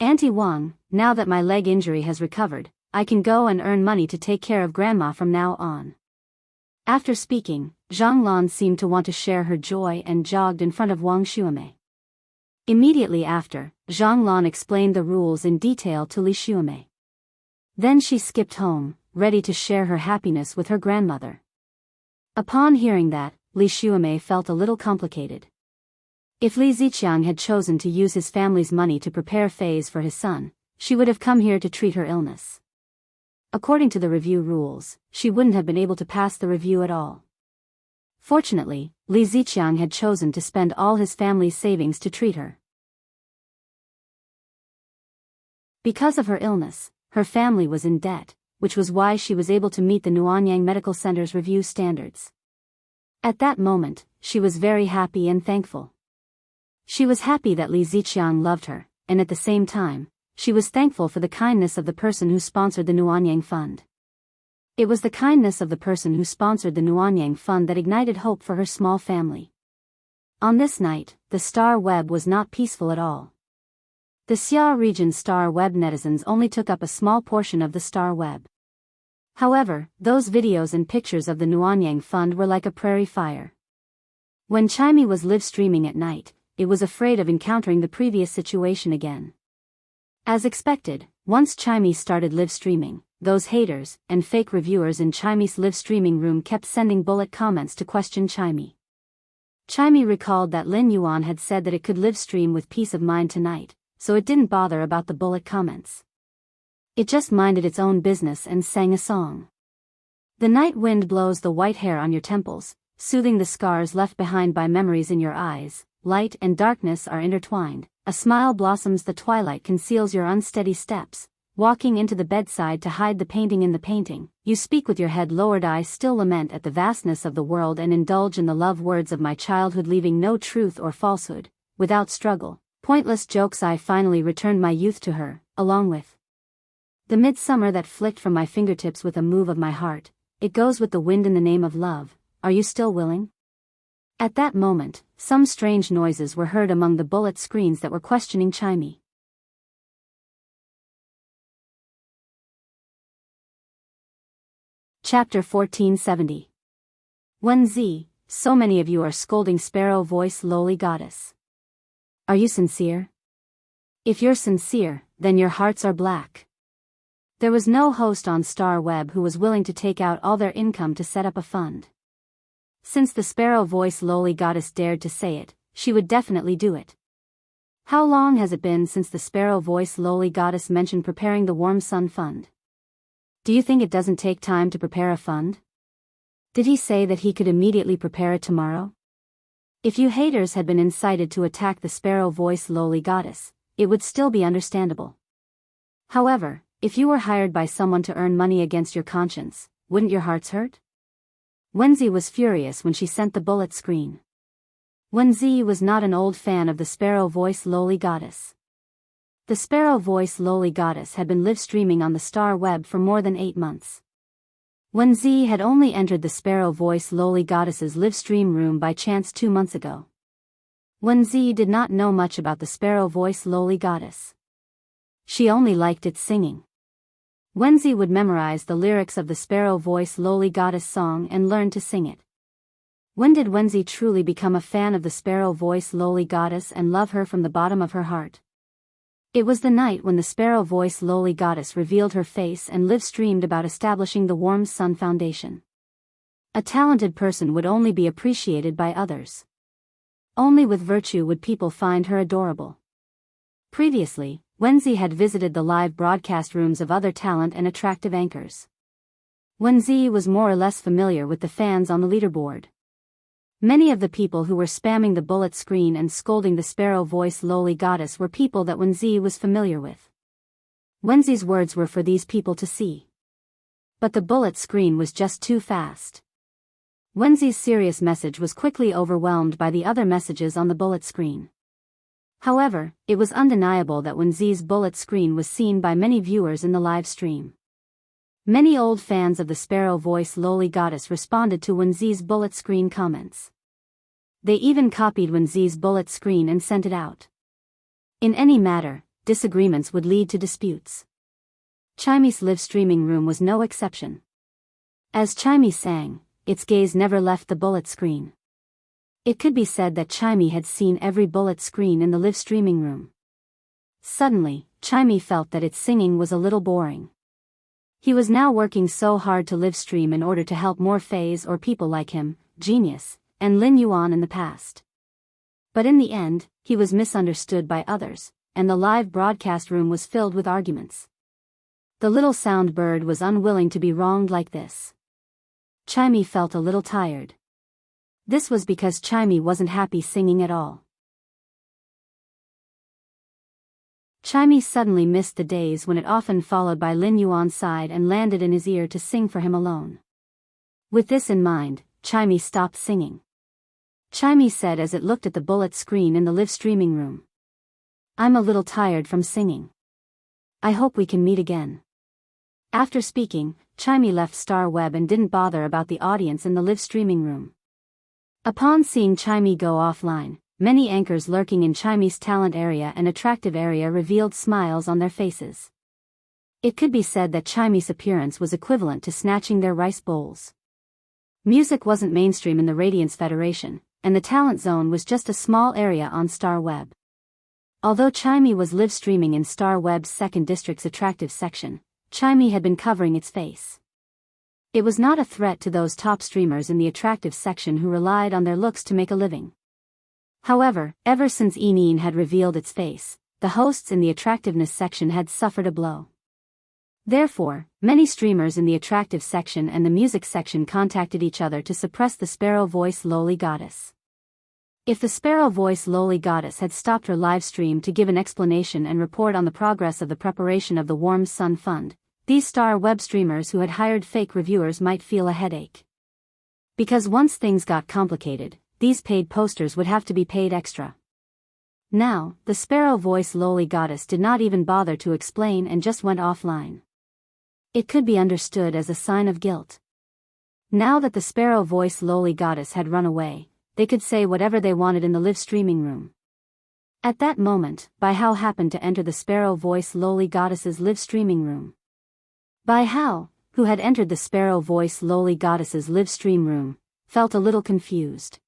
Auntie Wang, now that my leg injury has recovered, I can go and earn money to take care of Grandma from now on. After speaking, Zhang Lan seemed to want to share her joy and jogged in front of Wang Xuemei. Immediately after, Zhang Lan explained the rules in detail to Li Xuemei. Then she skipped home, ready to share her happiness with her grandmother. Upon hearing that, Li Xuemei felt a little complicated. If Li Ziqiang had chosen to use his family's money to prepare feis for his son, she would have come here to treat her illness. According to the review rules, she wouldn't have been able to pass the review at all. Fortunately, Li Ziqiang had chosen to spend all his family's savings to treat her. Because of her illness, her family was in debt, which was why she was able to meet the Nuanyang Medical Center's review standards. At that moment, she was very happy and thankful. She was happy that Li Ziqiang loved her, and at the same time, she was thankful for the kindness of the person who sponsored the Nuanyang Fund. It was the kindness of the person who sponsored the Nuanyang Fund that ignited hope for her small family. On this night, the Star Web was not peaceful at all. The Xia region Star Web netizens only took up a small portion of the Star Web. However, those videos and pictures of the Nuanyang Fund were like a prairie fire. When Chimey was live streaming at night, it was afraid of encountering the previous situation again. As expected, once Chimey started live streaming, those haters and fake reviewers in Chimey's live streaming room kept sending bullet comments to question Chimey. Chimey recalled that Lin Yuan had said that it could live stream with peace of mind tonight, so it didn't bother about the bullet comments. It just minded its own business and sang a song. The night wind blows the white hair on your temples, soothing the scars left behind by memories in your eyes. Light and darkness are intertwined. A smile blossoms, the twilight conceals your unsteady steps. Walking into the bedside to hide the painting in the painting, you speak with your head lowered. I still lament at the vastness of the world and indulge in the love words of my childhood, leaving no truth or falsehood. Without struggle, pointless jokes, I finally returned my youth to her, along with the midsummer that flicked from my fingertips with a move of my heart. It goes with the wind in the name of love. Are you still willing? At that moment, some strange noises were heard among the bullet screens that were questioning Chimey. Chapter 1470. Wenzi, so many of you are scolding Sparrow Voice Lowly Goddess. Are you sincere? If you're sincere, then your hearts are black. There was no host on Star Web who was willing to take out all their income to set up a fund. Since the Sparrow Voice Lowly Goddess dared to say it, she would definitely do it. How long has it been since the Sparrow Voice Lowly Goddess mentioned preparing the Warm Sun Fund? Do you think it doesn't take time to prepare a fund? Did he say that he could immediately prepare it tomorrow? If you haters had been incited to attack the Sparrow Voice Lowly Goddess, it would still be understandable. However, if you were hired by someone to earn money against your conscience, wouldn't your hearts hurt? Wenzi was furious when she sent the bullet screen. Wenzi was not an old fan of the Sparrow Voice Lowly Goddess. The Sparrow Voice Lowly Goddess had been live streaming on the Star Web for more than 8 months. Wenzi had only entered the Sparrow Voice Lowly Goddess's live stream room by chance 2 months ago. Wenzi did not know much about the Sparrow Voice Lowly Goddess. She only liked its singing. Wenzi would memorize the lyrics of the Sparrow Voice Lowly Goddess song and learn to sing it. When did Wenzi truly become a fan of the Sparrow Voice Lowly Goddess and love her from the bottom of her heart? It was the night when the Sparrow Voice Lowly Goddess revealed her face and live-streamed about establishing the Warm Sun Foundation. A talented person would only be appreciated by others. Only with virtue would people find her adorable. Previously, Wenzi had visited the live broadcast rooms of other talent and attractive anchors. Wenzi was more or less familiar with the fans on the leaderboard. Many of the people who were spamming the bullet screen and scolding the Sparrow Voice Lowly Goddess were people that Wenzi was familiar with. Wenzi's words were for these people to see. But the bullet screen was just too fast. Wenzi's serious message was quickly overwhelmed by the other messages on the bullet screen. However, it was undeniable that Wenzi's bullet screen was seen by many viewers in the live stream. Many old fans of the Sparrow Voice Lowly Goddess responded to Wenzi's bullet screen comments. They even copied Wenzi's bullet screen and sent it out. In any matter, disagreements would lead to disputes. Chimi's live streaming room was no exception. As Chimi sang, its gaze never left the bullet screen. It could be said that Chimi had seen every bullet screen in the live streaming room. Suddenly, Chimi felt that its singing was a little boring. He was now working so hard to live stream in order to help more fays or people like him, Genius, and Lin Yuan in the past. But in the end, he was misunderstood by others, and the live broadcast room was filled with arguments. The little sound bird was unwilling to be wronged like this. Chimi felt a little tired. This was because Chimi wasn't happy singing at all. Chimi suddenly missed the days when it often followed by Lin Yuan's side and landed in his ear to sing for him alone. With this in mind, Chimi stopped singing. Chimi said as it looked at the bullet screen in the live streaming room. "I'm a little tired from singing. I hope we can meet again." After speaking, Chimi left Star Web and didn't bother about the audience in the live streaming room. Upon seeing Chimi go offline, many anchors lurking in Chimi's talent area and attractive area revealed smiles on their faces. It could be said that Chimi's appearance was equivalent to snatching their rice bowls. Music wasn't mainstream in the Radiance Federation, and the talent zone was just a small area on Star Web. Although Chimi was live streaming in Star Web's second district's attractive section, Chimi had been covering its face. It was not a threat to those top streamers in the attractive section who relied on their looks to make a living. However, ever since Eneen had revealed its face, the hosts in the attractiveness section had suffered a blow. Therefore, many streamers in the attractive section and the music section contacted each other to suppress the Sparrow Voice Lowly Goddess. If the Sparrow Voice Lowly Goddess had stopped her live stream to give an explanation and report on the progress of the preparation of the Warm Sun Fund, these Star Web streamers who had hired fake reviewers might feel a headache. Because once things got complicated, these paid posters would have to be paid extra. Now, the Sparrow Voice Lowly Goddess did not even bother to explain and just went offline. It could be understood as a sign of guilt. Now that the Sparrow Voice Lowly Goddess had run away, they could say whatever they wanted in the live streaming room. At that moment, Biyao happened to enter the Sparrow Voice Lowly Goddess's live streaming room. Biyao, who had entered the Sparrow Voice Lowly Goddess's live stream room, felt a little confused.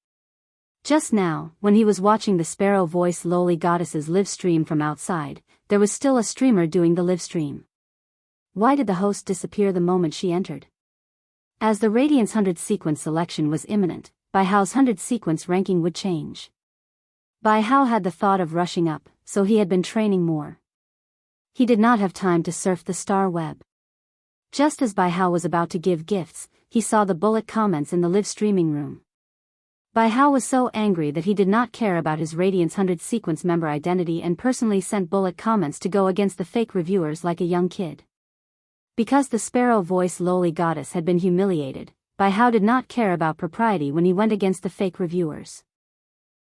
Just now, when he was watching the Sparrow Voice Lowly Goddess's live stream from outside, there was still a streamer doing the live stream. Why did the host disappear the moment she entered? As the Radiance 100 sequence selection was imminent, Biyao's 100 sequence ranking would change. Biyao had the thought of rushing up, so he had been training more. He did not have time to surf the Star Web. Just as Biyao was about to give gifts, he saw the bullet comments in the live streaming room. Biyao was so angry that he did not care about his Radiance 100 sequence member identity and personally sent bullet comments to go against the fake reviewers like a young kid. Because the Sparrow Voice Lowly Goddess had been humiliated, Biyao did not care about propriety when he went against the fake reviewers.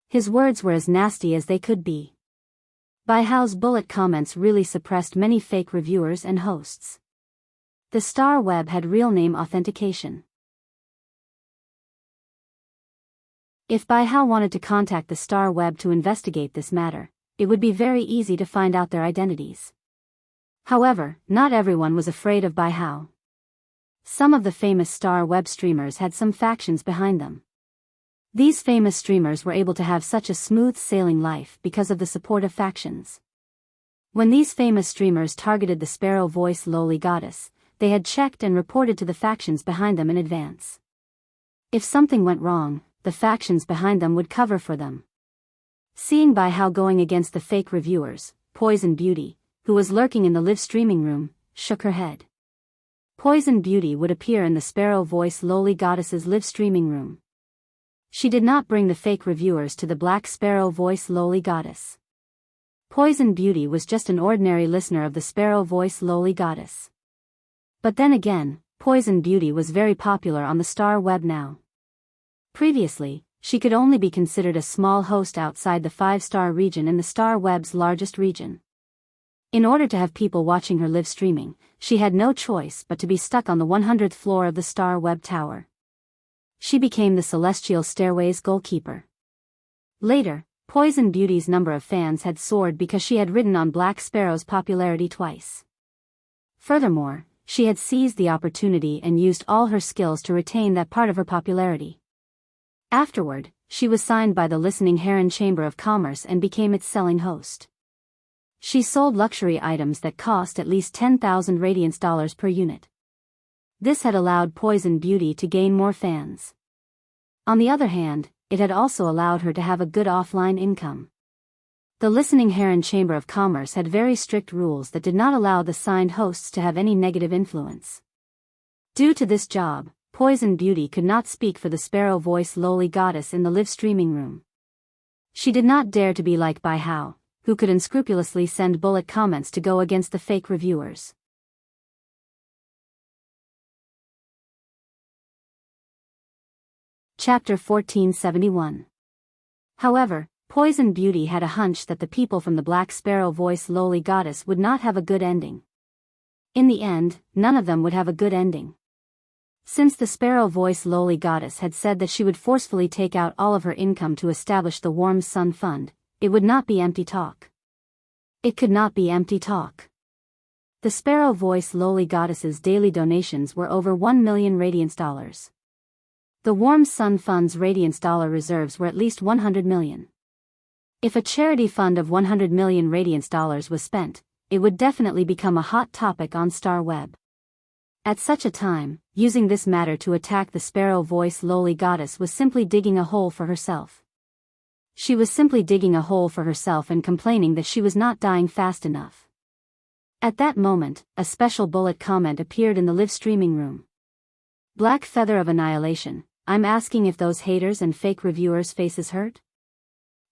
His words were as nasty as they could be. Biyao's bullet comments really suppressed many fake reviewers and hosts. The Star Web had real name authentication. If Biyao wanted to contact the Star Web to investigate this matter, it would be very easy to find out their identities. However, not everyone was afraid of Biyao. Some of the famous star web streamers had some factions behind them. These famous streamers were able to have such a smooth sailing life because of the support of factions. When these famous streamers targeted the Sparrow Voice lowly goddess, they had checked and reported to the factions behind them in advance. If something went wrong, the factions behind them would cover for them. Seeing Biyao going against the fake reviewers, Poison Beauty, who was lurking in the live streaming room, shook her head. Poison Beauty would appear in the Sparrow Voice lowly goddess's live streaming room. She did not bring the fake reviewers to the Black Sparrow Voice lowly goddess. Poison Beauty was just an ordinary listener of the Sparrow Voice lowly goddess. But then again, Poison Beauty was very popular on the star web now. Previously, she could only be considered a small host outside the 5-star region in the star web's largest region. In order to have people watching her live streaming, she had no choice but to be stuck on the 100th floor of the star web tower. She became the Celestial Stairway's goalkeeper. Later, Poison Beauty's number of fans had soared because she had ridden on Black Sparrow's popularity twice. Furthermore, she had seized the opportunity and used all her skills to retain that part of her popularity. Afterward, she was signed by the Listening Heron Chamber of Commerce and became its selling host. She sold luxury items that cost at least 10,000 radiance dollars per unit. This had allowed Poison Beauty to gain more fans. On the other hand, it had also allowed her to have a good offline income. The Listening Heron Chamber of Commerce had very strict rules that did not allow the signed hosts to have any negative influence. Due to this job, Poison Beauty could not speak for the Sparrow Voice lowly goddess in the live streaming room. She did not dare to be like Biyao, who could unscrupulously send bullet comments to go against the fake reviewers. Chapter 1471. However, Poison Beauty had a hunch that the people from the Black Sparrow Voice lowly goddess would not have a good ending. In the end, none of them would have a good ending. Since the Sparrow Voice lowly goddess had said that she would forcefully take out all of her income to establish the Warm Sun Fund, it would not be empty talk. It could not be empty talk. The Sparrow Voice lowly goddess's daily donations were over 1 million radiance dollars. The Warm Sun Fund's radiance dollar reserves were at least 100 million. If a charity fund of 100 million radiance dollars was spent, it would definitely become a hot topic on Star Web. At such a time, using this matter to attack the Sparrow Voice lowly goddess was simply digging a hole for herself. She was simply digging a hole for herself and complaining that she was not dying fast enough. At that moment, a special bullet comment appeared in the live streaming room. Black Feather of Annihilation, I'm asking if those haters and fake reviewers' faces hurt?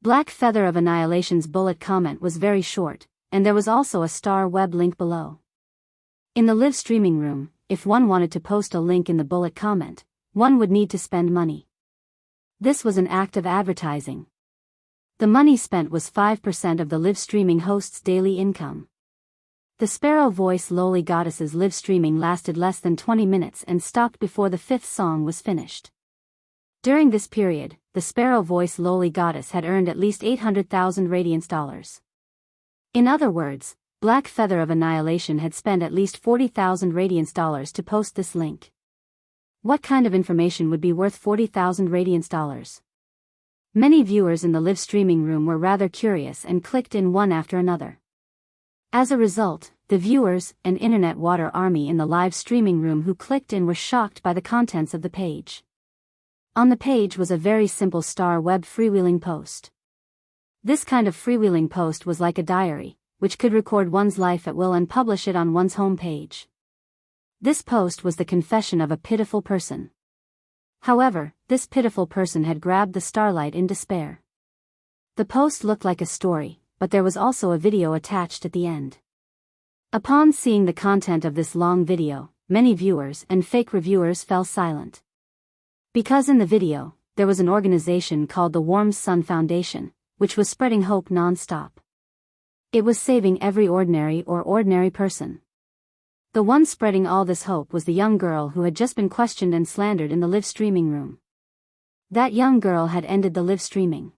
Black Feather of Annihilation's bullet comment was very short, and there was also a star web link below. In the live streaming room, if one wanted to post a link in the bullet comment, one would need to spend money. This was an act of advertising. The money spent was 5% of the live streaming host's daily income. The Sparrow Voice lowly goddess's live streaming lasted less than 20 minutes and stopped before the 5th song was finished. During this period, the Sparrow Voice lowly goddess had earned at least 800,000 radiance dollars. In other words, Black Feather of Annihilation had spent at least 40,000 radiance dollars to post this link. What kind of information would be worth 40,000 radiance dollars? Many viewers in the live streaming room were rather curious and clicked in one after another. As a result, the viewers, an internet water army in the live streaming room who clicked in were shocked by the contents of the page. On the page was a very simple star web freewheeling post. This kind of freewheeling post was like a diary, which could record one's life at will and publish it on one's home page. This post was the confession of a pitiful person. However, this pitiful person had grabbed the starlight in despair. The post looked like a story, but there was also a video attached at the end. Upon seeing the content of this long video, many viewers and fake reviewers fell silent. Because in the video, there was an organization called the Warm Sun Foundation, which was spreading hope non-stop. It was saving every ordinary person. The one spreading all this hope was the young girl who had just been questioned and slandered in the live streaming room. That young girl had ended the live streaming.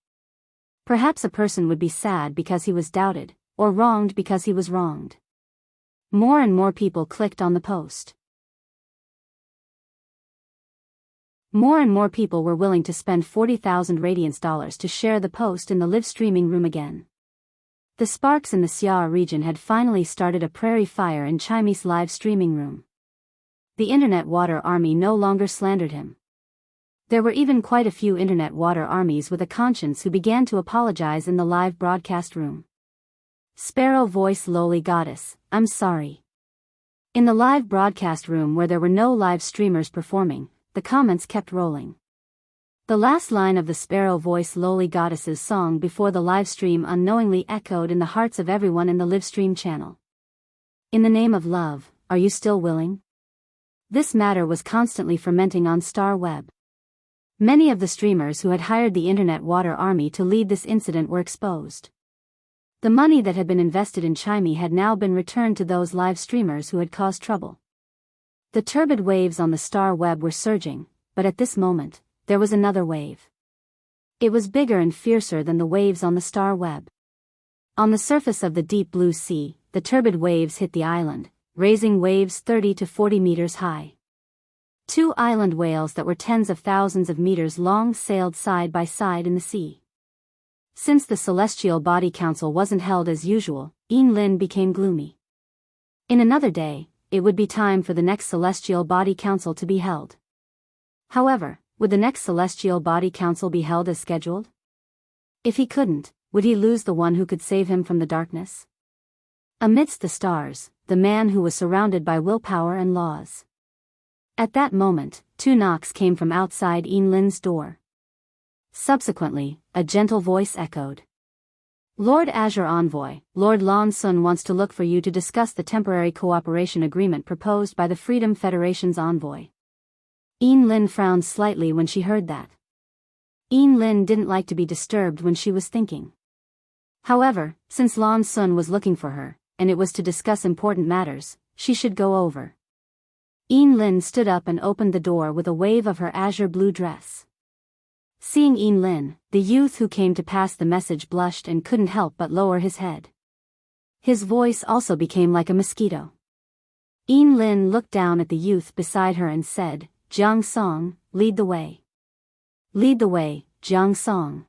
Perhaps a person would be sad because he was doubted, or wronged because he was wronged. More and more people clicked on the post. More and more people were willing to spend 40,000 radiance dollars to share the post in the live streaming room again. The sparks in the Xia region had finally started a prairie fire in Chaime's live streaming room. The Internet Water Army no longer slandered him. There were even quite a few Internet Water Armies with a conscience who began to apologize in the live broadcast room. Sparrow voice lowly goddess, I'm sorry. In the live broadcast room where there were no live streamers performing, the comments kept rolling. The last line of the Sparrow voice lowly goddess's song before the live stream unknowingly echoed in the hearts of everyone in the live stream channel. In the name of love, are you still willing? This matter was constantly fermenting on Star Web. Many of the streamers who had hired the Internet Water Army to lead this incident were exposed. The money that had been invested in Chaime had now been returned to those live streamers who had caused trouble. The turbid waves on the Star Web were surging, but at this moment, there was another wave. It was bigger and fiercer than the waves on the Star Web. On the surface of the deep blue sea, the turbid waves hit the island, raising waves 30 to 40 meters high. Two island whales that were tens of thousands of meters long sailed side by side in the sea. Since the Celestial Body Council wasn't held as usual, Lin became gloomy. In another day, it would be time for the next Celestial Body Council to be held. However, would the next Celestial Body Council be held as scheduled? If he couldn't, would he lose the one who could save him from the darkness? Amidst the stars, the man who was surrounded by willpower and laws. At that moment, two knocks came from outside Lin's door. Subsequently, a gentle voice echoed. Lord Azure Envoy, Lord Lan Sun wants to look for you to discuss the temporary cooperation agreement proposed by the Freedom Federation's envoy. Lin frowned slightly when she heard that. Lin didn't like to be disturbed when she was thinking. However, since Lan Sun was looking for her, and it was to discuss important matters, she should go over. Lin stood up and opened the door with a wave of her azure blue dress. Seeing Lin, the youth who came to pass the message blushed and couldn't help but lower his head. His voice also became like a mosquito. Lin looked down at the youth beside her and said, Jiang Song, lead the way. Lead the way, Jiang Song.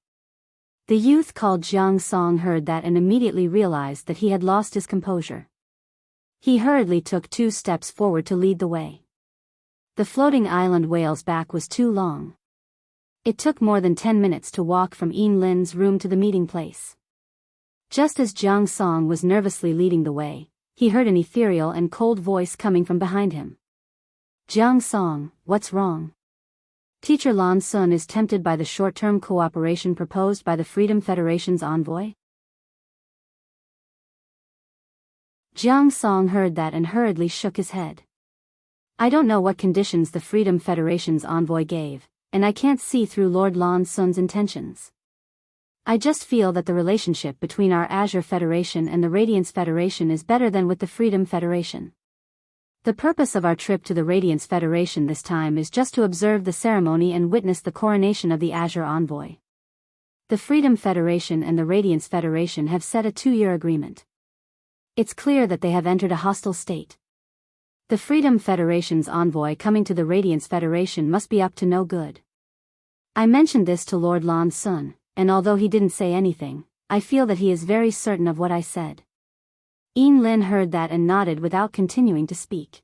The youth called Jiang Song heard that and immediately realized that he had lost his composure. He hurriedly took 2 steps forward to lead the way. The floating island whale's back was too long. It took more than 10 minutes to walk from Lin's room to the meeting place. Just as Jiang Song was nervously leading the way, he heard an ethereal and cold voice coming from behind him. Jiang Song, what's wrong? Teacher Lan Sun is tempted by the short-term cooperation proposed by the Freedom Federation's envoy? Jiang Song heard that and hurriedly shook his head. I don't know what conditions the Freedom Federation's envoy gave, and I can't see through Lord Lan Sun's intentions. I just feel that the relationship between our Azure Federation and the Radiance Federation is better than with the Freedom Federation. The purpose of our trip to the Radiance Federation this time is just to observe the ceremony and witness the coronation of the Azure Envoy. The Freedom Federation and the Radiance Federation have set a 2-year agreement. It's clear that they have entered a hostile state. The Freedom Federation's envoy coming to the Radiance Federation must be up to no good. I mentioned this to Lord Lan Sun, and although he didn't say anything, I feel that he is very certain of what I said. Lin heard that and nodded without continuing to speak.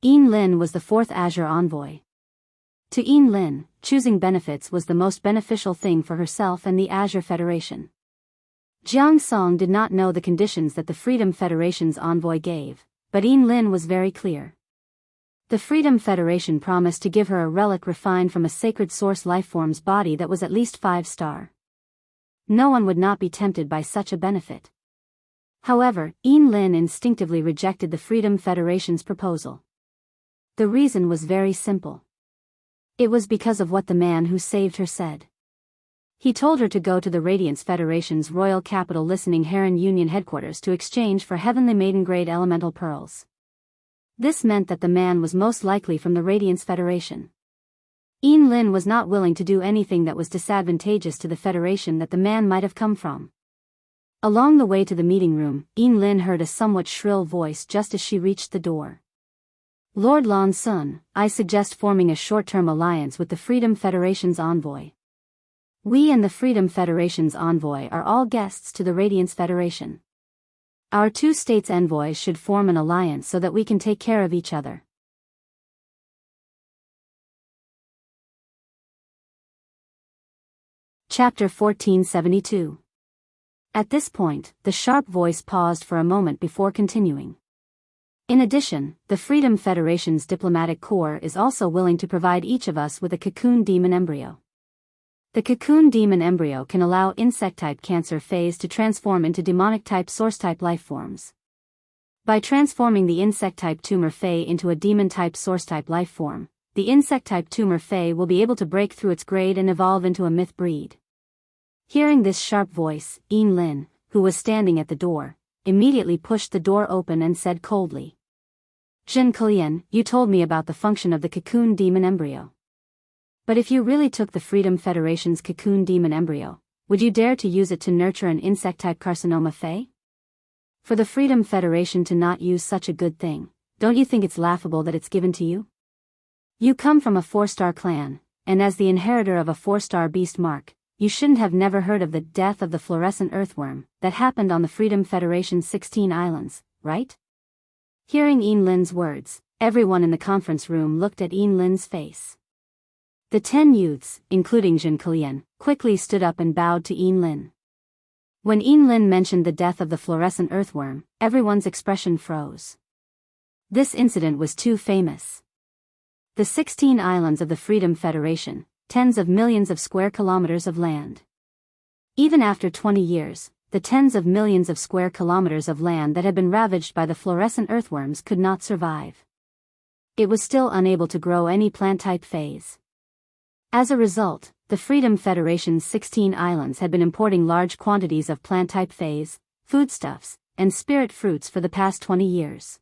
Lin was the 4th Azure envoy. To Lin, choosing benefits was the most beneficial thing for herself and the Azure Federation. Jiang Song did not know the conditions that the Freedom Federation's envoy gave, but Lin was very clear. The Freedom Federation promised to give her a relic refined from a sacred source lifeform's body that was at least 5-star. No one would not be tempted by such a benefit. However, Lin instinctively rejected the Freedom Federation's proposal. The reason was very simple. It was because of what the man who saved her said. He told her to go to the Radiance Federation's Royal Capital Listening Heron Union headquarters to exchange for Heavenly Maiden-grade elemental pearls. This meant that the man was most likely from the Radiance Federation. Lin was not willing to do anything that was disadvantageous to the Federation that the man might have come from. Along the way to the meeting room, Lin heard a somewhat shrill voice just as she reached the door. Lord Lan Sun, I suggest forming a short-term alliance with the Freedom Federation's envoy. We and the Freedom Federation's envoy are all guests to the Radiance Federation. Our two states' envoys should form an alliance so that we can take care of each other. Chapter 1472. At this point, the sharp voice paused for a moment before continuing. In addition, the Freedom Federation's diplomatic corps is also willing to provide each of us with a cocoon demon embryo. The cocoon demon embryo can allow insect-type cancer phase to transform into demonic-type source-type life forms. By transforming the insect-type tumor phase into a demon-type source-type life form, the insect-type tumor phase will be able to break through its grade and evolve into a myth breed. Hearing this sharp voice, Lin, who was standing at the door, immediately pushed the door open and said coldly, Jianghu, you told me about the function of the cocoon demon embryo. But if you really took the Freedom Federation's cocoon demon embryo, would you dare to use it to nurture an insect-type carcinoma phase? For the Freedom Federation to not use such a good thing, don't you think it's laughable that it's given to you? You come from a 4-star clan, and as the inheritor of a 4-star beast mark, you shouldn't have never heard of the death of the fluorescent earthworm that happened on the Freedom Federation's 16 islands, right? Hearing Lin's words, everyone in the conference room looked at Lin's face. The 10 youths, including Jianghu, quickly stood up and bowed to Lin. When Lin mentioned the death of the fluorescent earthworm, everyone's expression froze. This incident was too famous. The 16 islands of the Freedom Federation, tens of millions of square kilometers of land. Even after 20 years, the tens of millions of square kilometers of land that had been ravaged by the fluorescent earthworms could not survive. It was still unable to grow any plant-type phase. As a result, the Freedom Federation's 16 islands had been importing large quantities of plant-type phase, foodstuffs, and spirit fruits for the past 20 years.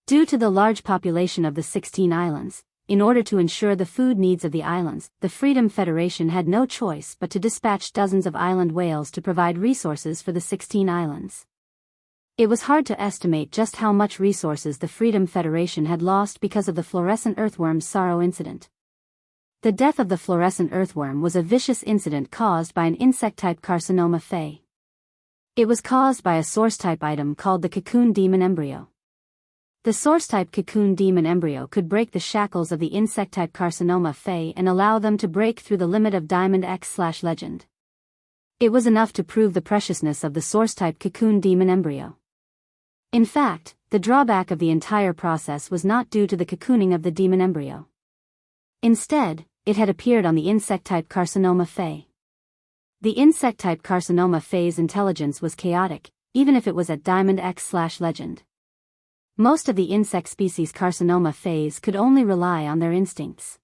Due to the large population of the 16 islands, in order to ensure the food needs of the islands, the Freedom Federation had no choice but to dispatch dozens of island whales to provide resources for the 16 islands. It was hard to estimate just how much resources the Freedom Federation had lost because of the fluorescent earthworm's sorrow incident. The death of the fluorescent earthworm was a vicious incident caused by an insect-type carcinoma phase. It was caused by a source-type item called the cocoon demon embryo. The source-type cocoon demon embryo could break the shackles of the insect-type carcinoma phase and allow them to break through the limit of Diamond X/Legend. It was enough to prove the preciousness of the source-type cocoon demon embryo. In fact, the drawback of the entire process was not due to the cocooning of the demon embryo. Instead, it had appeared on the insect-type carcinoma phase. The insect-type carcinoma phase intelligence was chaotic, even if it was at Diamond X/Legend. Most of the insect species carcinoma phase could only rely on their instincts.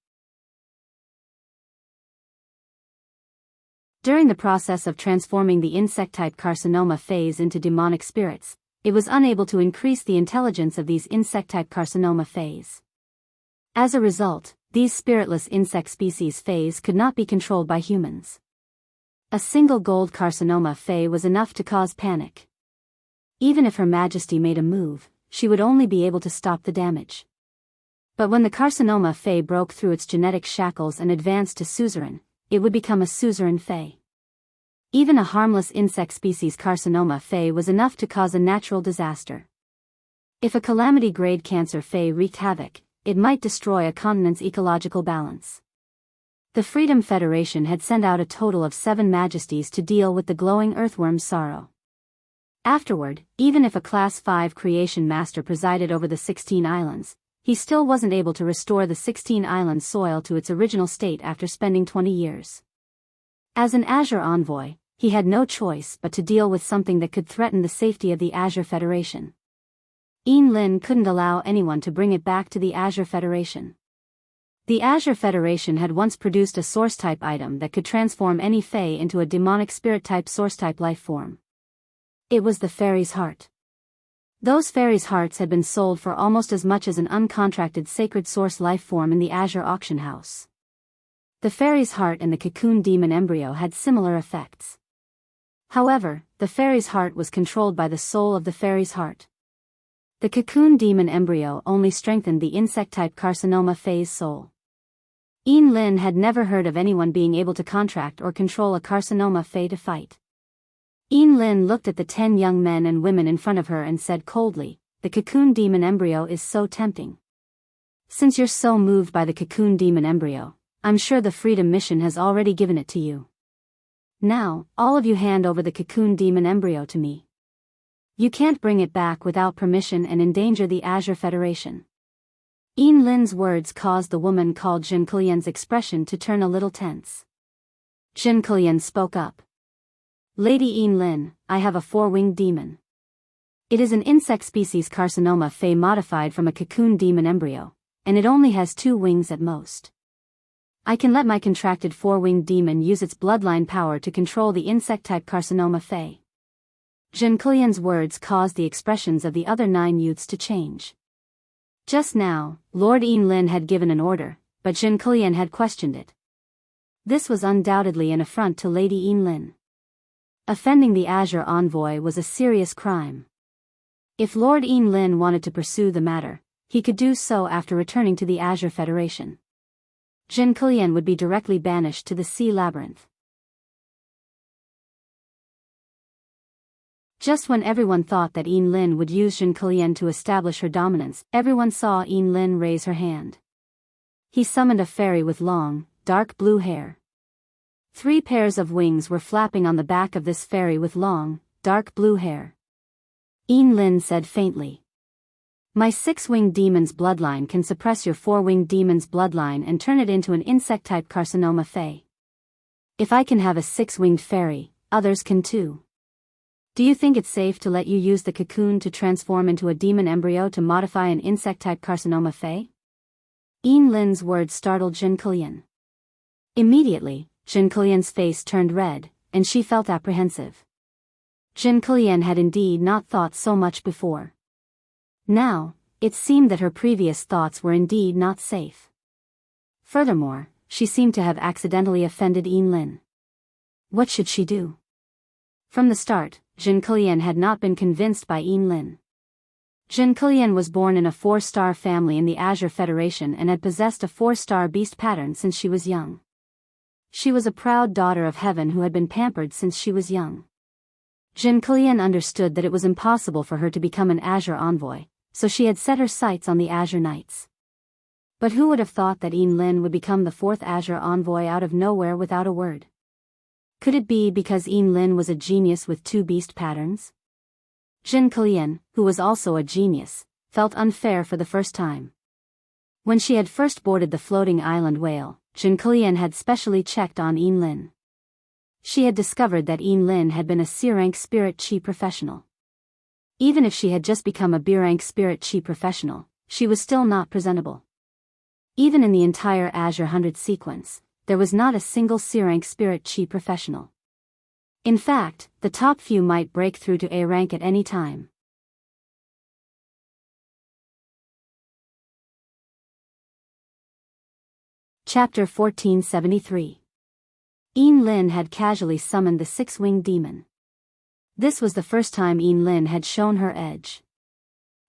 During the process of transforming the insect-type carcinoma phase into demonic spirits, it was unable to increase the intelligence of these insect-type carcinoma phase. As a result, these spiritless insect species phase could not be controlled by humans. A single gold carcinoma phase was enough to cause panic. Even if Her Majesty made a move, she would only be able to stop the damage. But when the carcinoma phase broke through its genetic shackles and advanced to suzerain, it would become a suzerain phase. Even a harmless insect species carcinoma phase was enough to cause a natural disaster. If a calamity-grade cancer phase wreaked havoc, it might destroy a continent's ecological balance. The Freedom Federation had sent out a total of 7 majesties to deal with the glowing earthworm's sorrow. Afterward, even if a Class 5 creation master presided over the 16 islands, he still wasn't able to restore the 16 island soil to its original state after spending 20 years. As an Azure envoy, he had no choice but to deal with something that could threaten the safety of the Azure Federation. Lin couldn't allow anyone to bring it back to the Azure Federation. The Azure Federation had once produced a source-type item that could transform any Fae into a demonic spirit-type source-type life form. It was the Fairy's Heart. Those Fairy's Hearts had been sold for almost as much as an uncontracted sacred source life form in the Azure auction house. The Fairy's Heart and the cocoon demon embryo had similar effects. However, the fairy's heart was controlled by the soul of the fairy's heart. The cocoon demon embryo only strengthened the insect-type carcinoma Fae's soul. Lin had never heard of anyone being able to contract or control a carcinoma Fae to fight. Lin looked at the 10 young men and women in front of her and said coldly, "The cocoon demon embryo is so tempting. Since you're so moved by the cocoon demon embryo, I'm sure the Freedom Mission has already given it to you. Now, all of you hand over the cocoon demon embryo to me. You can't bring it back without permission and endanger the Azure Federation." Lin's words caused the woman called Jin Kulian's expression to turn a little tense. Jin Kulian spoke up. "Lady Lin, I have a 4-winged demon. It is an insect species carcinoma Fae modified from a cocoon demon embryo, and it only has 2 wings at most. I can let my contracted 4-winged demon use its bloodline power to control the insect-type carcinoma Fae." Jin Kulian's words caused the expressions of the other 9 youths to change. Just now, Lord Lin had given an order, but Jin Kulian had questioned it. This was undoubtedly an affront to Lady Lin. Offending the Azure Envoy was a serious crime. If Lord Lin wanted to pursue the matter, he could do so after returning to the Azure Federation. Jin Kulian would be directly banished to the Sea Labyrinth. Just when everyone thought that Lin would use Jin Kulian to establish her dominance, everyone saw Lin raise her hand. He summoned a fairy with long, dark blue hair. 3 pairs of wings were flapping on the back of this fairy with long, dark blue hair. Lin said faintly, "My 6-winged demon's bloodline can suppress your 4-winged demon's bloodline and turn it into an insect-type carcinoma Fae. If I can have a 6-winged fairy, others can too. Do you think it's safe to let you use the cocoon to transform into a demon embryo to modify an insect-type carcinoma Fae?" Lin's words startled Jin Kulian. Immediately, Jin Kulian's face turned red, and she felt apprehensive. Jin Kulian had indeed not thought so much before. Now, it seemed that her previous thoughts were indeed not safe. Furthermore, she seemed to have accidentally offended Lin. What should she do? From the start, Jin Kulian had not been convinced by Lin. Jin Kulian was born in a 4-star family in the Azure Federation and had possessed a 4-star beast pattern since she was young. She was a proud daughter of heaven who had been pampered since she was young. Jin Kulian understood that it was impossible for her to become an Azure Envoy, so she had set her sights on the Azure Knights. But who would have thought that Lin would become the 4th Azure Envoy out of nowhere without a word? Could it be because Lin was a genius with 2 beast patterns? Jin Kulian, who was also a genius, felt unfair for the first time. When she had first boarded the floating island whale, Jin Kulian had specially checked on Lin. She had discovered that Lin had been a C-rank spirit chi professional. Even if she had just become a B-rank spirit chi professional, she was still not presentable. Even in the entire Azure 100 sequence, there was not a single C-rank spirit chi professional. In fact, the top few might break through to A rank at any time. Chapter 1473. Lin had casually summoned the 6-winged demon. This was the first time Lin had shown her edge.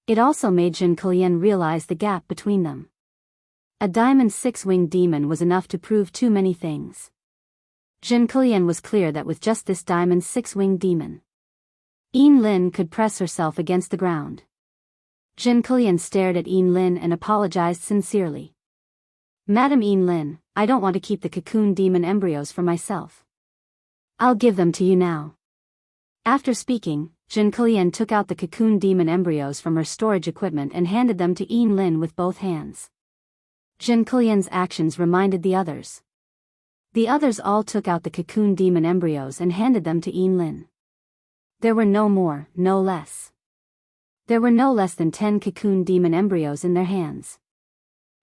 It also made Jin Kulian realize the gap between them. A diamond 6-winged demon was enough to prove too many things. Jin Kulian was clear that with just this diamond 6-winged demon, Lin could press herself against the ground. Jin Kulian stared at Lin and apologized sincerely. "Madam Lin, I don't want to keep the cocoon demon embryos for myself. I'll give them to you now." After speaking, Jin Kulian took out the cocoon demon embryos from her storage equipment and handed them to Lin with both hands. Jin Kulian's actions reminded the others. The others all took out the cocoon demon embryos and handed them to Lin. There were no more, no less. There were no less than 10 cocoon demon embryos in their hands.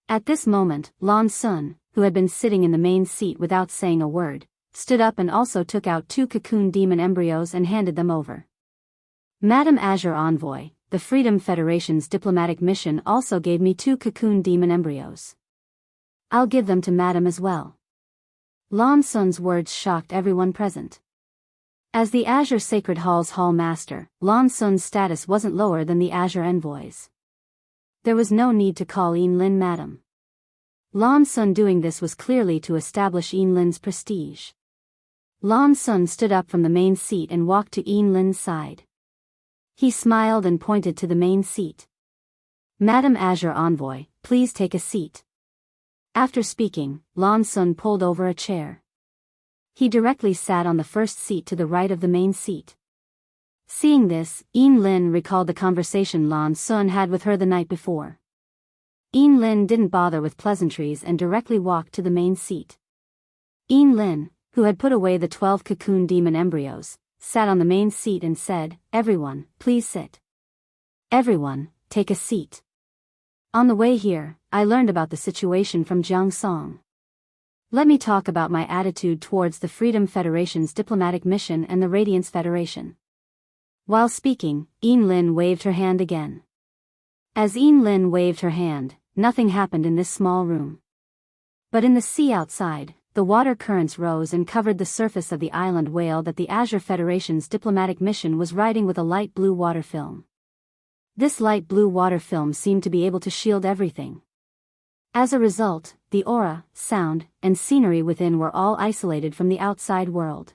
At this moment, Lan Sun, who had been sitting in the main seat without saying a word, stood up and also took out 2 cocoon demon embryos and handed them over. "Madam Azure Envoy, the Freedom Federation's diplomatic mission also gave me 2 cocoon demon embryos. I'll give them to Madam as well." Lan Sun's words shocked everyone present. As the Azure Sacred Hall's Hall Master, Lan Sun's status wasn't lower than the Azure Envoy's. There was no need to call Yinlin Madam. Lan Sun doing this was clearly to establish Yinlin's prestige. Lan Sun stood up from the main seat and walked to Yinlin's side. He smiled and pointed to the main seat. "Madam Azure Envoy, please take a seat." After speaking, Lan Sun pulled over a chair. He directly sat on the first seat to the right of the main seat. Seeing this, Yinlin recalled the conversation Lan Sun had with her the night before. Yinlin didn't bother with pleasantries and directly walked to the main seat. Yinlin, who had put away the 12 cocoon demon embryos, sat on the main seat and said, "Everyone, please sit. Everyone, take a seat. On the way here, I learned about the situation from Jianghu. Let me talk about my attitude towards the Freedom Federation's diplomatic mission and the Radiance Federation." While speaking, Yinlin waved her hand again. As Yinlin waved her hand, nothing happened in this small room. But in the sea outside, the water currents rose and covered the surface of the island whale that the Azure Federation's diplomatic mission was riding with a light blue water film. This light blue water film seemed to be able to shield everything. As a result, the aura, sound, and scenery within were all isolated from the outside world.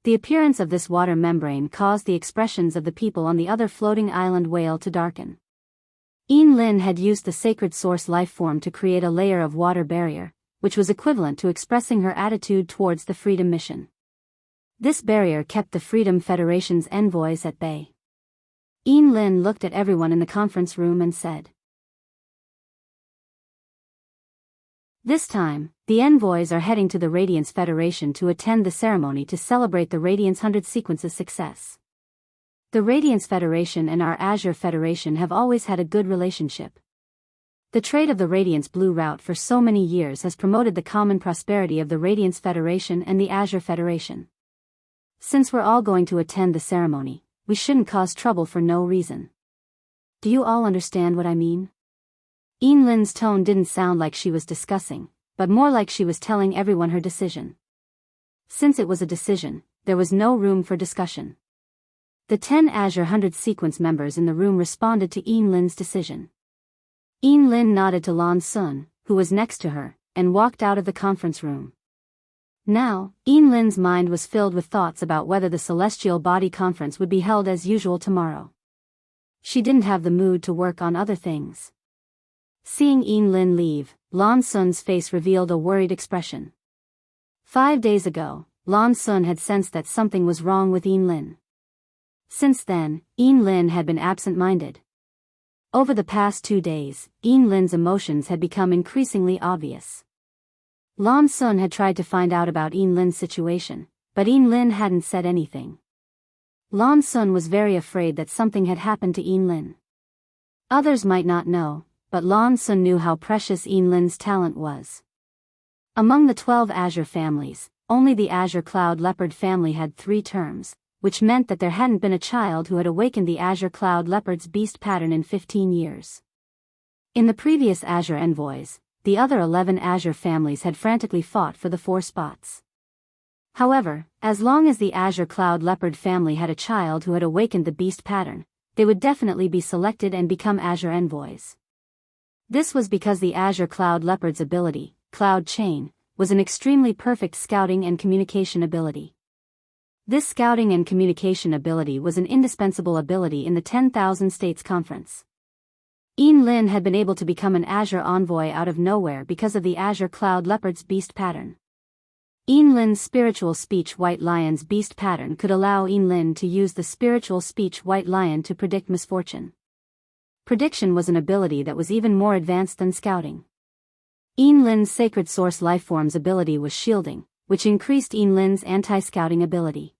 The appearance of this water membrane caused the expressions of the people on the other floating island whale to darken. Yinlin had used the sacred source life form to create a layer of water barrier, which was equivalent to expressing her attitude towards the Freedom Mission. This barrier kept the Freedom Federation's envoys at bay. Yinlin looked at everyone in the conference room and said, "This time, the envoys are heading to the Radiance Federation to attend the ceremony to celebrate the Radiance 100 sequence's success. The Radiance Federation and our Azure Federation have always had a good relationship. The trade of the Radiance Blue Route for so many years has promoted the common prosperity of the Radiance Federation and the Azure Federation. Since we're all going to attend the ceremony, we shouldn't cause trouble for no reason. Do you all understand what I mean?" Yinlin's tone didn't sound like she was discussing, but more like she was telling everyone her decision. Since it was a decision, there was no room for discussion. The 10 Azure 100 sequence members in the room responded to Yinlin's decision. Yinlin nodded to Lan Sun, who was next to her, and walked out of the conference room. Now, Yinlin's mind was filled with thoughts about whether the Celestial Body Conference would be held as usual tomorrow. She didn't have the mood to work on other things. Seeing Yinlin leave, Lan Sun's face revealed a worried expression. 5 days ago, Lan Sun had sensed that something was wrong with Yinlin. Since then, Yinlin had been absent-minded. Over the past 2 days, Yinlin's emotions had become increasingly obvious. Lan Sun had tried to find out about Yinlin's situation, but Yinlin hadn't said anything. Lan Sun was very afraid that something had happened to Yinlin. Others might not know, but Lan Sun knew how precious Yinlin's talent was. Among the 12 Azure families, only the Azure Cloud Leopard family had 3 terms, which meant that there hadn't been a child who had awakened the Azure Cloud Leopard's beast pattern in 15 years. In the previous Azure Envoys, the other 11 Azure families had frantically fought for the 4 spots. However, as long as the Azure Cloud Leopard family had a child who had awakened the beast pattern, they would definitely be selected and become Azure Envoys. This was because the Azure Cloud Leopard's ability, Cloud Chain, was an extremely perfect scouting and communication ability. This scouting and communication ability was an indispensable ability in the 10,000 States Conference. Yinlin had been able to become an Azure Envoy out of nowhere because of the Azure Cloud Leopard's beast pattern. Yinlin's spiritual speech White Lion's beast pattern could allow Yinlin to use the spiritual speech White Lion to predict misfortune. Prediction was an ability that was even more advanced than scouting. Yinlin's Sacred Source Lifeform's ability was shielding, which increased Yinlin's anti-scouting ability.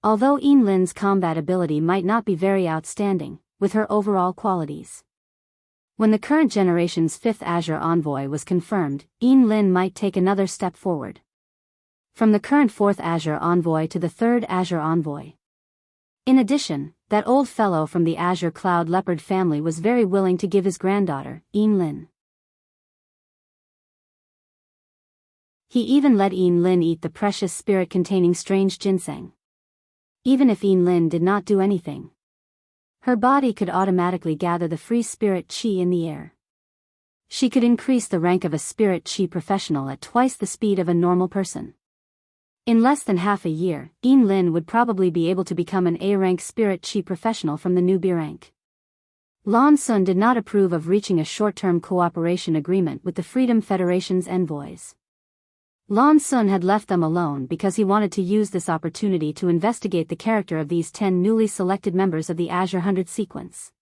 Although Yinlin's combat ability might not be very outstanding, with her overall qualities. When the current generation's 5th Azure Envoy was confirmed, Yinlin might take another step forward. From the current 4th Azure Envoy to the 3rd Azure Envoy. In addition, that old fellow from the Azure Cloud Leopard family was very willing to give his granddaughter, Yinlin. He even let Yinlin eat the precious spirit-containing strange ginseng. Even if Lin did not do anything, her body could automatically gather the free spirit qi in the air. She could increase the rank of a spirit qi professional at twice the speed of a normal person. In less than half a year, Lin would probably be able to become an A-rank spirit qi professional from the new B rank. Lan Sun did not approve of reaching a short-term cooperation agreement with the Freedom Federation's envoys. Lan Sun had left them alone because he wanted to use this opportunity to investigate the character of these 10 newly selected members of the Azure 100 sequence.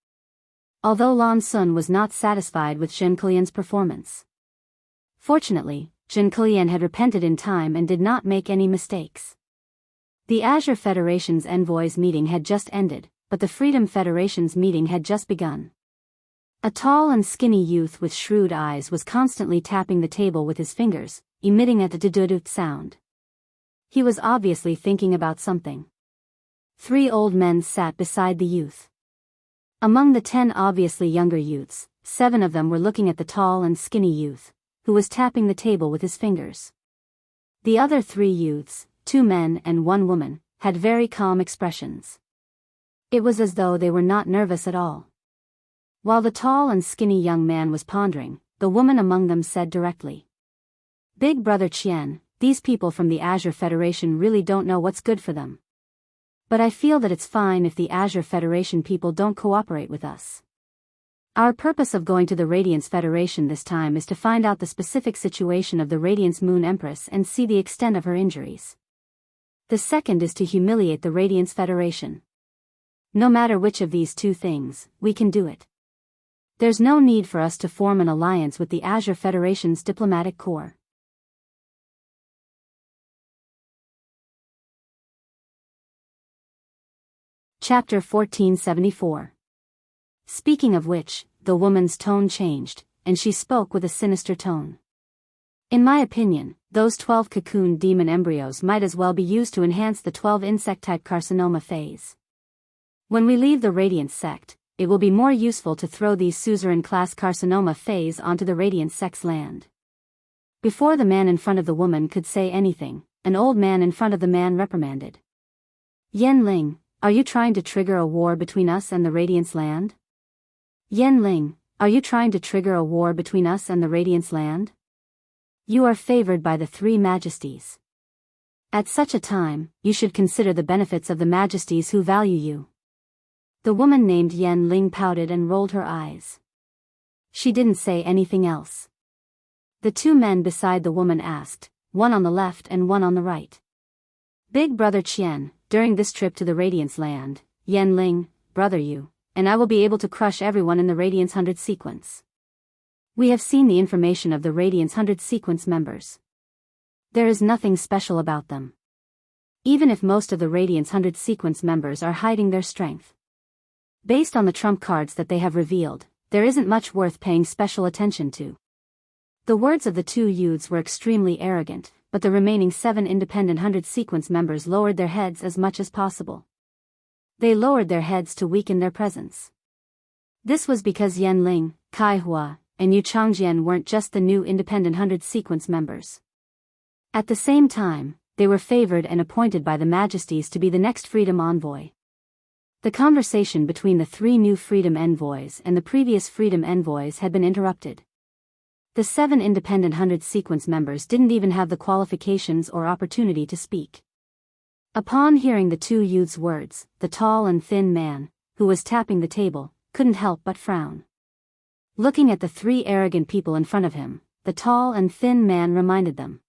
Although Lan Sun was not satisfied with Zhen Kilian's performance. Fortunately, Zhen Kilian had repented in time and did not make any mistakes. The Azure Federation's envoys meeting had just ended, but the Freedom Federation's meeting had just begun. A tall and skinny youth with shrewd eyes was constantly tapping the table with his fingers, emitting a dudut sound. He was obviously thinking about something. 3 old men sat beside the youth. Among the 10 obviously younger youths, 7 of them were looking at the tall and skinny youth, who was tapping the table with his fingers. The other 3 youths, 2 men and 1 woman, had very calm expressions. It was as though they were not nervous at all. While the tall and skinny young man was pondering, the woman among them said directly, "Big Brother Qian, these people from the Azure Federation really don't know what's good for them. But I feel that it's fine if the Azure Federation people don't cooperate with us. Our purpose of going to the Radiance Federation this time is to find out the specific situation of the Radiance Moon Empress and see the extent of her injuries. The second is to humiliate the Radiance Federation. No matter which of these 2 things, we can do it. There's no need for us to form an alliance with the Azure Federation's diplomatic corps." Chapter 1474. Speaking of which, the woman's tone changed, and she spoke with a sinister tone. "In my opinion, those 12 cocoon demon embryos might as well be used to enhance the 12 insect-type carcinoma phase. When we leave the Radiance sect, it will be more useful to throw these suzerain-class carcinoma phase onto the Radiance sect's land." Before the man in front of the woman could say anything, an old man in front of the man reprimanded. "Yan Ling, are you trying to trigger a war between us and the Radiance land? Yan Ling, are you trying to trigger a war between us and the Radiance land? You are favored by the 3 majesties. At such a time, you should consider the benefits of the majesties who value you." The woman named Yan Ling pouted and rolled her eyes. She didn't say anything else. The 2 men beside the woman asked, one on the left and one on the right. "Big Brother Qian, during this trip to the Radiance land, Yan Ling, brother you, and I will be able to crush everyone in the Radiance 100 sequence. We have seen the information of the Radiance 100 sequence members. There is nothing special about them. Even if most of the Radiance 100 sequence members are hiding their strength. Based on the trump cards that they have revealed, there isn't much worth paying special attention to." The words of the 2 youths were extremely arrogant, but the remaining 7 independent 100 sequence members lowered their heads as much as possible. They lowered their heads to weaken their presence. This was because Yan Ling, Kai Hua, and Yu Changjian weren't just the new independent 100 sequence members. At the same time, they were favored and appointed by the majesties to be the next freedom envoy. The conversation between the 3 new freedom envoys and the previous freedom envoys had been interrupted. The 7 independent 100 sequence members didn't even have the qualifications or opportunity to speak. Upon hearing the 2 youths' words, the tall and thin man, who was tapping the table, couldn't help but frown. Looking at the 3 arrogant people in front of him, the tall and thin man reminded them.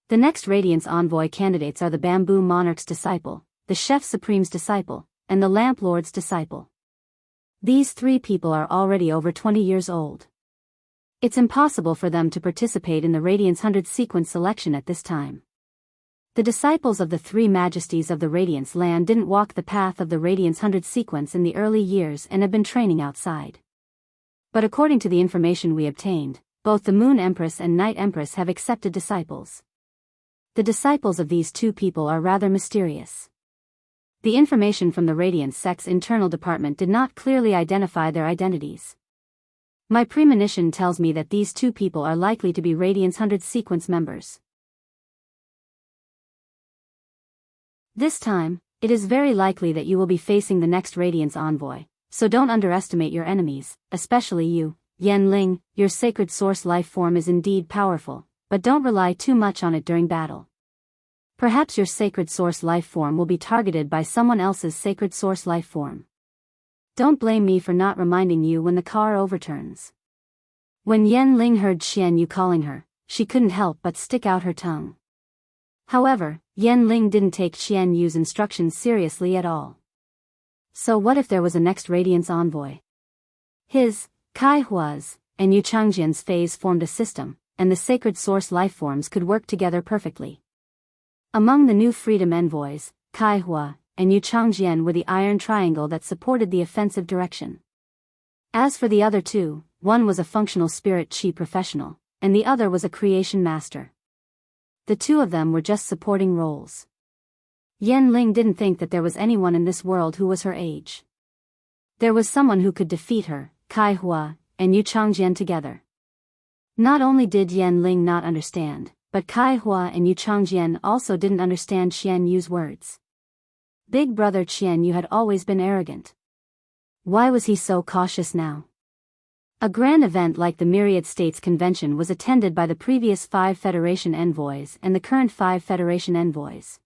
The next Radiance envoy candidates are the Bamboo Monarch's disciple, the Chef Supreme's disciple, and the Lamp Lord's disciple. These 3 people are already over 20 years old. It's impossible for them to participate in the Radiance 100 sequence selection at this time. The disciples of the 3 majesties of the Radiance land didn't walk the path of the Radiance 100 sequence in the early years and have been training outside. But according to the information we obtained, both the Moon Empress and Night Empress have accepted disciples. The disciples of these 2 people are rather mysterious. The information from the Radiance sect's internal department did not clearly identify their identities. My premonition tells me that these 2 people are likely to be Radiance 100 sequence members. This time, It is very likely that you will be facing the next Radiance envoy, so don't underestimate your enemies, especially you, Yanling. Your sacred source life form is indeed powerful, but don't rely too much on it during battle. Perhaps your sacred source life form will be targeted by someone else's sacred source life form. Don't blame me for not reminding you when the car overturns. When Yanling heard Xian Yu calling her, she couldn't help but stick out her tongue. However, Yanling didn't take Xian Yu's instructions seriously at all. So what if there was a next Radiance envoy? His, Kai Hua's, and Yu Changjian's phase formed a system, and the sacred source life forms could work together perfectly. Among the new freedom envoys, Kai Hua and Yu Changjian were the iron triangle that supported the offensive direction. As for the other two, one was a functional spirit chi professional, and the other was a creation master. The two of them were just supporting roles. Yanling didn't think that there was anyone in this world who was her age. There was someone who could defeat her, Kai Hua and Yu Changjian together. Not only did Yanling not understand, but Kai Hua and Yu Changjian also didn't understand Xian Yu's words. Big brother Xian Yu had always been arrogant. Why was he so cautious now? A grand event like the Myriad States Convention was attended by the previous 5 Federation envoys and the current 5 Federation envoys.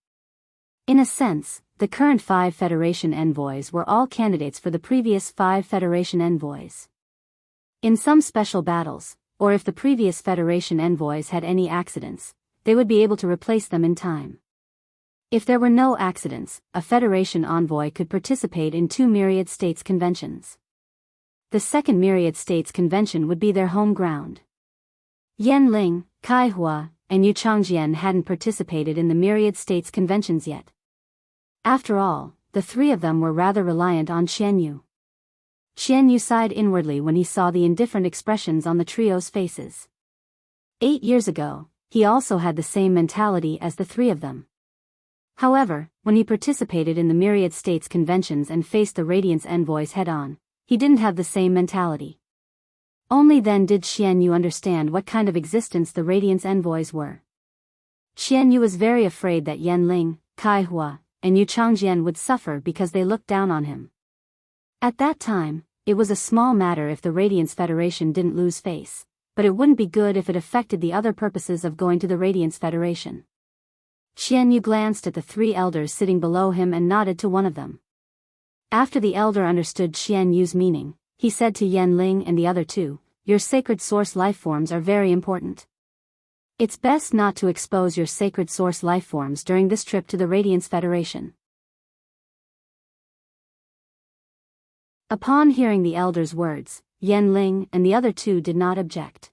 In a sense, the current 5 Federation envoys were all candidates for the previous 5 Federation envoys. In some special battles, or if the previous Federation envoys had any accidents, they would be able to replace them in time. If there were no accidents, a Federation envoy could participate in 2 Myriad States conventions. The second Myriad States convention would be their home ground. Yanling, Kai Hua, and Yu Changjian hadn't participated in the Myriad States conventions yet. After all, the three of them were rather reliant on Xian Yu. Xian Yu sighed inwardly when he saw the indifferent expressions on the trio's faces. 8 years ago, he also had the same mentality as the three of them. However, when he participated in the Myriad States conventions and faced the Radiance envoys head-on, he didn't have the same mentality. Only then did Xian Yu understand what kind of existence the Radiance envoys were. Xian Yu was very afraid that Yanling, Kai Hua, and Yu Changjian would suffer because they looked down on him. At that time, it was a small matter if the Radiance Federation didn't lose face, but it wouldn't be good if it affected the other purposes of going to the Radiance Federation. Xian Yu glanced at the 3 elders sitting below him and nodded to one of them. After the elder understood Xian Yu's meaning, he said to Yanling and the other 2, "Your sacred source life forms are very important. It's best not to expose your sacred source life forms during this trip to the Radiance Federation." Upon hearing the elder's words, Yanling and the other 2 did not object.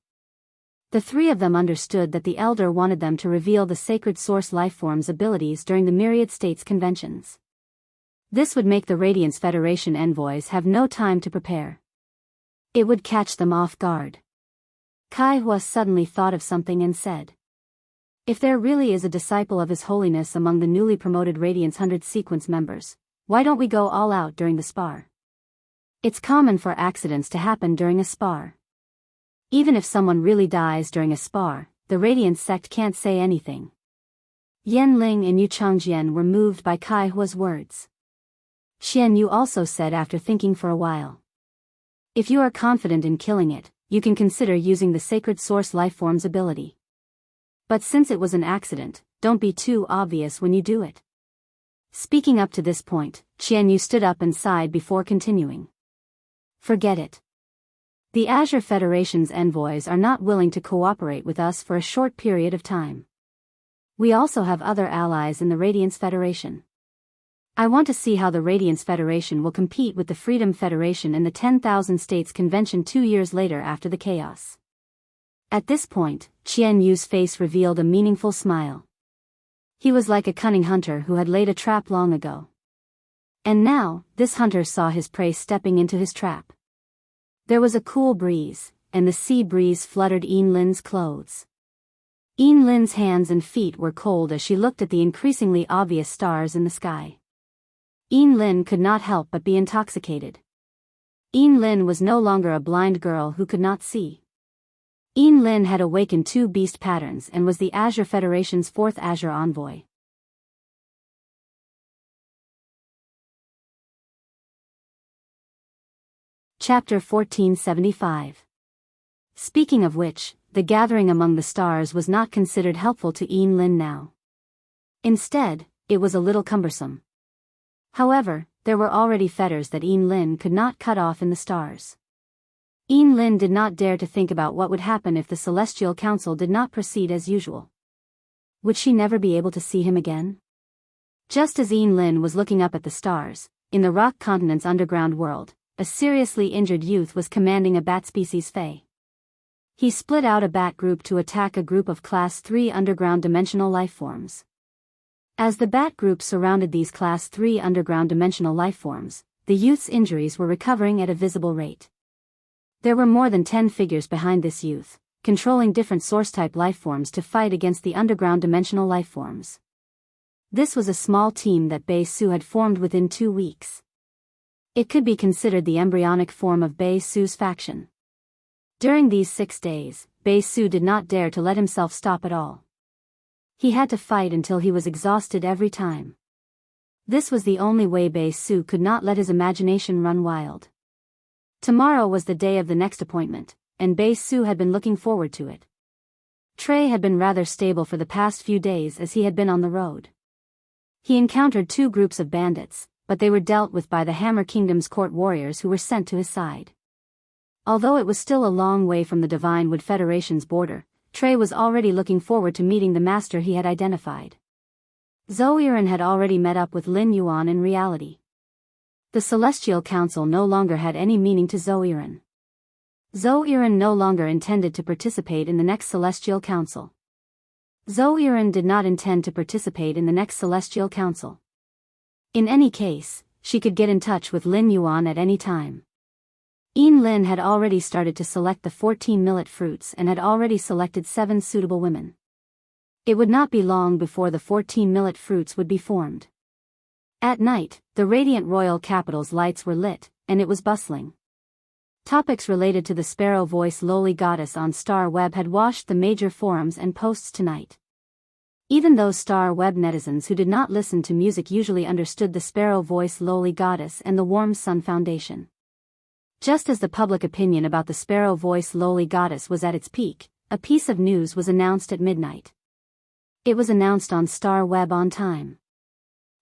The 3 of them understood that the elder wanted them to reveal the sacred source life forms' abilities during the Myriad States conventions. This would make the Radiance Federation envoys have no time to prepare. It would catch them off guard. Kai Hua suddenly thought of something and said, "If there really is a disciple of His Holiness among the newly promoted Radiance 100 sequence members, why don't we go all out during the spar? It's common for accidents to happen during a spar. Even if someone really dies during a spar, the Radiance sect can't say anything." Yanling and Yu Changjian were moved by Kai Hua's words. Xian Yu also said after thinking for a while, "If you are confident in killing it, you can consider using the sacred source lifeform's ability. But since it was an accident, don't be too obvious when you do it." Speaking up to this point, Xian Yu stood up and sighed before continuing. "Forget it. The Azure Federation's envoys are not willing to cooperate with us for a short period of time. We also have other allies in the Radiance Federation. I want to see how the Radiance Federation will compete with the Freedom Federation in the 10,000 States Convention 2 years later after the chaos." At this point, Qian Yu's face revealed a meaningful smile. He was like a cunning hunter who had laid a trap long ago. And now, this hunter saw his prey stepping into his trap. There was a cool breeze, and the sea breeze fluttered Yin Lin's clothes. Yin Lin's hands and feet were cold as she looked at the increasingly obvious stars in the sky. Yin Lin could not help but be intoxicated. Yin Lin was no longer a blind girl who could not see. Yin Lin had awakened 2 beast patterns and was the Azure Federation's 4th Azure envoy. Chapter 1475. Speaking of which, the gathering among the stars was not considered helpful to Yin Lin now. Instead, it was a little cumbersome. However, there were already fetters that Yin Lin could not cut off in the stars. Yin Lin did not dare to think about what would happen if the Celestial Council did not proceed as usual. Would she never be able to see him again? Just as Yin Lin was looking up at the stars, in the rock continent's underground world, a seriously injured youth was commanding a bat species Fae. He split out a bat group to attack a group of Class 3 underground dimensional lifeforms. As the bat group surrounded these Class 3 underground dimensional lifeforms, the youth's injuries were recovering at a visible rate. There were more than 10 figures behind this youth, controlling different source-type lifeforms to fight against the underground dimensional lifeforms. This was a small team that Bei Su had formed within 2 weeks. It could be considered the embryonic form of Bei Su's faction. During these 6 days, Bei Su did not dare to let himself stop at all. He had to fight until he was exhausted every time. This was the only way Bei Su could not let his imagination run wild. Tomorrow was the day of the next appointment, and Bei Su had been looking forward to it. Trey had been rather stable for the past few days as he had been on the road. He encountered 2 groups of bandits, but they were dealt with by the Hammer Kingdom's court warriors who were sent to his side. Although it was still a long way from the Divine Wood Federation's border, Trey was already looking forward to meeting the master he had identified. Zoiran had already met up with Lin Yuan in reality. The Celestial Council no longer had any meaning to Zoiran. Zoiran no longer intended to participate in the next Celestial Council. Zoiran did not intend to participate in the next Celestial Council. In any case, she could get in touch with Lin Yuan at any time. Yin Lin had already started to select the 14 millet fruits and had already selected 7 suitable women. It would not be long before the 14 millet fruits would be formed. At night, the radiant royal capital's lights were lit, and it was bustling. Topics related to the Sparrow Voice Lowly Goddess on Star Web had washed the major forums and posts tonight. Even those Star Web netizens who did not listen to music usually understood the Sparrow Voice Lowly Goddess and the Warm Sun Foundation. Just as the public opinion about the Sparrow Voice Lowly Goddess was at its peak, a piece of news was announced at midnight. It was announced on Star Web on time.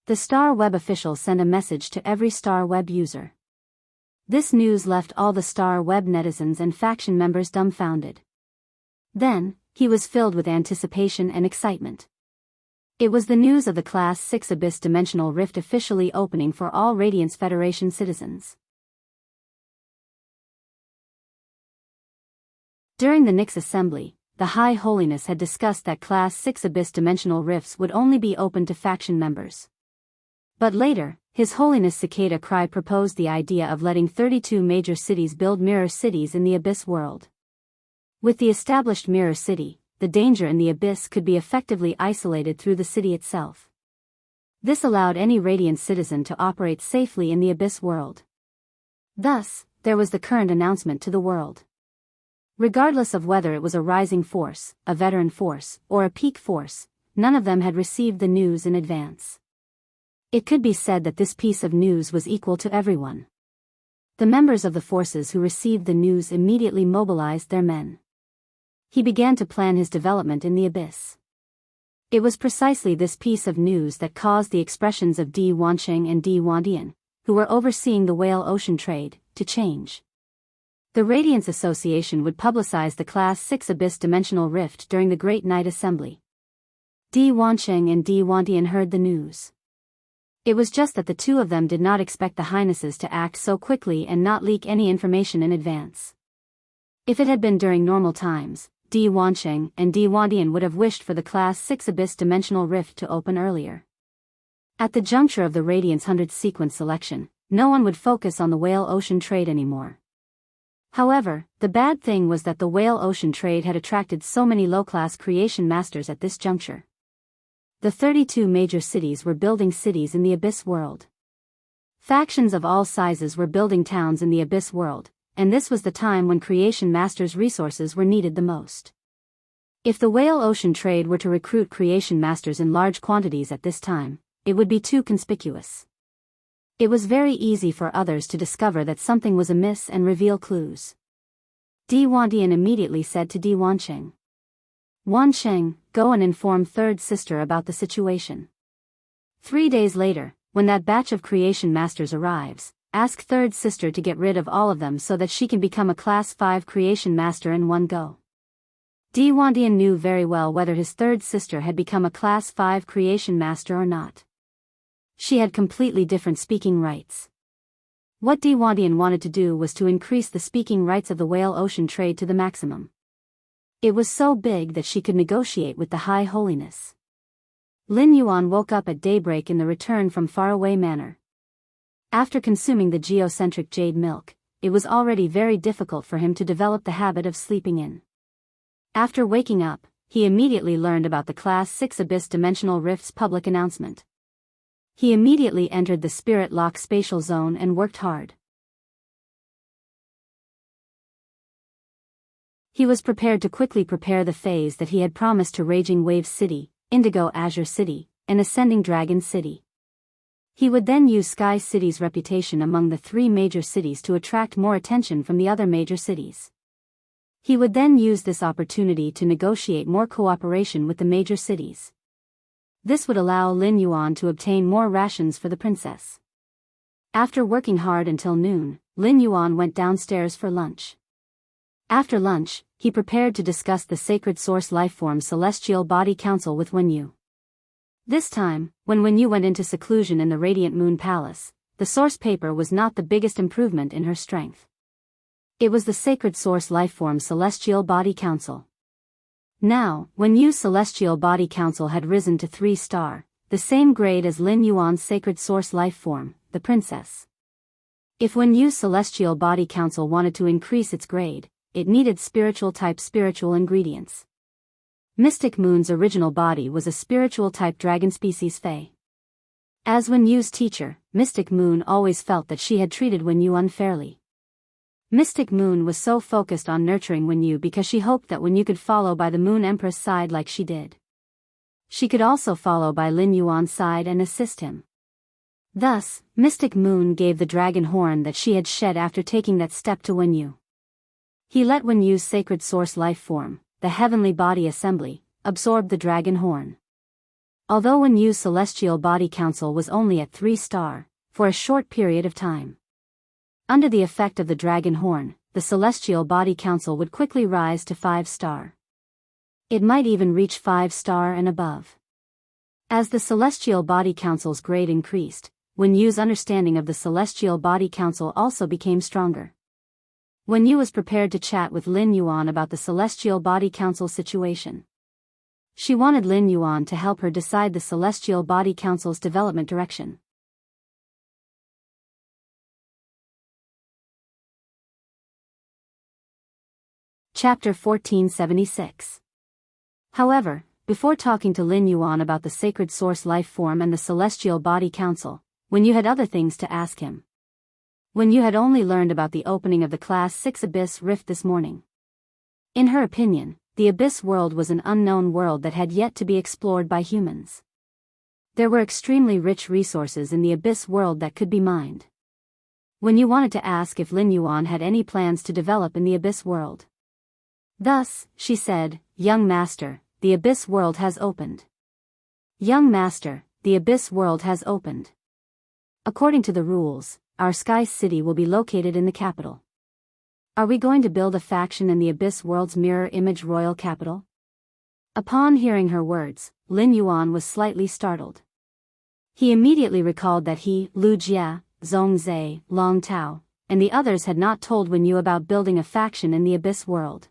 The Star Web official sent a message to every Star Web user. This news left all the Star Web netizens and faction members dumbfounded. Then, he was filled with anticipation and excitement. It was the news of the Class 6 Abyss Dimensional Rift officially opening for all Radiance Federation citizens. During the Nyx Assembly, the High Holiness had discussed that Class 6 Abyss Dimensional Rifts would only be open to faction members. But later, His Holiness Cicada Cry proposed the idea of letting 32 major cities build mirror cities in the Abyss world. With the established mirror city, the danger in the Abyss could be effectively isolated through the city itself. This allowed any Radiant citizen to operate safely in the Abyss world. Thus, there was the current announcement to the world. Regardless of whether it was a rising force, a veteran force, or a peak force, none of them had received the news in advance. It could be said that this piece of news was equal to everyone. The members of the forces who received the news immediately mobilized their men. He began to plan his development in the Abyss. It was precisely this piece of news that caused the expressions of Di Wansheng and Di Wandian, who were overseeing the whale ocean trade, to change. The Radiance Association would publicize the Class 6 Abyss Dimensional Rift during the Great Night Assembly. Di Wansheng and Di Wandian heard the news. It was just that the two of them did not expect the Highnesses to act so quickly and not leak any information in advance. If it had been during normal times, Di Wansheng and Di Wandian would have wished for the Class 6 Abyss Dimensional Rift to open earlier. At the juncture of the Radiance 100 sequence selection, no one would focus on the whale ocean trade anymore. However, the bad thing was that the whale ocean trade had attracted so many low-class creation masters at this juncture. The 32 major cities were building cities in the Abyss world. Factions of all sizes were building towns in the Abyss world, and this was the time when creation masters' resources were needed the most. If the whale ocean trade were to recruit creation masters in large quantities at this time, it would be too conspicuous. It was very easy for others to discover that something was amiss and reveal clues. Di Wandian immediately said to Di Wancheng, "Wancheng, go and inform third sister about the situation. 3 days later, when that batch of creation masters arrives, ask third sister to get rid of all of them so that she can become a class 5 creation master in one go." Di Wandian knew very well whether his third sister had become a class 5 creation master or not. She had completely different speaking rights. What Di Wandian wanted to do was to increase the speaking rights of the whale ocean trade to the maximum. It was so big that she could negotiate with the High Holiness. Lin Yuan woke up at daybreak in the return from faraway manor. After consuming the geocentric jade milk, it was already very difficult for him to develop the habit of sleeping in. After waking up, he immediately learned about the Class 6 Abyss Dimensional Rift's public announcement. He immediately entered the Spirit Lock spatial zone and worked hard. He was prepared to quickly prepare the phase that he had promised to Raging Wave City, Indigo Azure City, and Ascending Dragon City. He would then use Sky City's reputation among the 3 major cities to attract more attention from the other major cities. He would then use this opportunity to negotiate more cooperation with the major cities. This would allow Lin Yuan to obtain more rations for the princess. After working hard until noon, Lin Yuan went downstairs for lunch. After lunch, he prepared to discuss the Sacred Source Lifeform Celestial Body Council with Wenyu. This time, when Wenyu went into seclusion in the Radiant Moon Palace, the source paper was not the biggest improvement in her strength. It was the Sacred Source Lifeform Celestial Body Council. Now, Wenyu's Celestial Body Council had risen to 3-star, the same grade as Lin Yuan's Sacred Source Lifeform, the Princess. If Wenyu's Celestial Body Council wanted to increase its grade, it needed spiritual-type spiritual ingredients. Mystic Moon's original body was a spiritual-type dragon species Fae. As Wenyu's teacher, Mystic Moon always felt that she had treated Wenyu unfairly. Mystic Moon was so focused on nurturing Wenyu because she hoped that Wenyu could follow by the Moon Empress side like she did. She could also follow by Lin Yuan's side and assist him. Thus, Mystic Moon gave the dragon horn that she had shed after taking that step to Wenyu. He let Wenyu's Sacred Source Life Form, the Heavenly Body Assembly, absorb the dragon horn. Although Wenyu's Celestial Body Council was only at 3-star, for a short period of time. Under the effect of the dragon horn, the Celestial Body Council would quickly rise to 5-star. It might even reach 5-star and above. As the Celestial Body Council's grade increased, Wenyu's understanding of the Celestial Body Council also became stronger. Wenyu was prepared to chat with Lin Yuan about the Celestial Body Council situation. She wanted Lin Yuan to help her decide the Celestial Body Council's development direction. Chapter 1476. However, before talking to Lin Yuan about the Sacred Source Life Form and the Celestial Body Council, Wenyu had other things to ask him. Wenyu had only learned about the opening of the Class 6 Abyss Rift this morning. In her opinion, the Abyss world was an unknown world that had yet to be explored by humans. There were extremely rich resources in the Abyss world that could be mined. Wenyu wanted to ask if Lin Yuan had any plans to develop in the Abyss world. Thus, she said, "Young Master, the Abyss world has opened." Young Master, the Abyss world has opened. According to the rules, our Sky City will be located in the capital. Are we going to build a faction in the Abyss world's mirror image royal capital? Upon hearing her words, Lin Yuan was slightly startled. He immediately recalled that he, Lu Jia, Zhong Zhe, Long Tao, and the others had not told Wenyu about building a faction in the Abyss world.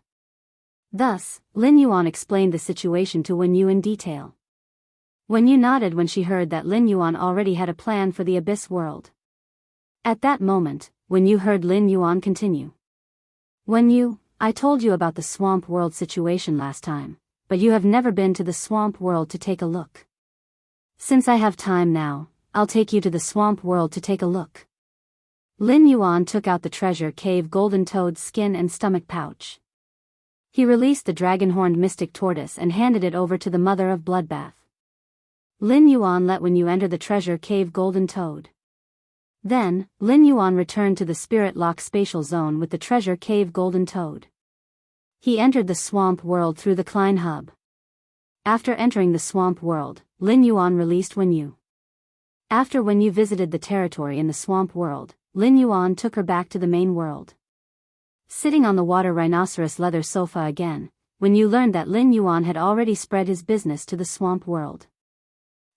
Thus, Lin Yuan explained the situation to Wenyu in detail. Wenyu nodded when she heard that Lin Yuan already had a plan for the Abyss world. At that moment, Wenyu heard Lin Yuan continue. "Wenyu, I told you about the swamp world situation last time, but you have never been to the swamp world to take a look. Since I have time now, I'll take you to the swamp world to take a look." Lin Yuan took out the treasure cave golden toad's skin and stomach pouch. He released the dragon-horned mystic tortoise and handed it over to the mother of Bloodbath. Lin Yuan let Wenyu enter the treasure cave golden toad. Then, Lin Yuan returned to the Spirit Lock spatial zone with the treasure cave Golden Toad. He entered the swamp world through the Klein Hub. After entering the swamp world, Lin Yuan released Wenyu. After Wenyu visited the territory in the swamp world, Lin Yuan took her back to the main world. Sitting on the water rhinoceros leather sofa again, Wenyu learned that Lin Yuan had already spread his business to the swamp world.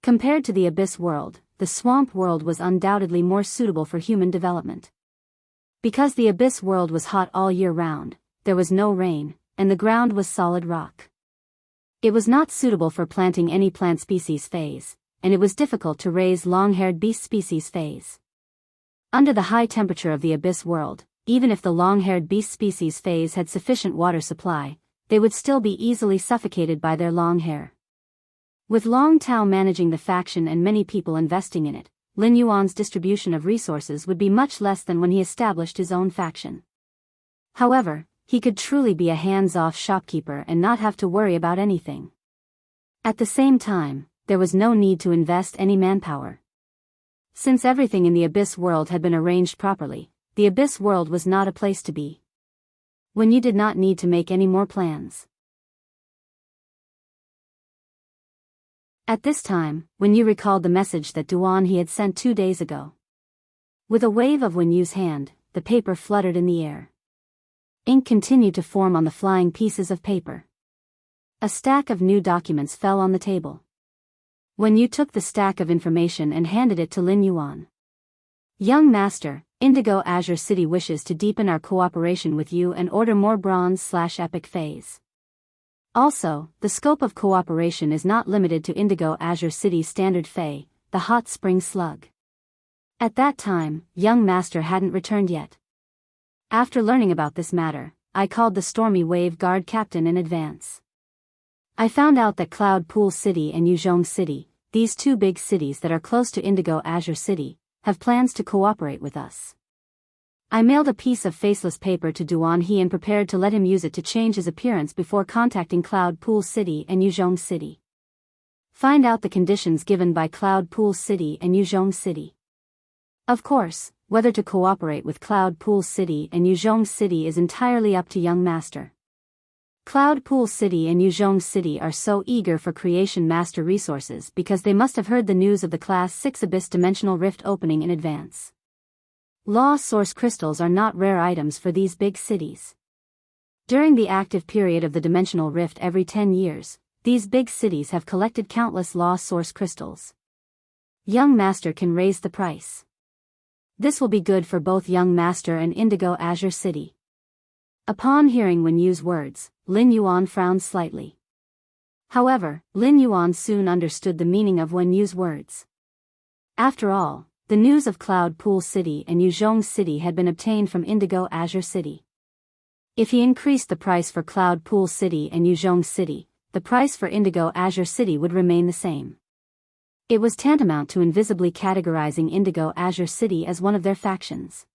Compared to the abyss world, the swamp world was undoubtedly more suitable for human development. Because the abyss world was hot all year round, there was no rain, and the ground was solid rock. It was not suitable for planting any plant species phase, and it was difficult to raise long-haired beast species phase. Under the high temperature of the abyss world, even if the long-haired beast species phase had sufficient water supply, they would still be easily suffocated by their long hair. With Long Tao managing the faction and many people investing in it, Lin Yuan's distribution of resources would be much less than when he established his own faction. However, he could truly be a hands-off shopkeeper and not have to worry about anything. At the same time, there was no need to invest any manpower. Since everything in the abyss world had been arranged properly, the abyss world was not a place to be. When you did not need to make any more plans. At this time, Wenyu recalled the message that Duan he had sent 2 days ago. With a wave of Wenyu's hand, the paper fluttered in the air. Ink continued to form on the flying pieces of paper. A stack of new documents fell on the table. Wenyu took the stack of information and handed it to Lin Yuan. Young Master, Indigo Azure City wishes to deepen our cooperation with you and order more bronze/epic phase. Also, the scope of cooperation is not limited to Indigo Azure City's standard Fey, the hot spring slug. At that time, young Master hadn't returned yet. After learning about this matter, I called the Stormy Wave Guard captain in advance. I found out that Cloud Pool City and Yuzhong City, these two big cities that are close to Indigo Azure City, have plans to cooperate with us. I mailed a piece of faceless paper to Duan He and prepared to let him use it to change his appearance before contacting Cloud Pool City and Yuzhong City. Find out the conditions given by Cloud Pool City and Yuzhong City. Of course, whether to cooperate with Cloud Pool City and Yuzhong City is entirely up to young Master. Cloud Pool City and Yuzhong City are so eager for Creation Master resources because they must have heard the news of the Class 6 Abyss Dimensional Rift opening in advance. Law source crystals are not rare items for these big cities. During the active period of the Dimensional Rift every 10 years, these big cities have collected countless law source crystals. Young Master can raise the price. This will be good for both Young Master and Indigo Azure City. Upon hearing Wenyu's words, Lin Yuan frowned slightly. However, Lin Yuan soon understood the meaning of Wenyu's words. After all, the news of Cloud Pool City and Yuzhong City had been obtained from Indigo Azure City. If he increased the price for Cloud Pool City and Yuzhong City, the price for Indigo Azure City would remain the same. It was tantamount to invisibly categorizing Indigo Azure City as one of their factions.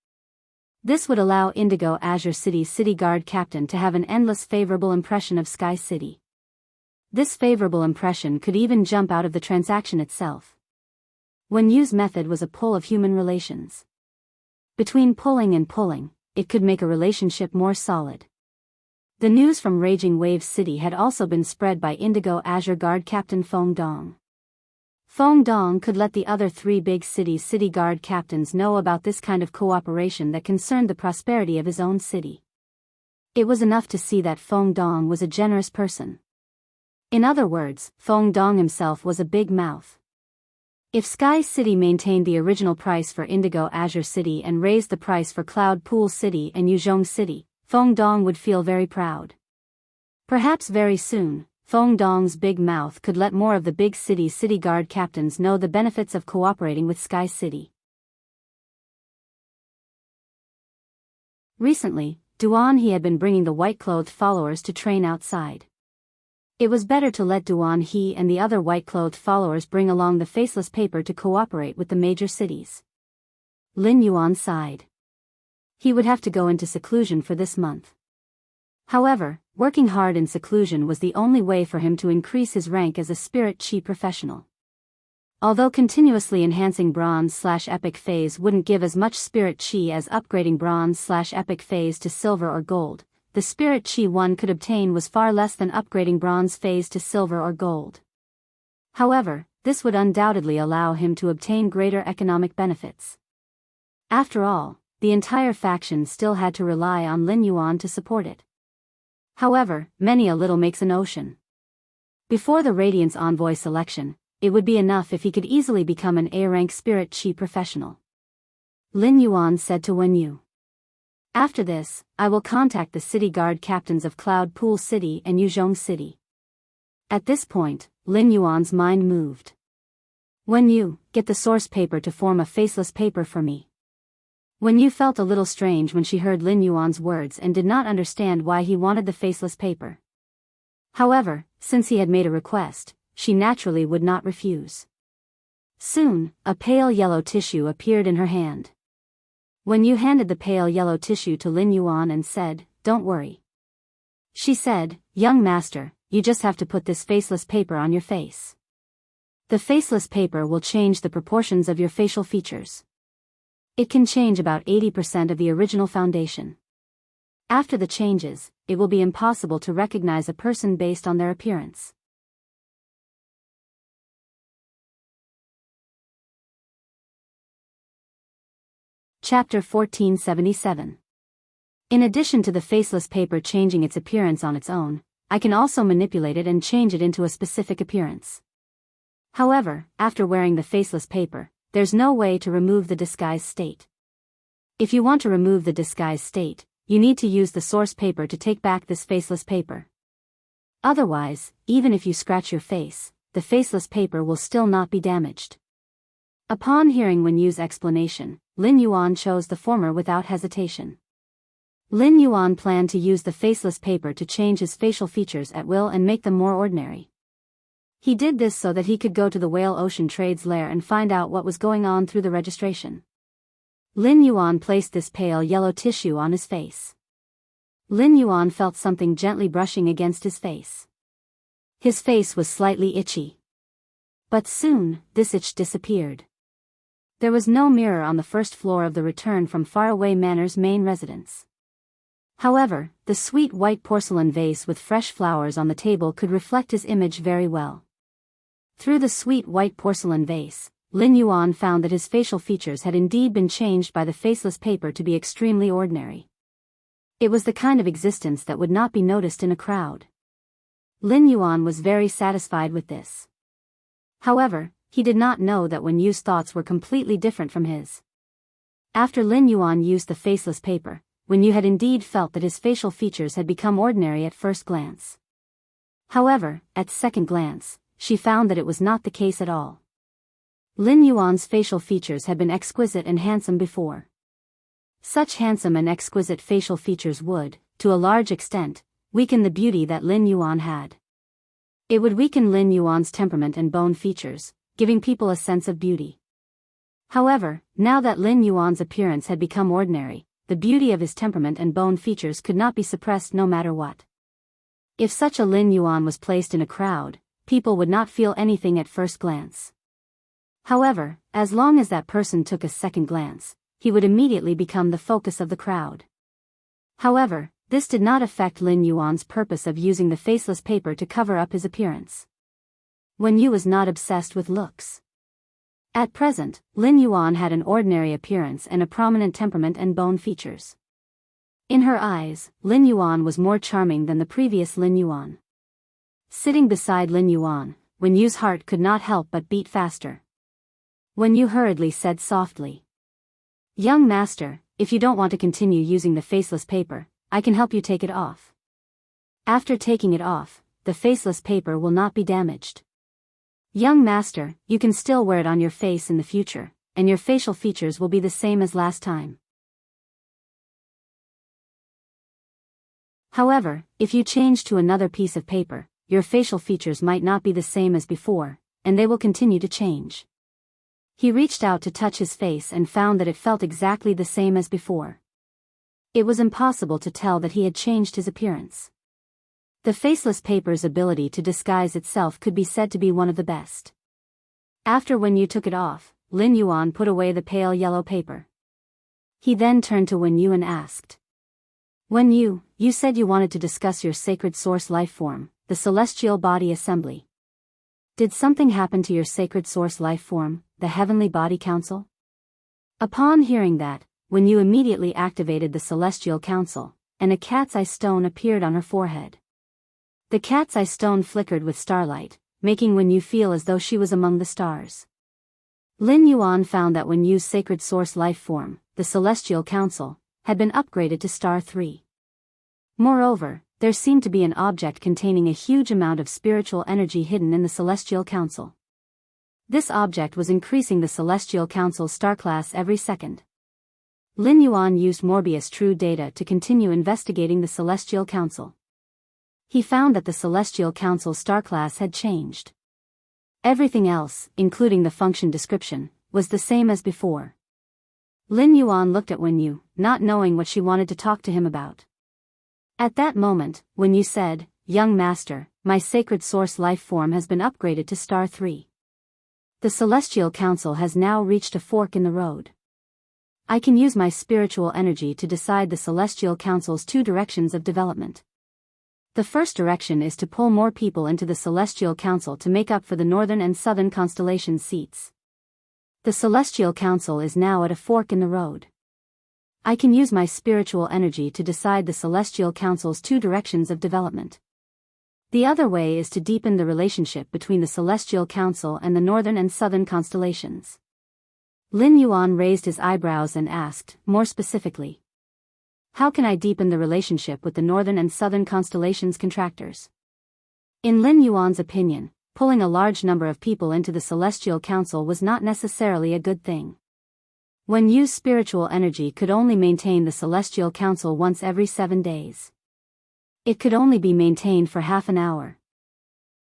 This would allow Indigo Azure City's City Guard captain to have an endless favorable impression of Sky City. This favorable impression could even jump out of the transaction itself. Wenyu's method was a pull of human relations. Between pulling and pulling, it could make a relationship more solid. The news from Raging Wave City had also been spread by Indigo Azure Guard Captain Feng Dong. Feng Dong could let the other 3 big cities' city guard captains know about this kind of cooperation that concerned the prosperity of his own city. It was enough to see that Feng Dong was a generous person. In other words, Feng Dong himself was a big mouth. If Sky City maintained the original price for Indigo Azure City and raised the price for Cloud Pool City and Yuzhong City, Feng Dong would feel very proud. Perhaps very soon, Feng Dong's big mouth could let more of the big city's city guard captains know the benefits of cooperating with Sky City. Recently, Duan He had been bringing the white-clothed followers to train outside. It was better to let Duan He and the other white-clothed followers bring along the faceless paper to cooperate with the major cities. Lin Yuan sighed. He would have to go into seclusion for this month. However, working hard in seclusion was the only way for him to increase his rank as a spirit chi professional. Although continuously enhancing bronze/epic phase wouldn't give as much spirit chi as upgrading bronze/epic phase to silver or gold, the spirit chi one could obtain was far less than upgrading bronze phase to silver or gold. However, this would undoubtedly allow him to obtain greater economic benefits. After all, the entire faction still had to rely on Lin Yuan to support it. However, many a little makes an ocean. Before the Radiance Envoy selection, it would be enough if he could easily become an A-rank spirit chi professional. Lin Yuan said to Wen Yu. After this, I will contact the city guard captains of Cloud Pool City and Yuzhong City. At this point, Lin Yuan's mind moved. Wen Yu, get the source paper to form a faceless paper for me. Wen Yu felt a little strange when she heard Lin Yuan's words and did not understand why he wanted the faceless paper. However, since he had made a request, she naturally would not refuse. Soon, a pale yellow tissue appeared in her hand. Wen Yu handed the pale yellow tissue to Lin Yuan and said, "Don't worry." She said, "Young master, you just have to put this faceless paper on your face. The faceless paper will change the proportions of your facial features. It can change about 80% of the original foundation. After the changes, it will be impossible to recognize a person based on their appearance." Chapter 1477. In addition to the faceless paper changing its appearance on its own, I can also manipulate it and change it into a specific appearance. However, after wearing the faceless paper, there's no way to remove the disguise state. If you want to remove the disguise state, you need to use the source paper to take back this faceless paper. Otherwise, even if you scratch your face, the faceless paper will still not be damaged. Upon hearing Wen Yu's explanation, Lin Yuan chose the former without hesitation. Lin Yuan planned to use the faceless paper to change his facial features at will and make them more ordinary. He did this so that he could go to the Whale Ocean Trade's lair and find out what was going on through the registration. Lin Yuan placed this pale yellow tissue on his face. Lin Yuan felt something gently brushing against his face. His face was slightly itchy. But soon, this itch disappeared. There was no mirror on the first floor of the Return from Faraway Manor's main residence. However, the sweet white porcelain vase with fresh flowers on the table could reflect his image very well. Through the sweet white porcelain vase, Lin Yuan found that his facial features had indeed been changed by the faceless paper to be extremely ordinary. It was the kind of existence that would not be noticed in a crowd. Lin Yuan was very satisfied with this. However, he did not know that Wen Yu's thoughts were completely different from his. After Lin Yuan used the faceless paper, Wen Yu had indeed felt that his facial features had become ordinary at first glance. However, at second glance, she found that it was not the case at all. Lin Yuan's facial features had been exquisite and handsome before. Such handsome and exquisite facial features would, to a large extent, weaken the beauty that Lin Yuan had. It would weaken Lin Yuan's temperament and bone features, giving people a sense of beauty. However, now that Lin Yuan's appearance had become ordinary, the beauty of his temperament and bone features could not be suppressed no matter what. If such a Lin Yuan was placed in a crowd, people would not feel anything at first glance. However, as long as that person took a second glance, he would immediately become the focus of the crowd. However, this did not affect Lin Yuan's purpose of using the faceless paper to cover up his appearance. Wen Yu was not obsessed with looks. At present, Lin Yuan had an ordinary appearance and a prominent temperament and bone features. In her eyes, Lin Yuan was more charming than the previous Lin Yuan. Sitting beside Lin Yuan, Wen Yu's heart could not help but beat faster. Wen Yu hurriedly said softly, "Young master, if you don't want to continue using the faceless paper, I can help you take it off. After taking it off, the faceless paper will not be damaged. Young master, you can still wear it on your face in the future, and your facial features will be the same as last time. However, if you change to another piece of paper, your facial features might not be the same as before, and they will continue to change." He reached out to touch his face and found that it felt exactly the same as before. It was impossible to tell that he had changed his appearance. The faceless paper's ability to disguise itself could be said to be one of the best. After Wen Yu took it off, Lin Yuan put away the pale yellow paper. He then turned to Wen Yu and asked. Wen Yu, you said you wanted to discuss your sacred source life form, the celestial body assembly. Did something happen to your sacred source life form, the heavenly body council? Upon hearing that, Wen Yu immediately activated the celestial council, and a cat's eye stone appeared on her forehead. The cat's eye stone flickered with starlight, making Wen Yu feel as though she was among the stars. Lin Yuan found that Wen Yu's sacred source life form, the celestial council, had been upgraded to star 3. Moreover, there seemed to be an object containing a huge amount of spiritual energy hidden in the celestial council. This object was increasing the celestial council's star class every second. Lin Yuan used Morbius True Data to continue investigating the celestial council. He found that the celestial council's star class had changed. Everything else, including the function description, was the same as before. Lin Yuan looked at Wen Yu, not knowing what she wanted to talk to him about. At that moment, Wen Yu said, "Young master, my sacred source life form has been upgraded to star 3. The celestial council has now reached a fork in the road. I can use my spiritual energy to decide the celestial council's 2 directions of development. The first direction is to pull more people into the celestial council to make up for the northern and southern constellation seats. The celestial council is now at a fork in the road. I can use my spiritual energy to decide the celestial council's 2 directions of development. The other way is to deepen the relationship between the celestial council and the northern and southern constellations." Lin Yuan raised his eyebrows and asked, more specifically, "How can I deepen the relationship with the northern and southern constellations contractors?" In Lin Yuan's opinion, pulling a large number of people into the celestial council was not necessarily a good thing. Wen Yu's spiritual energy could only maintain the celestial council once every 7 days. It could only be maintained for half an hour.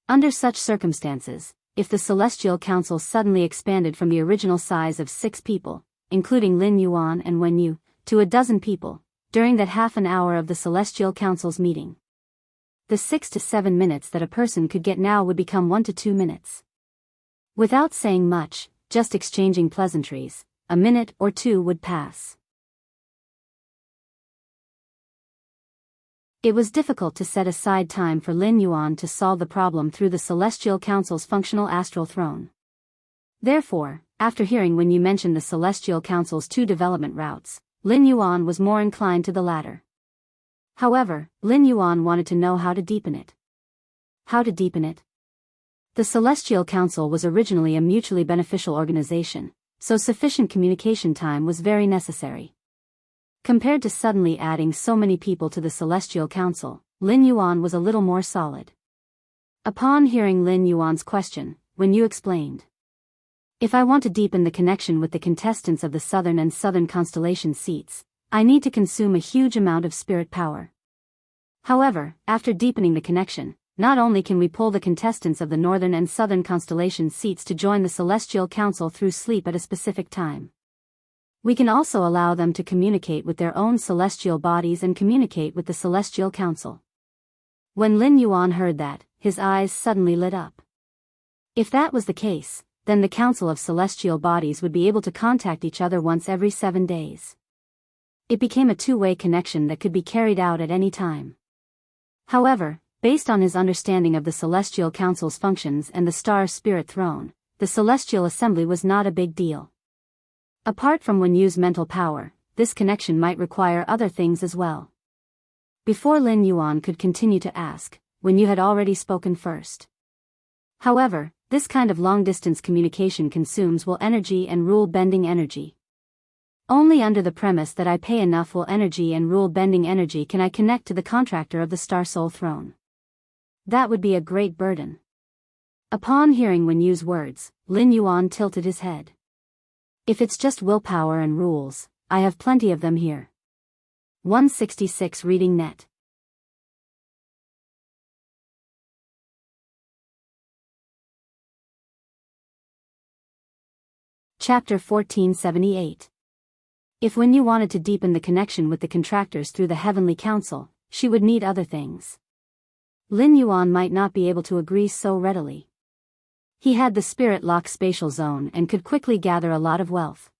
Under such circumstances, if the celestial council suddenly expanded from the original size of 6 people, including Lin Yuan and Wen Yu, to a dozen people, during that half an hour of the celestial council's meeting, the 6 to 7 minutes that a person could get now would become 1 to 2 minutes. Without saying much, just exchanging pleasantries, a minute or 2 would pass. It was difficult to set aside time for Lin Yuan to solve the problem through the Celestial Council's functional astral throne. Therefore, after hearing Wen Yu mention the Celestial Council's 2 development routes, Lin Yuan was more inclined to the latter. However, Lin Yuan wanted to know how to deepen it. How to deepen it? The Celestial Council was originally a mutually beneficial organization, so sufficient communication time was very necessary. Compared to suddenly adding so many people to the Celestial Council, Lin Yuan was a little more solid. Upon hearing Lin Yuan's question, Wen Yu explained, "If I want to deepen the connection with the contestants of the southern and southern constellation seats, I need to consume a huge amount of spirit power. However, after deepening the connection, not only can we pull the contestants of the northern and southern constellation seats to join the Celestial Council through sleep at a specific time, we can also allow them to communicate with their own celestial bodies and communicate with the Celestial Council." When Lin Yuan heard that, his eyes suddenly lit up. If that was the case, then the Council of Celestial Bodies would be able to contact each other once every 7 days. It became a 2-way connection that could be carried out at any time. However, based on his understanding of the Celestial Council's functions and the Star Spirit Throne, the Celestial Assembly was not a big deal. Apart from Wen Yu's mental power, this connection might require other things as well. Before Lin Yuan could continue to ask, Wen Yu had already spoken first. However, this kind of long-distance communication consumes will energy and rule-bending energy. Only under the premise that I pay enough will energy and rule-bending energy can I connect to the contractor of the Star Soul Throne. That would be a great burden. Upon hearing Wen Yu's words, Lin Yuan tilted his head. If it's just willpower and rules, I have plenty of them here. 166 Reading Net. Chapter 1478. If Wen Yu wanted to deepen the connection with the contractors through the Heavenly Council, she would need other things. Lin Yuan might not be able to agree so readily. He had the spirit-locked spatial zone and could quickly gather a lot of wealth.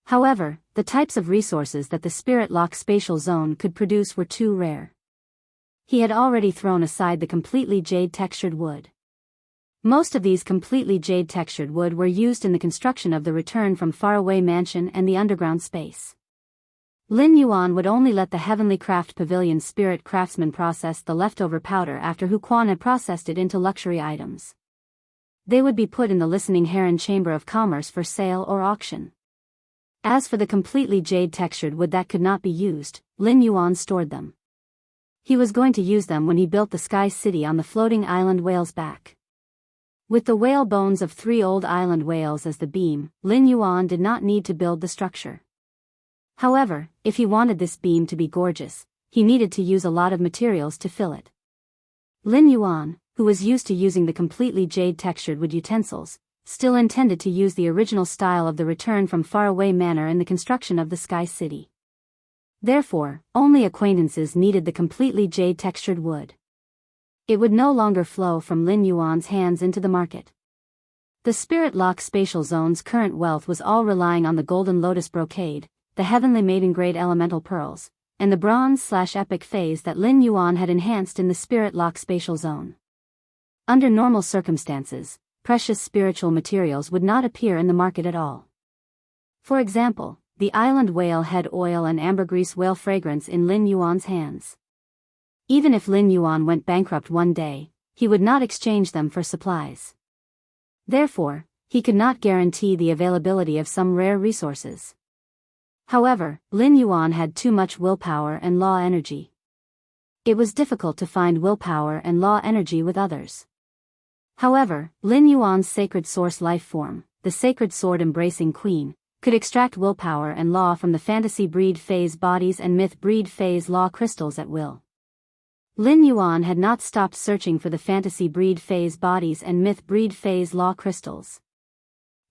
However, the types of resources that the spirit-locked spatial zone could produce were too rare. He had already thrown aside the completely jade-textured wood. Most of these completely jade-textured wood were used in the construction of the Return from Faraway Mansion and the underground space. Lin Yuan would only let the Heavenly Craft Pavilion spirit craftsman process the leftover powder after Hu Quan had processed it into luxury items. They would be put in the Listening Heron Chamber of Commerce for sale or auction. As for the completely jade-textured wood that could not be used, Lin Yuan stored them. He was going to use them when he built the Sky City on the floating island whale's back. With the whale bones of 3 old island whales as the beam, Lin Yuan did not need to build the structure. However, if he wanted this beam to be gorgeous, he needed to use a lot of materials to fill it. Lin Yuan, who was used to using the completely jade-textured wood utensils, still intended to use the original style of the Return from Faraway Manor in the construction of the Sky City. Therefore, only acquaintances needed the completely jade-textured wood. It would no longer flow from Lin Yuan's hands into the market. The spirit-locked spatial zone's current wealth was all relying on the golden lotus brocade, the heavenly maiden-grade elemental pearls, and the bronze/epic phase that Lin Yuan had enhanced in the spirit-locked spatial zone. Under normal circumstances, precious spiritual materials would not appear in the market at all. For example, the island whale head oil and ambergris whale fragrance in Lin Yuan's hands. Even if Lin Yuan went bankrupt one day, he would not exchange them for supplies. Therefore, he could not guarantee the availability of some rare resources. However, Lin Yuan had too much willpower and law energy. It was difficult to find willpower and law energy with others. However, Lin Yuan's sacred source life form, the sacred sword embracing queen, could extract willpower and law from the fantasy breed phase bodies and myth breed phase law crystals at will. Lin Yuan had not stopped searching for the fantasy breed phase bodies and myth breed phase law crystals.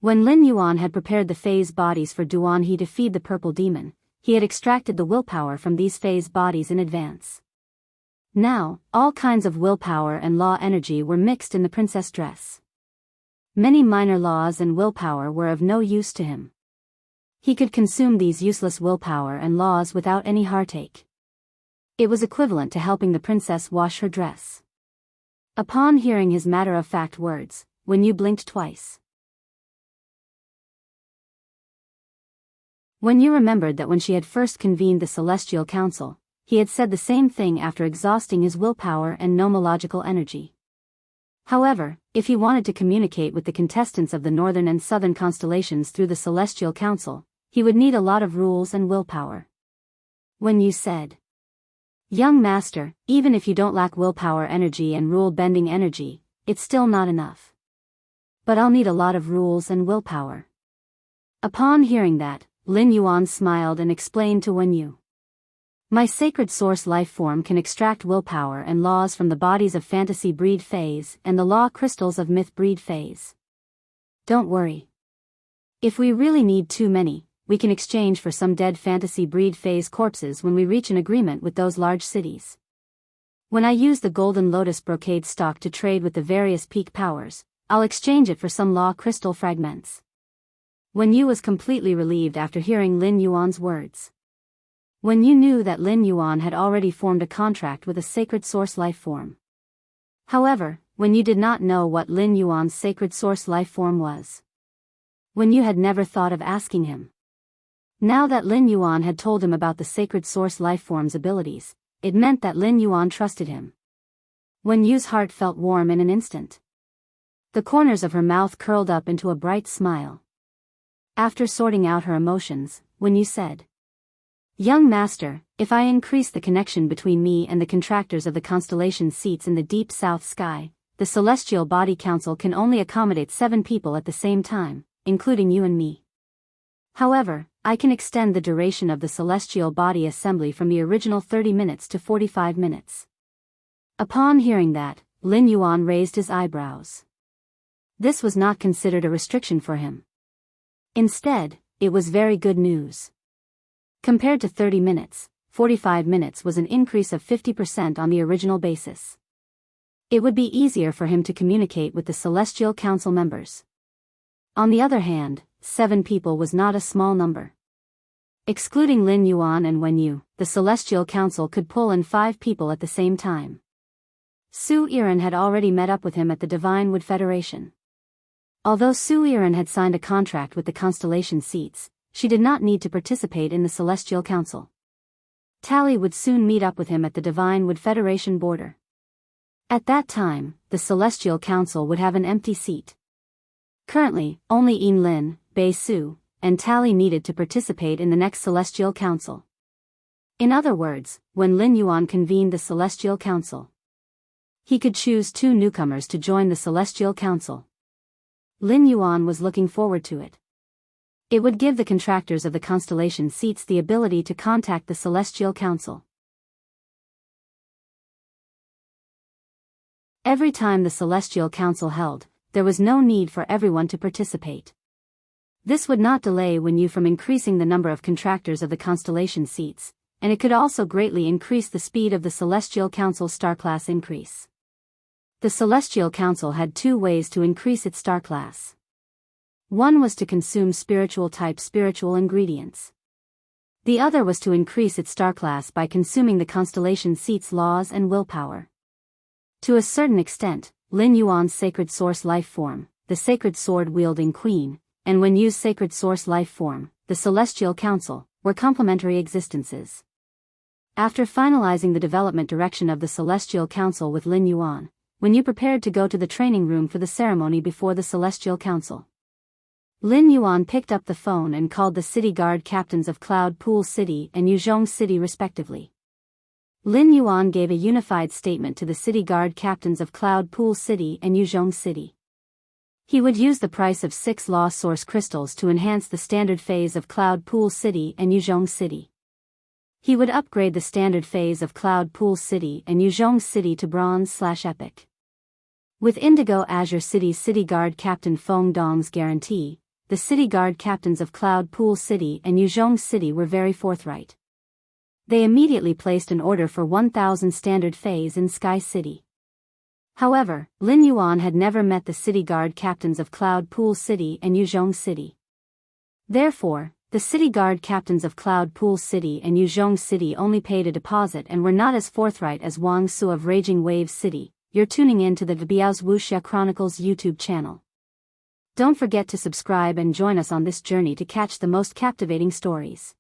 When Lin Yuan had prepared the phase bodies for Duan He to feed the purple demon, he had extracted the willpower from these phase bodies in advance. Now, all kinds of willpower and law energy were mixed in the princess dress. Many minor laws and willpower were of no use to him. He could consume these useless willpower and laws without any heartache. It was equivalent to helping the princess wash her dress. Upon hearing his matter-of-fact words, Wen Yu blinked twice. Wen Yu remembered that when she had first convened the Celestial Council, he had said the same thing after exhausting his willpower and nomological energy. However, if he wanted to communicate with the contestants of the northern and southern constellations through the Celestial Council, he would need a lot of rules and willpower. Wen Yu said, "Young master, even if you don't lack willpower energy and rule-bending energy, it's still not enough. But I'll need a lot of rules and willpower." Upon hearing that, Lin Yuan smiled and explained to Wen Yu, "My sacred source life form can extract willpower and laws from the bodies of fantasy breed phase and the law crystals of myth breed phase. Don't worry. If we really need too many, we can exchange for some dead fantasy breed phase corpses when we reach an agreement with those large cities. When I use the golden lotus brocade stock to trade with the various peak powers, I'll exchange it for some law crystal fragments." Wen Yu was completely relieved after hearing Lin Yuan's words. Wen Yu knew that Lin Yuan had already formed a contract with a sacred source life form. However, Wen Yu did not know what Lin Yuan's sacred source life form was. Wen Yu had never thought of asking him. Now that Lin Yuan had told him about the sacred source life form's abilities, it meant that Lin Yuan trusted him. Wen Yu's heart felt warm in an instant. The corners of her mouth curled up into a bright smile. After sorting out her emotions, Wen Yu said, "Young master, if I increase the connection between me and the contractors of the constellation seats in the deep south sky, the Celestial Body Council can only accommodate 7 people at the same time, including you and me. However, I can extend the duration of the Celestial Body Assembly from the original 30 minutes to 45 minutes. Upon hearing that, Lin Yuan raised his eyebrows. This was not considered a restriction for him. Instead, it was very good news. Compared to 30 minutes, 45 minutes was an increase of 50% on the original basis. It would be easier for him to communicate with the Celestial Council members. On the other hand, 7 people was not a small number. Excluding Lin Yuan and Wen Yu, the Celestial Council could pull in 5 people at the same time. Su Yiren had already met up with him at the Divine Wood Federation. Although Su Yiren had signed a contract with the Constellation Seats, she did not need to participate in the Celestial Council. Tally would soon meet up with him at the Divine Wood Federation border. At that time, the Celestial Council would have an empty seat. Currently, only Yin Lin, Bei Su, and Tally needed to participate in the next Celestial Council. In other words, when Lin Yuan convened the Celestial Council, he could choose 2 newcomers to join the Celestial Council. Lin Yuan was looking forward to it. It would give the contractors of the Constellation Seats the ability to contact the Celestial Council. Every time the Celestial Council held, there was no need for everyone to participate. This would not delay Wen Yu from increasing the number of contractors of the Constellation Seats, and it could also greatly increase the speed of the Celestial Council star class increase. The Celestial Council had 2 ways to increase its star class. One was to consume spiritual-type spiritual ingredients. The other was to increase its star class by consuming the Constellation Seats' laws and willpower. To a certain extent, Lin Yuan's sacred source life form, the sacred sword-wielding queen, and Wen Yu's sacred source life form, the Celestial Council, were complementary existences. After finalizing the development direction of the Celestial Council with Lin Yuan, Wen Yu prepared to go to the training room for the ceremony before the Celestial Council. Lin Yuan picked up the phone and called the city guard captains of Cloud Pool City and Yuzhong City respectively. Lin Yuan gave a unified statement to the city guard captains of Cloud Pool City and Yuzhong City. He would use the price of 6 law source crystals to enhance the standard phase of Cloud Pool City and Yuzhong City. He would upgrade the standard phase of Cloud Pool City and Yuzhong City to Bronze/Epic. With Indigo Azure City's city guard captain Feng Dong's guarantee, the city guard captains of Cloud Pool City and Yuzhong City were very forthright. They immediately placed an order for 1,000 standard phase in Sky City. However, Lin Yuan had never met the city guard captains of Cloud Pool City and Yuzhong City. Therefore, the city guard captains of Cloud Pool City and Yuzhong City only paid a deposit and were not as forthright as Wang Su of Raging Wave City. You're tuning in to the Biyao's Wuxia Chronicles YouTube channel. Don't forget to subscribe and join us on this journey to catch the most captivating stories.